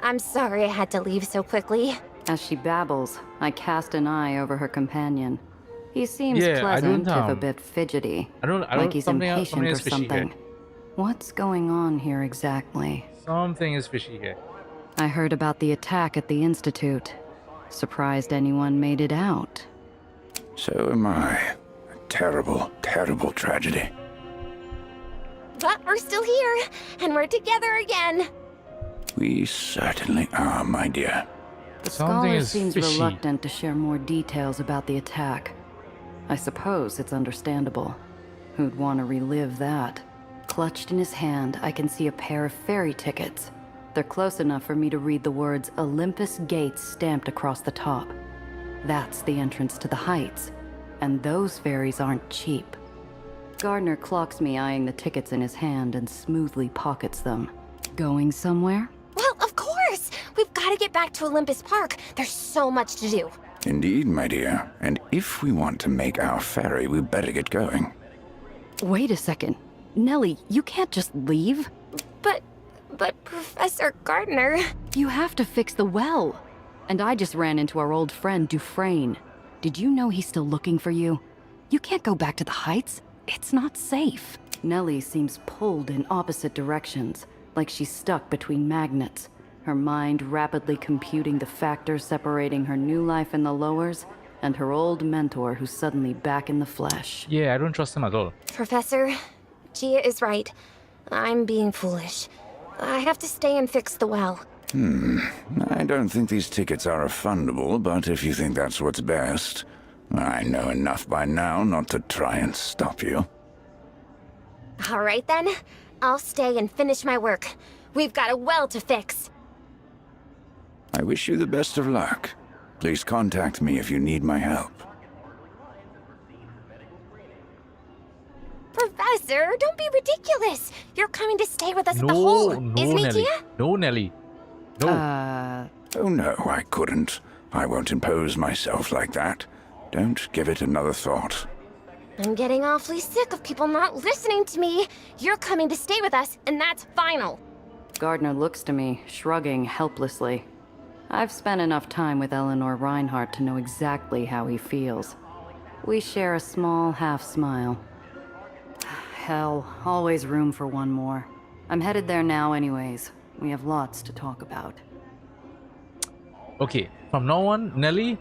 I'm sorry I had to leave so quickly. As she babbles, I cast an eye over her companion. He seems Yeah, pleasant, if a bit fidgety, I don't like he's something impatient or is fishy something. here. What's going on here exactly? Something is fishy here. I heard about the attack at the Institute. Surprised anyone made it out. So am I. A terrible, terrible tragedy. But we're still here, and we're together again. We certainly are, my dear. The Something scholar is seems fishy. reluctant to share more details about the attack. I suppose it's understandable. Who'd want to relive that? Clutched in his hand, I can see a pair of ferry tickets. They're close enough for me to read the words Olympus Gates stamped across the top. That's the entrance to the Heights. And those ferries aren't cheap. Gardner clocks me eyeing the tickets in his hand and smoothly pockets them. Going somewhere? Well, of course! We've got to get back to Olympus Park. There's so much to do. Indeed, my dear. And if we want to make our ferry, we better get going. Wait a second. Nellie, you can't just leave. But Professor Gardner... You have to fix the well. And I just ran into our old friend Dufresne. Did you know he's still looking for you? You can't go back to the Heights. It's not safe. Nellie seems pulled in opposite directions, like she's stuck between magnets, her mind rapidly computing the factors separating her new life in the lowers and her old mentor who's suddenly back in the flesh. Yeah, I don't trust him at all. Professor, Gia is right. I'm being foolish. I have to stay and fix the well. I don't think these tickets are refundable, but if you think that's what's best, I know enough by now not to try and stop you. All right then. I'll stay and finish my work. We've got a well to fix. I wish you the best of luck. Please contact me if you need my help. Professor, don't be ridiculous. You're coming to stay with us at the No, hole, no, isn't he, Nelly. Gia? No, Nelly. No. Oh no, I couldn't. I won't impose myself like that. Don't give it another thought. I'm getting awfully sick of people not listening to me. You're coming to stay with us, and that's final. Gardner looks to me, shrugging helplessly. I've spent enough time with Eleanor Reinhardt to know exactly how he feels. We share a small half-smile. Hell, always room for one more. I'm headed there now anyways. We have lots to talk about. Okay, from now on, Nelly,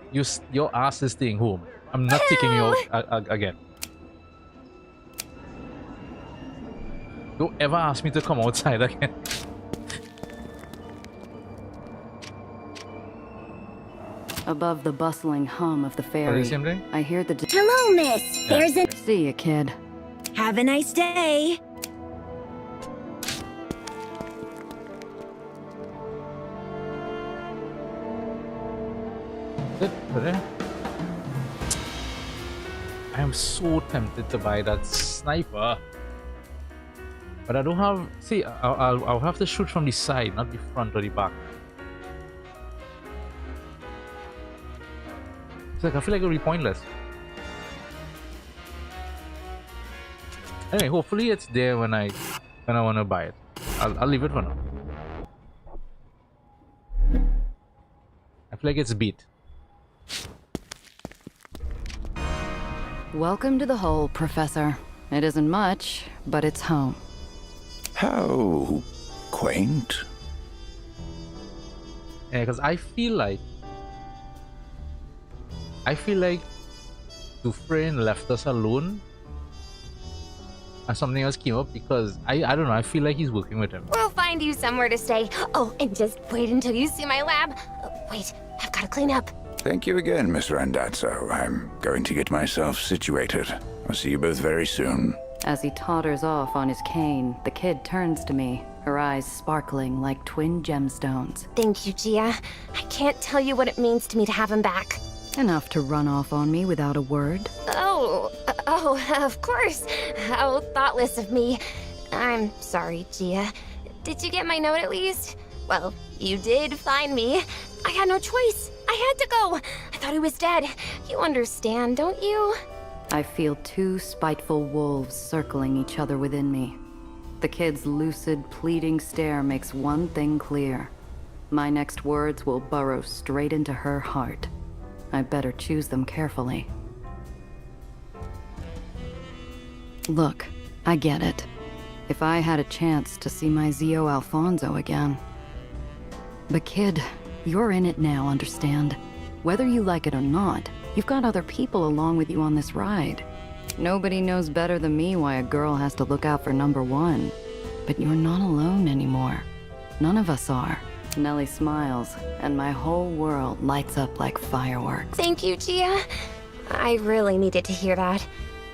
your ass is staying home. I'm not taking you out again. Don't ever ask me to come outside again. Above the bustling hum of the ferry, same thing? I hear the... Hello, miss. There's a... See ya, kid. Have a nice day. I am so tempted to buy that sniper, but I don't have. See, I'll have to shoot from the side, not the front or the back. It's like I feel like it'll be pointless. Anyway, hopefully it's there when I want to buy it. I'll leave it for now. I feel like it's beat. Welcome to the hole, Professor. It isn't much, but it's home. How quaint. Yeah, because I feel like Dufresne left us alone and something else came up because I don't know, I feel like he's working with him. We'll find you somewhere to stay. Oh, and just wait until you see my lab. Wait, I've got to clean up. Thank you again, Miss Randazzo. I'm going to get myself situated. I'll see you both very soon. As he totters off on his cane, the kid turns to me, her eyes sparkling like twin gemstones. Thank you, Gia. I can't tell you what it means to me to have him back. Enough to run off on me without a word. Oh, of course. How thoughtless of me. I'm sorry, Gia. Did you get my note at least? Well, you did find me. I had no choice. I had to go. I thought he was dead. You understand, don't you? I feel two spiteful wolves circling each other within me. The kid's lucid, pleading stare makes one thing clear. My next words will burrow straight into her heart. I better choose them carefully. Look, I get it. If I had a chance to see my Zio Alfonso again. But kid, you're in it now, understand? Whether you like it or not, you've got other people along with you on this ride. Nobody knows better than me why a girl has to look out for number one. But you're not alone anymore. None of us are. Nellie smiles, and my whole world lights up like fireworks. Thank you, Gia. I really needed to hear that.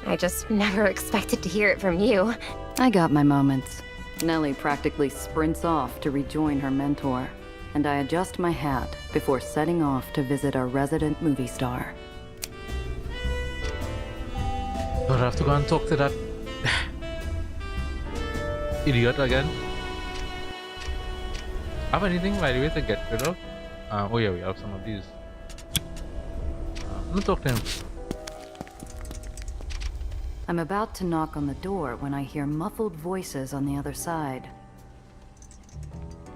I just never expected to hear it from you. I got my moments. Nellie practically sprints off to rejoin her mentor, and I adjust my hat before setting off to visit our resident movie star. But I have to go and talk to that idiot again. Have anything, by the way, to get rid of? Oh yeah, we have some of these. I'm gonna talk to him. I'm about to knock on the door when I hear muffled voices on the other side.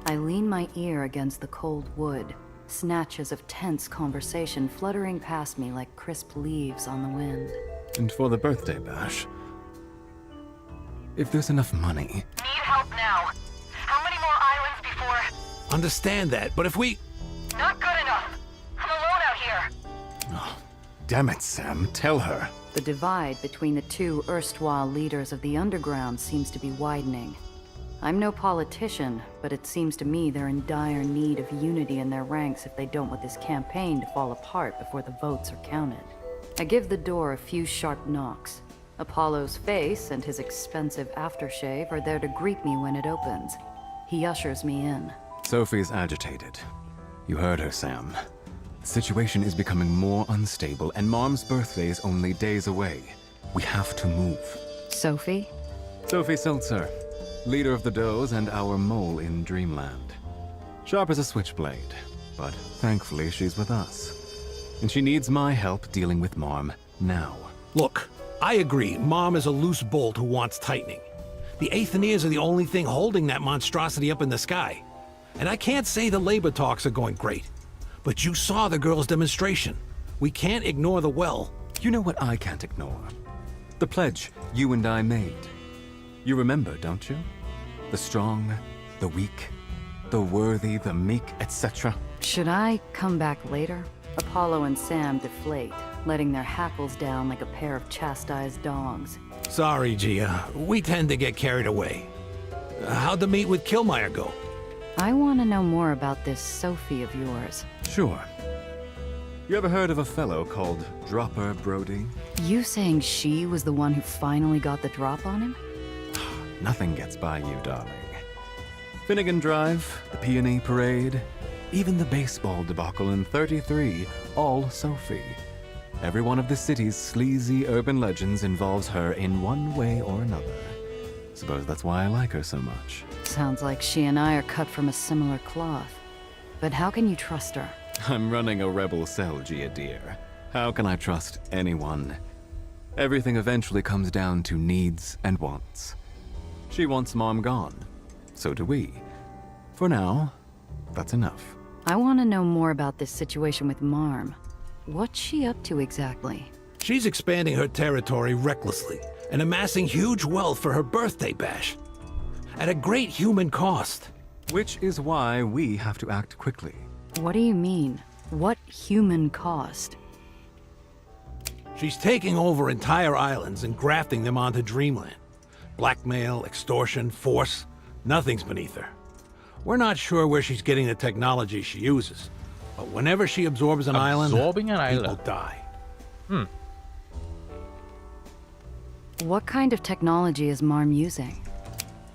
I lean my ear against the cold wood, snatches of tense conversation fluttering past me like crisp leaves on the wind. And for the birthday bash, if there's enough money... Need help now. How many more islands before... Understand that, but if we... Not good enough. I'm alone out here. Oh, damn it, Sam. Tell her. The divide between the two erstwhile leaders of the underground seems to be widening. I'm no politician, but it seems to me they're in dire need of unity in their ranks if they don't want this campaign to fall apart before the votes are counted. I give the door a few sharp knocks. Apollo's face and his expensive aftershave are there to greet me when it opens. He ushers me in. Sophie's agitated. You heard her, Sam. The situation is becoming more unstable, and Mom's birthday is only days away. We have to move. Sophie? Sophie Seltzer, leader of the Does and our mole in Dreamland. Sharp as a switchblade, but thankfully she's with us. And she needs my help dealing with Marm now. Look, I agree. Mom is a loose bolt who wants tightening. The Aethenians are the only thing holding that monstrosity up in the sky. And I can't say the labor talks are going great. But you saw the girls' demonstration. We can't ignore the well. You know what I can't ignore? The pledge you and I made. You remember, don't you? The strong, the weak, the worthy, the meek, etc. Should I come back later? Apollo and Sam deflate, letting their hackles down like a pair of chastised dogs. Sorry, Gia. We tend to get carried away. How'd the meet with Killmeyer go? I want to know more about this Sophie of yours. Sure. You ever heard of a fellow called Dropper Brody? You saying she was the one who finally got the drop on him? Nothing gets by you, darling. Finnegan Drive, the Peony Parade, even the baseball debacle in 33, all Sophie. Every one of the city's sleazy urban legends involves her in one way or another. Suppose that's why I like her so much. Sounds like she and I are cut from a similar cloth. But how can you trust her? I'm running a rebel cell, Gia dear. How can I trust anyone? Everything eventually comes down to needs and wants. She wants Mom gone. So do we. For now, that's enough. I want to know more about this situation with Marm. What's she up to exactly? She's expanding her territory recklessly and amassing huge wealth for her birthday bash. At a great human cost. Which is why we have to act quickly. What do you mean? What human cost? She's taking over entire islands and grafting them onto Dreamland. Blackmail, extortion, force, nothing's beneath her. We're not sure where she's getting the technology she uses, but whenever she absorbs an island, people die. What kind of technology is Marm using?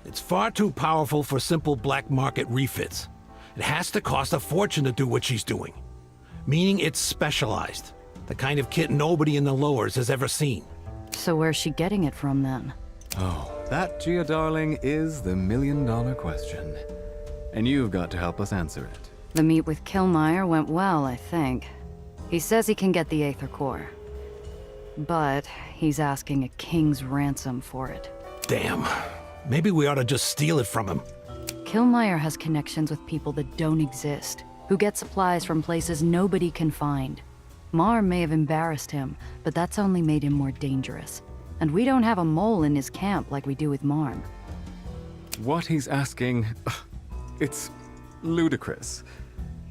It's far too powerful for simple black market refits. It has to cost a fortune to do what she's doing. Meaning it's specialized. The kind of kit nobody in the lowers has ever seen. So where's she getting it from then? Oh, that, Gia darling, is the million-dollar question. And you've got to help us answer it. The meet with Killmeyer went well, I think. He says he can get the Aether core. But he's asking a king's ransom for it. Damn. Maybe we ought to just steal it from him. Killmeyer has connections with people that don't exist, who get supplies from places nobody can find. Marm may have embarrassed him, but that's only made him more dangerous. And we don't have a mole in his camp like we do with Marm. What he's asking, it's ludicrous.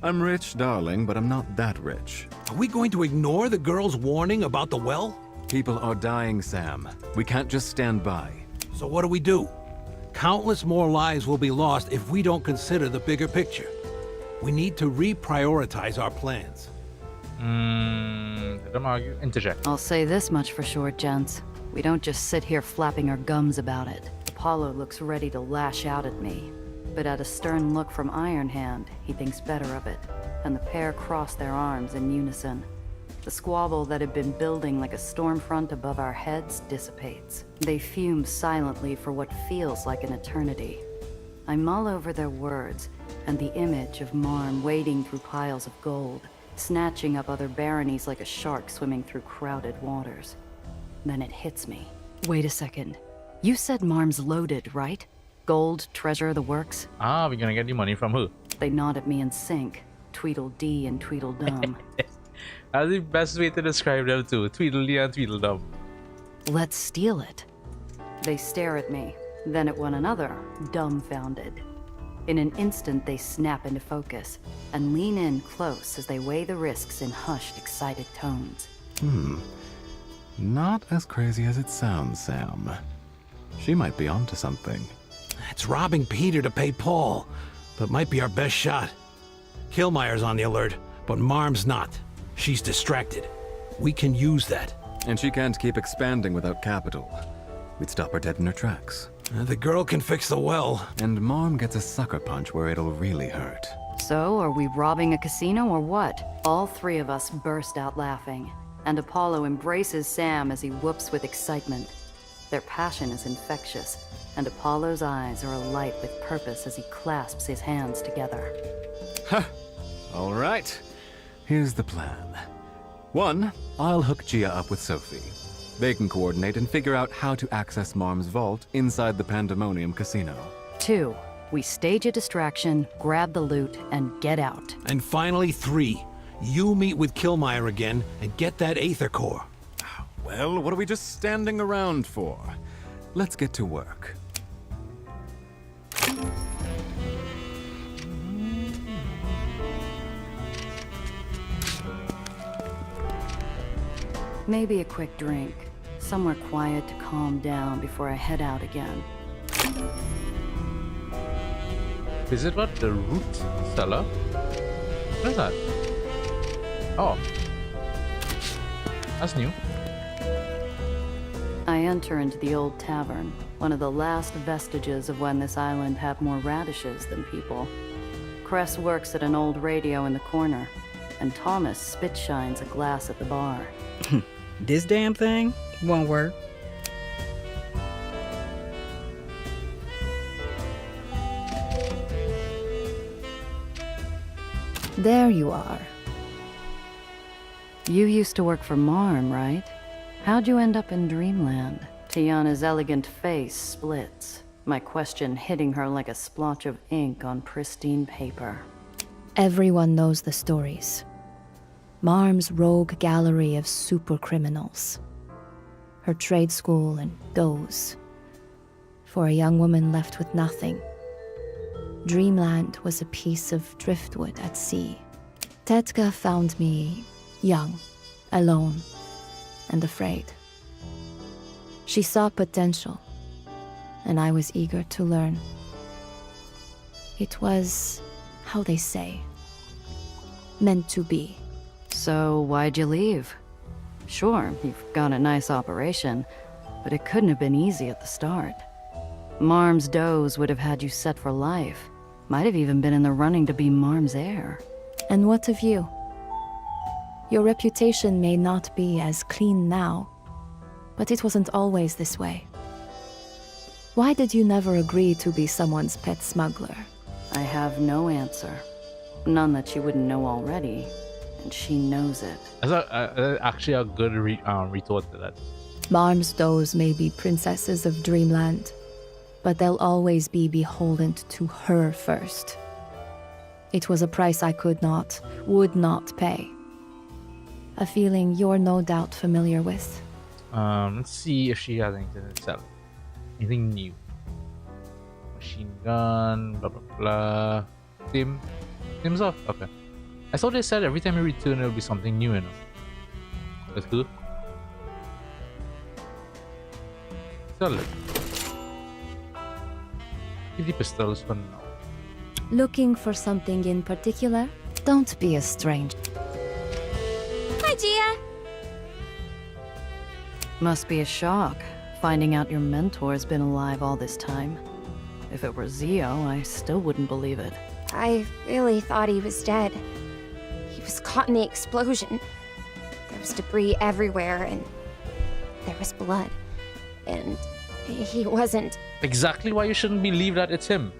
I'm rich, darling, but I'm not that rich. Are we going to ignore the girl's warning about the well? People are dying, Sam. We can't just stand by. So what do? Countless more lives will be lost if we don't consider the bigger picture. We need to reprioritize our plans. Let them argue. Interject. I'll say this much for sure, gents. We don't just sit here flapping our gums about it. Apollo looks ready to lash out at me. But at a stern look from Iron Hand, he thinks better of it, and the pair cross their arms in unison. The squabble that had been building like a storm front above our heads dissipates. They fume silently for what feels like an eternity. I mull over their words, and the image of Marm wading through piles of gold, snatching up other baronies like a shark swimming through crowded waters. Then it hits me. Wait a second. You said Marm's loaded, right? Gold, treasure, the works? Ah, we're gonna get the money from who? They nod at me in sync. Tweedledee and Tweedledum. That's the best way to describe them too. Tweedledee and Tweedledum. Let's steal it. They stare at me, then at one another, dumbfounded. In an instant, they snap into focus and lean in close as they weigh the risks in hushed, excited tones. Not as crazy as it sounds, Sam. She might be onto something. It's robbing Peter to pay Paul, but might be our best shot. Killmeyer's on the alert, but Marm's not. She's distracted. We can use that. And she can't keep expanding without capital. We'd stop her dead in her tracks. The girl can fix the well. And Marm gets a sucker punch where it'll really hurt. So, are we robbing a casino or what? All three of us burst out laughing, and Apollo embraces Sam as he whoops with excitement. Their passion is infectious, and Apollo's eyes are alight with purpose as he clasps his hands together. Ha! All right. Here's the plan. 1, I'll hook Gia up with Sophie. They can coordinate and figure out how to access Marm's vault inside the Pandemonium Casino. 2, we stage a distraction, grab the loot, and get out. And finally 3, you meet with Killmeyer again and get that Aether core. Well, what are we just standing around for? Let's get to work. Maybe a quick drink. Somewhere quiet to calm down before I head out again. Is it what? The root cellar? What is that? Oh. That's new. I enter into the old tavern, one of the last vestiges of when this island had more radishes than people. Cress works at an old radio in the corner, and Thomas spit shines a glass at the bar. This damn thing won't work. There you are. You used to work for Marm, right? How'd you end up in Dreamland? Tiana's elegant face splits, my question hitting her like a splotch of ink on pristine paper. Everyone knows the stories. Marm's rogue gallery of super criminals. Her trade school and those. For a young woman left with nothing. Dreamland was a piece of driftwood at sea. Tetka found me young, alone, and afraid. She saw potential, and I was eager to learn. It was, how they say, meant to be. So why'd you leave? Sure, you've got a nice operation, but it couldn't have been easy at the start. Marm's does would have had you set for life. Might have even been in the running to be Marm's heir. And what of you? Your reputation may not be as clean now, but it wasn't always this way. Why did you never agree to be someone's pet smuggler? I have no answer. None that she wouldn't know already, and she knows it. That's actually a good retort to that. Marm's does may be princesses of Dreamland, but they'll always be beholden to her first. It was a price I would not pay. A feeling you're no doubt familiar with. Let's see if she has anything to sell. Anything new. Machine gun, blah blah blah. Seems off. Okay. I thought they said every time you return it'll be something new, you know. That's cool. Sell it. Keep the pistols for now. Looking for something in particular? Don't be a stranger. Hi, Gia. Must be a shock, finding out your mentor's been alive all this time. If it were Zio, I still wouldn't believe it. I really thought he was dead. He was caught in the explosion. There was debris everywhere, and there was blood. And he wasn't... Exactly why you shouldn't believe that it's him.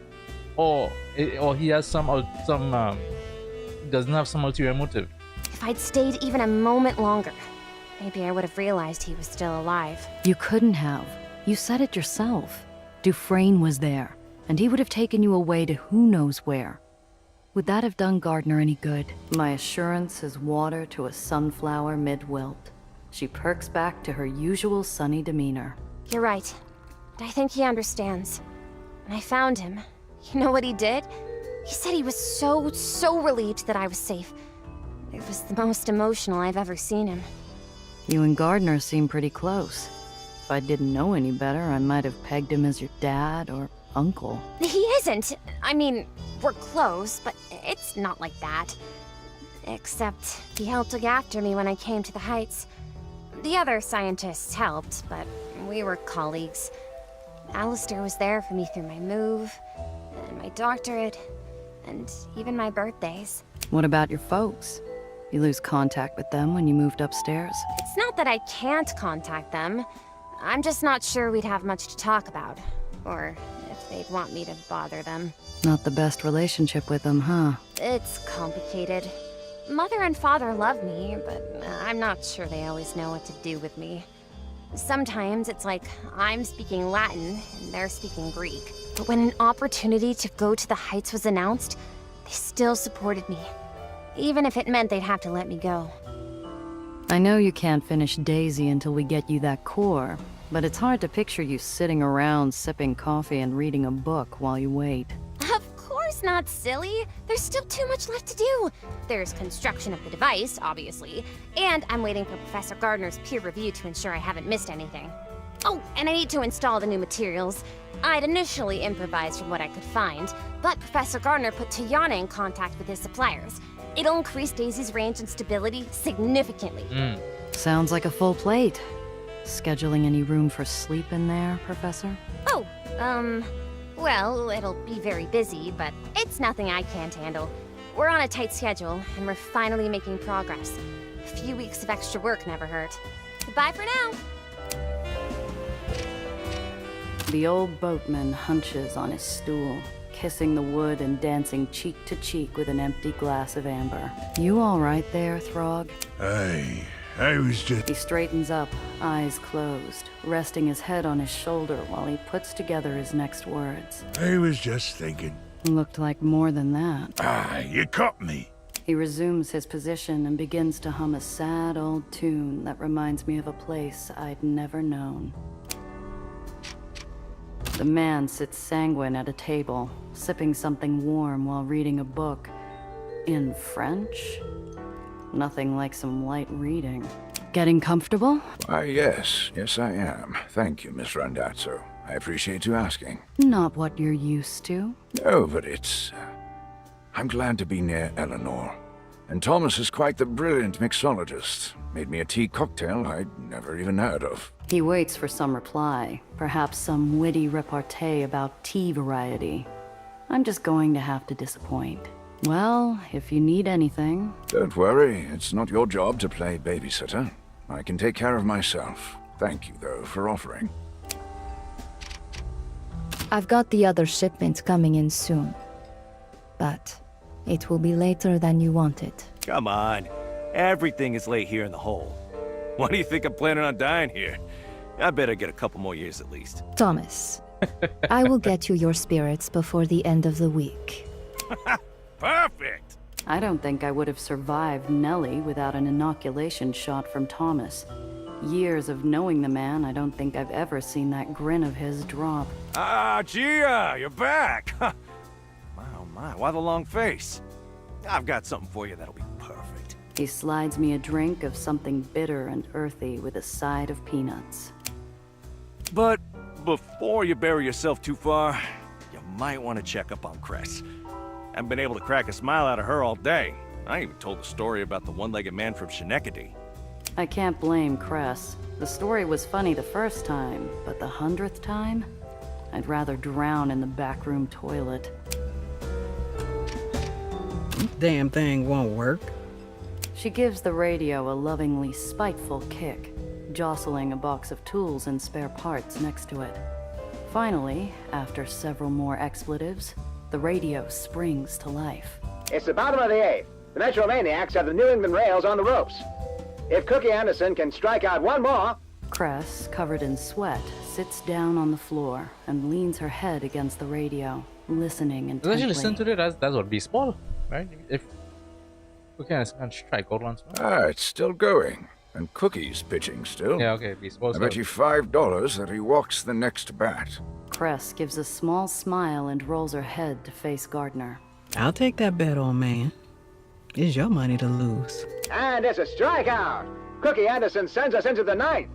Or he has he doesn't have some ulterior motive. If I'd stayed even a moment longer, maybe I would have realized he was still alive. You couldn't have. You said it yourself. Dufresne was there, and he would have taken you away to who knows where. Would that have done Gardner any good? My assurance is water to a sunflower mid-wilt. She perks back to her usual sunny demeanor. You're right. But I think he understands. When I found him, you know what he did? He said he was so relieved that I was safe. It was the most emotional I've ever seen him. You and Gardner seem pretty close. If I didn't know any better, I might have pegged him as your dad or uncle. He isn't. I mean, we're close, but it's not like that. Except he helped look after me when I came to the Heights. The other scientists helped, but we were colleagues. Alistair was there for me through my move, and my doctorate, and even my birthdays. What about your folks? You lose contact with them when you moved upstairs? It's not that I can't contact them. I'm just not sure we'd have much to talk about. Or if they'd want me to bother them. Not the best relationship with them, huh? It's complicated. Mother and father love me, but I'm not sure they always know what to do with me. Sometimes it's like I'm speaking Latin and they're speaking Greek. But when an opportunity to go to the Heights was announced, they still supported me. Even if it meant they'd have to let me go. I know you can't finish Daisy until we get you that core, but it's hard to picture you sitting around sipping coffee and reading a book while you wait. Of course not, silly. There's still too much left to do. There's construction of the device, obviously, and I'm waiting for Professor Gardner's peer review to ensure I haven't missed anything. Oh, and I need to install the new materials. I'd initially improvised from what I could find, but Professor Gardner put Tiana in contact with his suppliers. It'll increase Daisy's range and stability significantly. Sounds like a full plate. Scheduling any room for sleep in there, Professor? Oh, well, it'll be very busy, but it's nothing I can't handle. We're on a tight schedule, and we're finally making progress. A few weeks of extra work never hurt. Goodbye for now. The old boatman hunches on his stool, kissing the wood and dancing cheek to cheek with an empty glass of amber. You all right there, Throg? I was just... He straightens up, eyes closed, resting his head on his shoulder while he puts together his next words. I was just thinking. Looked like more than that. You caught me. He resumes his position and begins to hum a sad old tune that reminds me of a place I'd never known. The man sits sanguine at a table, sipping something warm while reading a book. In French? Nothing like some light reading. Getting comfortable? Why, yes. Yes, I am. Thank you, Miss Randazzo. I appreciate you asking. Not what you're used to. No, but it's... I'm glad to be near Eleanor. And Thomas is quite the brilliant mixologist. Made me a tea cocktail I'd never even heard of. He waits for some reply. Perhaps some witty repartee about tea variety. I'm just going to have to disappoint. Well, if you need anything... Don't worry, it's not your job to play babysitter. I can take care of myself. Thank you, though, for offering. I've got the other shipment coming in soon. But it will be later than you wanted. Come on. Everything is late here in the hole. Why do you think I'm planning on dying here? I better get a couple more years at least. Thomas, I will get you your spirits before the end of the week. Perfect! I don't think I would have survived Nellie without an inoculation shot from Thomas. Years of knowing the man, I don't think I've ever seen that grin of his drop. Ah, Gia, you're back! My, oh my, why the long face? I've got something for you that'll be perfect. He slides me a drink of something bitter and earthy with a side of peanuts. But before you bury yourself too far, you might want to check up on Cress. Haven't been able to crack a smile out of her all day. I even told the story about the one-legged man from Schenectady. I can't blame Cress. The story was funny the first time, but the 100th time? I'd rather drown in the backroom toilet. Damn thing won't work. She gives the radio a lovingly spiteful kick, jostling a box of tools and spare parts next to it. Finally, after several more expletives, the radio springs to life. It's the bottom of the 8th. The Metro Maniacs have the New England Rails on the ropes. If Cookie Anderson can strike out one more... Cress, covered in sweat, sits down on the floor and leans her head against the radio, listening intently. As you listen to it, that's what baseball, right? If Cookie Anderson can strike out once more. Ah, it's still going. And Cookie's pitching still. Yeah, okay, baseball. I bet you $5 that he walks the next bat. Cress gives a small smile and rolls her head to face Gardner. I'll take that bet, old man. It's your money to lose. And it's a strikeout. Cookie Anderson sends us into the 9th.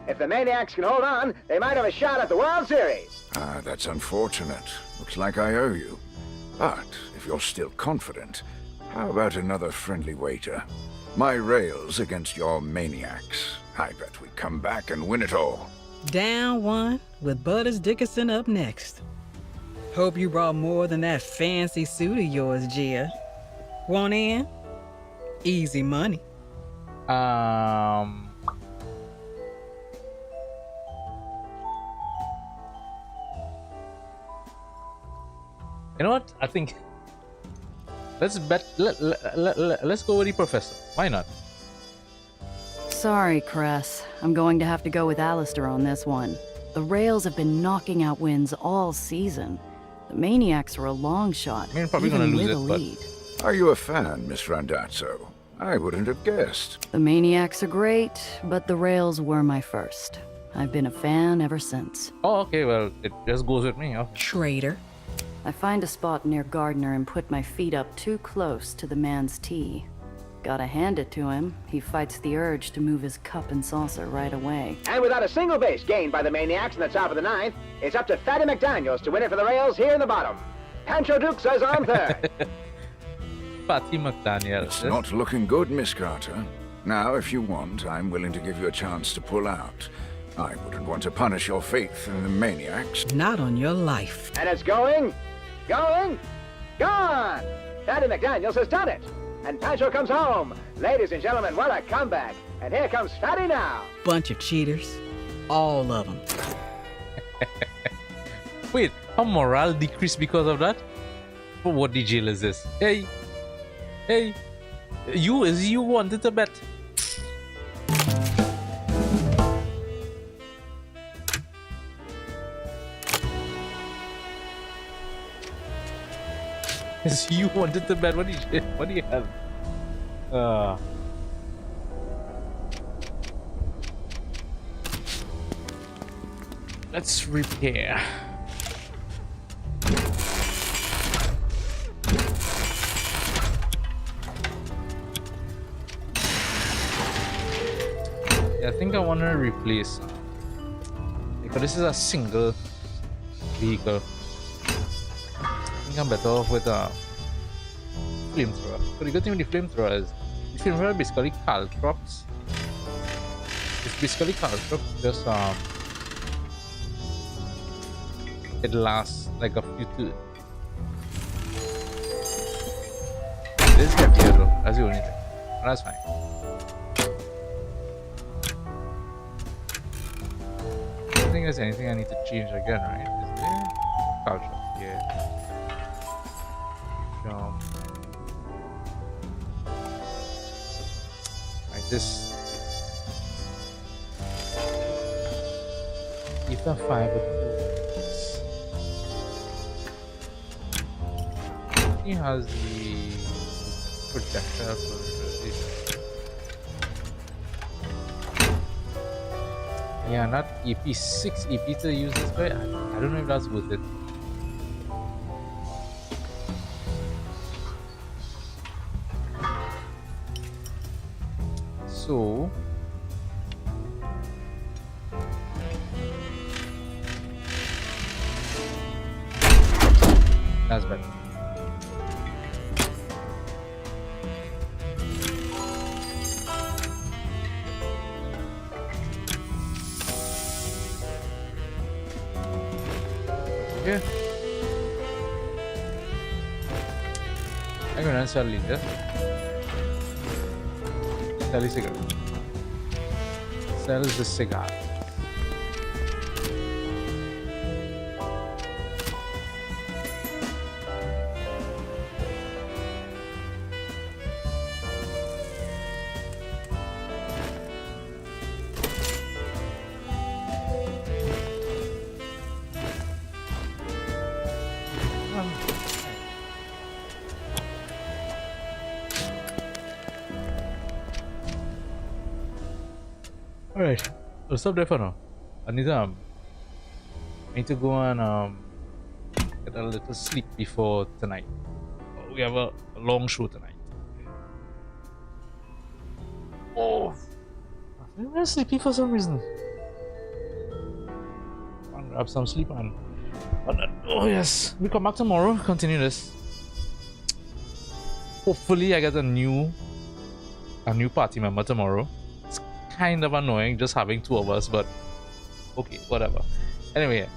If the Maniacs can hold on, they might have a shot at the World Series. Ah, that's unfortunate. Looks like I owe you. But if you're still confident, how about another friendly wager? My Rails against your Maniacs. I bet we come back and win it all. Down one, with Butters Dickinson up next. Hope you brought more than that fancy suit of yours, Gia. Want in? Easy money. You know what? I think let's bet. Let's go with the professor. Why not? Sorry, Cress. I'm going to have to go with Alistair on this one. The Rails have been knocking out wins all season. The Maniacs are a long shot. I mean, probably gonna lose it, but... Are you a fan, Miss Randazzo? I wouldn't have guessed. The Maniacs are great, but the Rails were my first. I've been a fan ever since. Oh, okay, well, it just goes with me. Huh? Traitor. I find a spot near Gardner and put my feet up too close to the man's tee. Gotta hand it to him. He fights the urge to move his cup and saucer right away. And without a single base gained by the Maniacs in the top of the 9th, it's up to Fatty McDaniels to win it for the Rails here in the bottom. Pancho Dukes is on third. Fatty McDaniel. It's not looking good, Miss Carter. Now, if you want, I'm willing to give you a chance to pull out. I wouldn't want to punish your faith in the Maniacs. Not on your life. And it's going, gone! Fatty McDaniels has done it. And Pancho comes home. Ladies and gentlemen, what a comeback. And here comes Fatty now. Bunch of cheaters. All of them. Wait, how morale decreased because of that? But what the jail is this? Hey, you wanted to bet. You wanted to bet. What do you have? Let's repair. I think I want to replace because this is a single vehicle. I think I'm better off with a flamethrower. But the good thing with the flamethrower is the flamethrower basically caltrops. It's basically caltrops, just it lasts like a few turns. This is heavier though, that's the only thing. But that's fine. I don't think there's anything I need to change again, right? Is there? Caltrop, yeah. Jump. Like this. Ether fiber tools. He has the projector for release. Yeah, not EP, 6 EP to use this guy. I don't know if that's worth it. So that's better. Okay. I'm gonna sell this. Sell a cigarette. Sells the cigar. Alright, we'll stop there for now. I need to go and get a little sleep before tonight. We have a long show tonight. Oh, I'm very sleepy for some reason. I'll grab some sleep and oh yes, we come back tomorrow. Continue this. Hopefully, I get a new party member tomorrow. Kind of annoying just having 2 of us, but okay, whatever. Anyway,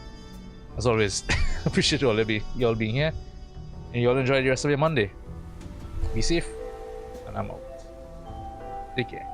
as always, appreciate you all being here, and you all enjoy the rest of your Monday. Be safe, and I'm out. Take care.